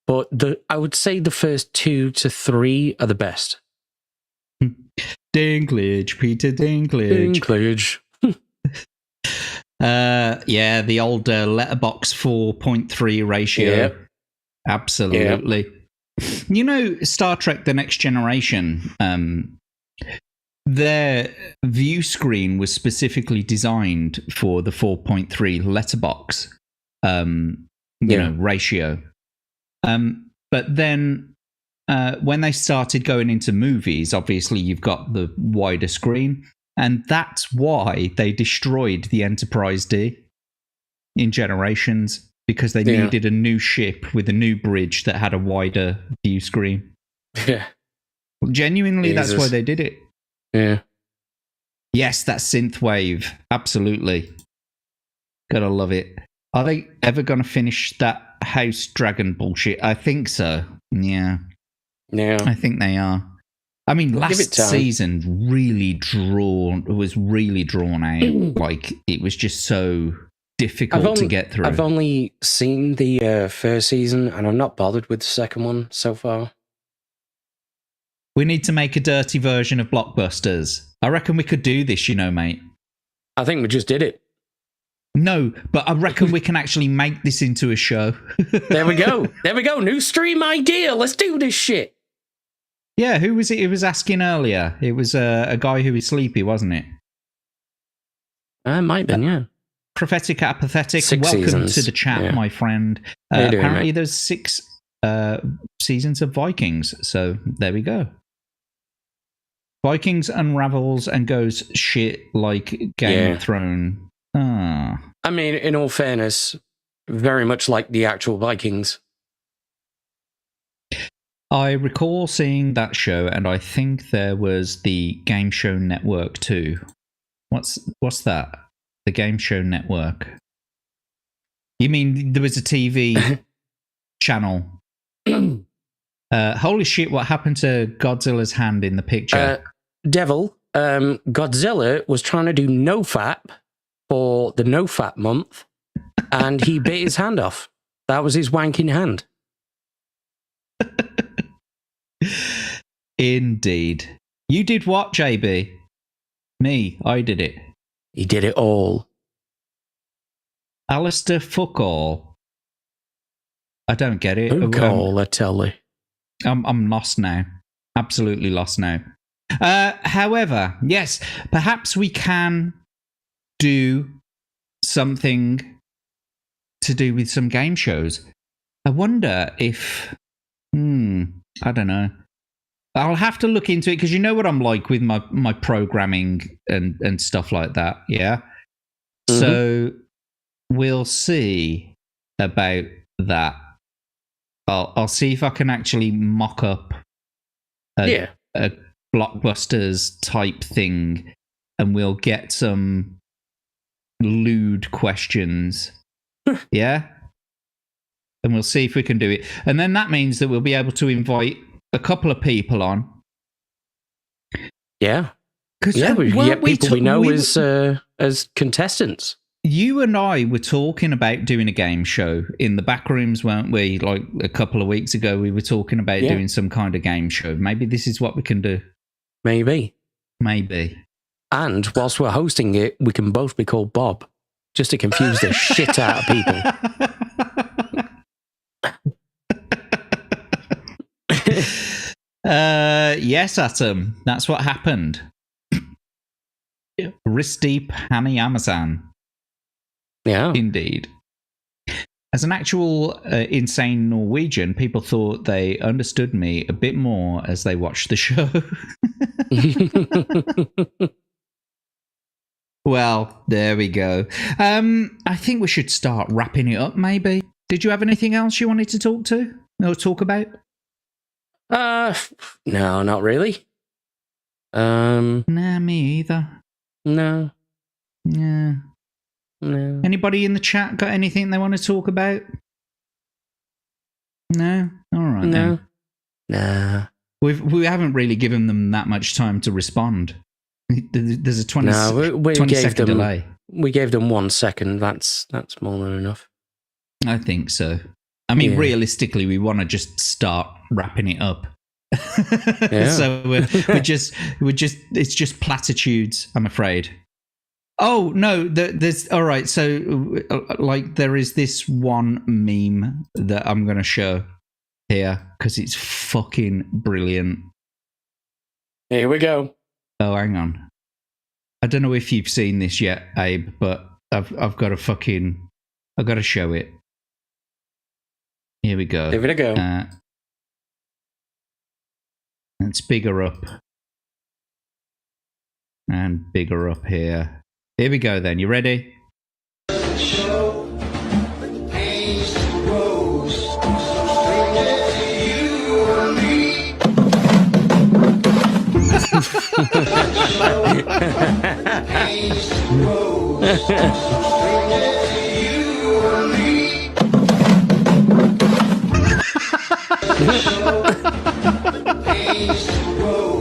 S5: But I would say the first 2 to 3 are the best.
S6: Dinklage, Peter Dinklage. Yeah, the old letterbox 4.3 ratio.
S5: Yep.
S6: Absolutely. You know, Star Trek The Next Generation, their view screen was specifically designed for the 4.3 letterbox ratio. But then when they started going into movies, obviously you've got the wider screen, and that's why they destroyed the Enterprise D in Generations, because they needed a new ship with a new bridge that had a wider view screen.
S5: Yeah.
S6: Genuinely,
S5: Jesus.
S6: that's why they did it.
S5: Yeah.
S6: Yes, that's synthwave. Absolutely. Gotta love it. Are they ever going to finish that House Dragon bullshit? I think so. Yeah.
S5: Yeah.
S6: I think they are. I mean,
S5: Give it
S6: last
S5: time.
S6: season was really drawn out. Like, it was just so difficult to get through.
S5: I've only seen the first season, and I'm not bothered with the second one so far.
S6: We need to make a dirty version of Blockbusters. I reckon we could do this, you know, mate.
S5: I think we just did it.
S6: No, but I reckon we can actually make this into a show.
S5: There we go. There we go. New stream idea. Let's do this shit.
S6: Yeah, who was it who was asking earlier? It was a guy who was sleepy, wasn't it?
S5: Might have been, yeah.
S6: Prophetic Apathetic,
S5: 6
S6: welcome
S5: seasons.
S6: to the chat,
S5: Yeah.
S6: my friend.
S5: How you doing,
S6: Apparently
S5: mate?
S6: there's 6 seasons of Vikings, so there we go. Vikings unravels and goes shit like Game of Thrones. Ah.
S5: I mean, in all fairness, very much like the actual Vikings.
S6: I recall seeing that show, and I think there was the Game Show Network too. What's that? The Game Show Network. You mean there was a TV channel. Holy shit, what happened to Godzilla's hand in the picture?
S5: Devil, Godzilla was trying to do NoFap for the NoFap month, and he bit his hand off. That was his wanking hand.
S6: Indeed. You did what, JB? Me, I did it.
S5: He did it all.
S6: Alistair, fuck all. I don't get it.
S5: Fuck all, I tell you.
S6: I'm lost now. Absolutely lost now. However, yes, perhaps we can do something to do with some game shows. I wonder if... I don't know. I'll have to look into it, because you know what I'm like with my programming and stuff like that, yeah? Mm-hmm. So we'll see about that. I'll see if I can actually mock up a Blockbusters type thing, and we'll get some lewd questions. Yeah? And we'll see if we can do it. And then that means that we'll be able to invite a couple of people on.
S5: Yeah. Yeah, we get people we know as contestants.
S6: You and I were talking about doing a game show in the back rooms, weren't we? Like a couple of weeks ago, we were talking about doing some kind of game show. Maybe this is what we can do.
S5: Maybe.
S6: And
S5: whilst we're hosting it, we can both be called Bob, just to confuse the shit out of people.
S6: Yes, Atom. That's what happened. Risti Pani Amazon.
S5: Yeah.
S6: Indeed. As an actual insane Norwegian, people thought they understood me a bit more as they watched the show. Well, there we go. I think we should start wrapping it up, maybe. Did you have anything else you wanted to talk about?
S5: No, not really.
S6: Nah, me either.
S5: No.
S6: Yeah.
S5: No.
S6: Anybody in the chat got anything they want to talk about? No? All right.
S5: No.
S6: Then.
S5: Nah.
S6: We haven't really given them that much time to respond. There's a 20 second delay.
S5: We gave them 1 second. That's more than enough.
S6: I think so. I mean, realistically, we want to just start wrapping it up.
S5: Yeah.
S6: So we're just it's just platitudes, I'm afraid. Oh no, there's all right. So like there is this one meme that I'm going to show here because it's fucking brilliant.
S5: Here we go.
S6: Oh, hang on. I don't know if you've seen this yet, Abe, but I've got to show it. Here we go.
S5: Give it a go.
S6: It's bigger up. And bigger up here. Here we go then. You ready?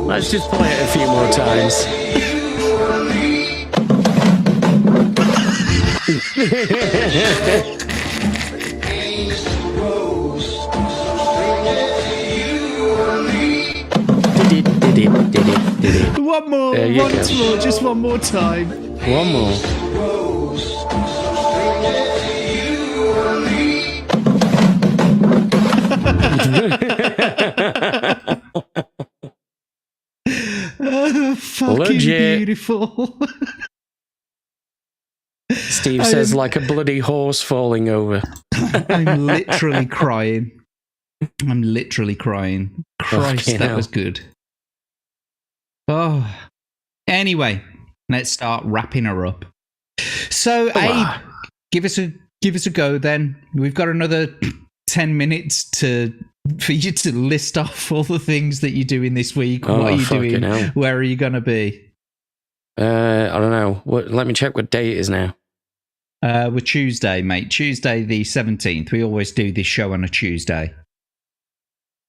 S5: Let's just play it a few more times.
S6: One more. Once more. Just one more time.
S5: One more.
S6: Fucking
S5: Legit.
S6: Beautiful.
S5: Steve says like a bloody horse falling over.
S6: I'm literally crying. Christ, that was good. Oh. Anyway, let's start wrapping her up. So, Abe, give us a go then. We've got another 10 minutes for you to list off all the things that you're doing this week. What are you doing?
S5: Hell.
S6: Where are you going to be?
S5: I don't know. Let me check what day it is now.
S6: With Tuesday, mate. Tuesday the 17th. We always do this show on a Tuesday.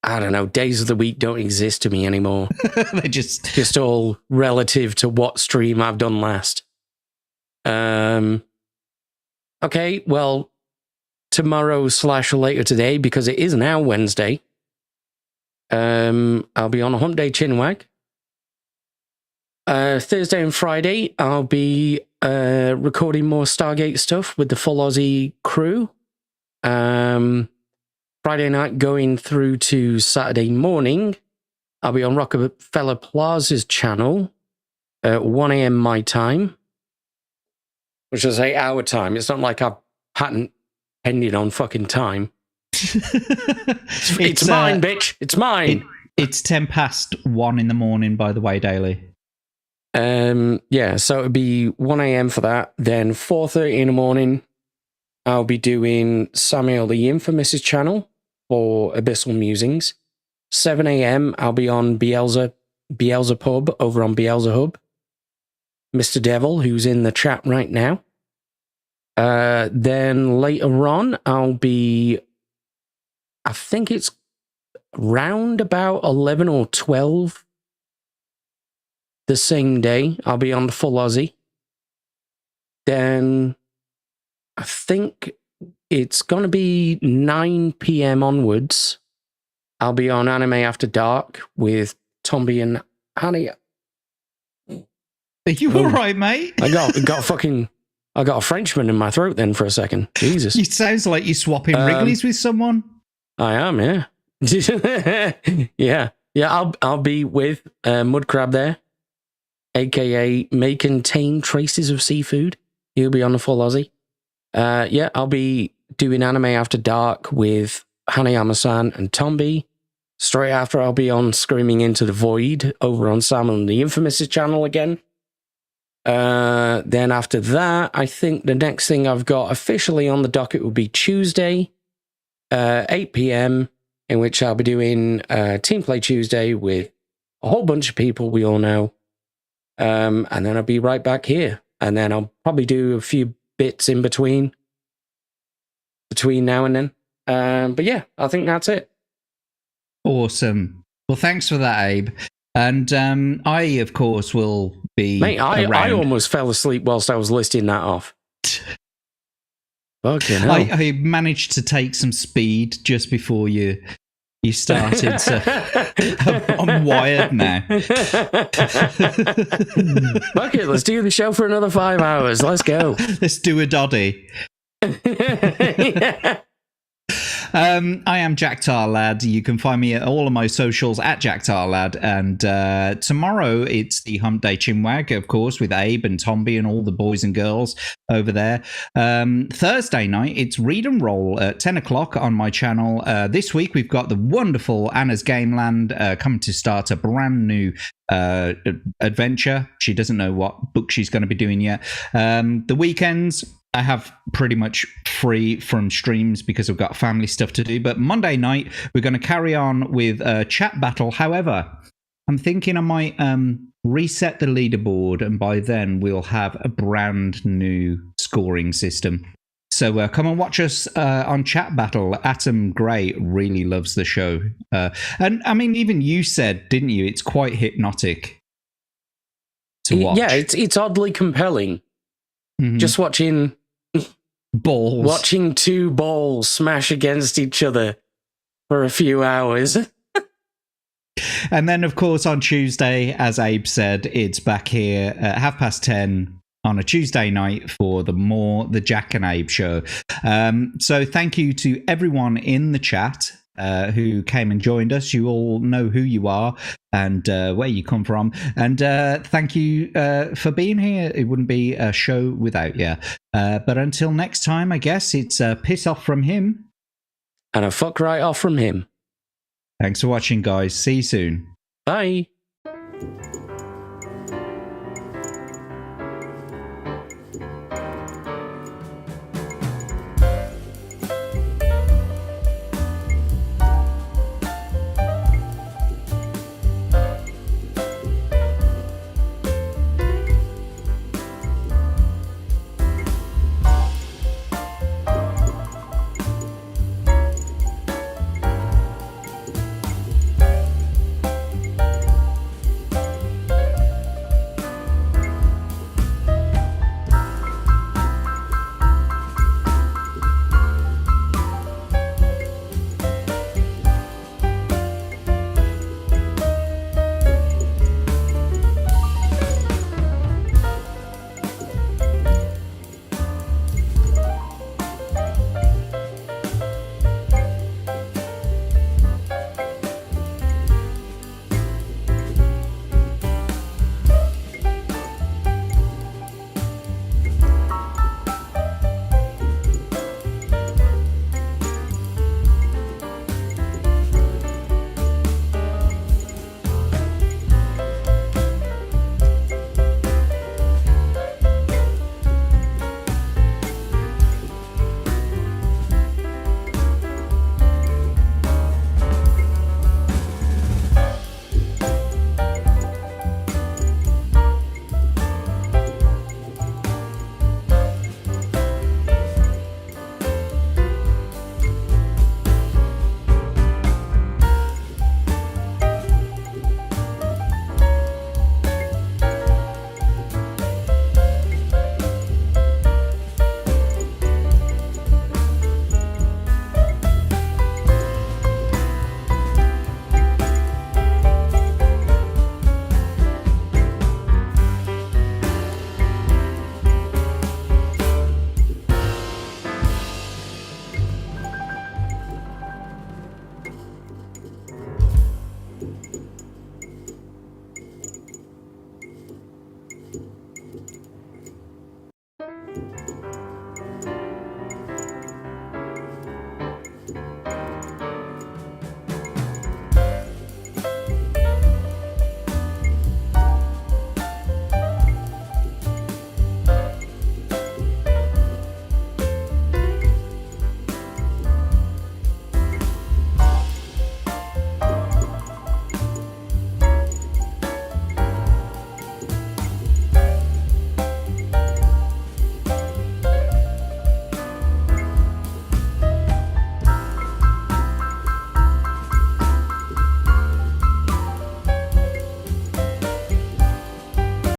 S5: I don't know. Days of the week don't exist to me anymore.
S6: They're just
S5: all relative to what stream I've done last. Okay, well, tomorrow / later today, because it is now Wednesday, I'll be on a Hump Day Chinwag. Thursday and Friday, I'll be recording more Stargate stuff with the full Aussie crew. Friday night going through to Saturday morning, I'll be on Rockefeller Plaza's channel at 1 a.m. my time, which is 8 our time. It's not like I hadn't ended on fucking time. It's mine, bitch. It's mine.
S6: It's 10 past 1 in the morning, by the way, Daily.
S5: Yeah, so it'll be 1 a.m. for that. Then 4:30 in the morning, I'll be doing Samuel the Infamous's channel for Abyssal Musings. 7 a.m. I'll be on Beelzepub over on Beelzehub. Mr. Devil, who's in the chat right now. Then later on, I'll be, I think it's round about 11 or 12 the same day. I'll be on the full Aussie. Then I think it's going to be 9 p.m. onwards. I'll be on Anime After Dark with Tomby and Honey.
S6: Are you all right, mate?
S5: I got a Frenchman in my throat then for a second. Jesus.
S6: It sounds like you're swapping Wrigley's with someone.
S5: I am, yeah. Yeah, I'll be with Mudcrab there, aka May Contain Traces of Seafood. He'll be on the full Aussie. Yeah, I'll be doing Anime After Dark with Hanayama-san and Tomby. Straight after, I'll be on Screaming Into the Void over on Sam and the Infamous channel again. Then after that, I think the next thing I've got officially on the docket will be Tuesday, 8 p.m., in which I'll be doing Team Play Tuesday with a whole bunch of people we all know. And then I'll be right back here. And then I'll probably do a few bits in between now and then. But yeah, I think that's it.
S6: Awesome. Well, thanks for that, Abe. And I, of course, will be.
S5: Mate, I almost fell asleep whilst I was listing that off. Fucking hell.
S6: I managed to take some speed just before you started, so I'm wired now.
S5: Fuck it, let's do the show for another 5 hours. Let's go.
S6: Let's do a doddy.
S5: Yeah.
S6: I am Jack Tar Lad. You can find me at all of my socials at Jack Tar Lad. And tomorrow it's the Hump Day Chinwag, of course, with Abe and Tomby and all the boys and girls over there. Thursday night it's Read and Roll at 10 o'clock on my channel. This week we've got the wonderful Anna's Gameland coming to start a brand new adventure. She doesn't know what book she's going to be doing yet. The weekends I have pretty much free from streams because I've got family stuff to do. But Monday night, we're going to carry on with a chat battle. However, I'm thinking I might reset the leaderboard, and by then we'll have a brand new scoring system. So come and watch us on Chat Battle. Atom Gray really loves the show. And I mean, even you said, didn't you, it's quite hypnotic to watch.
S5: Yeah, it's oddly compelling. Mm-hmm. Just watching
S6: balls.
S5: Watching two balls smash against each other for a few hours.
S6: And then, of course, on Tuesday, as Abe said, it's back here at 10:30 on a Tuesday night for the Jack and Abe show. So thank you to everyone in the chat who came and joined us. You all know who you are and where you come from. And thank you for being here. It wouldn't be a show without you. But until next time, I guess it's a piss off from him.
S5: And a fuck right off from him.
S6: Thanks for watching, guys. See you soon.
S5: Bye.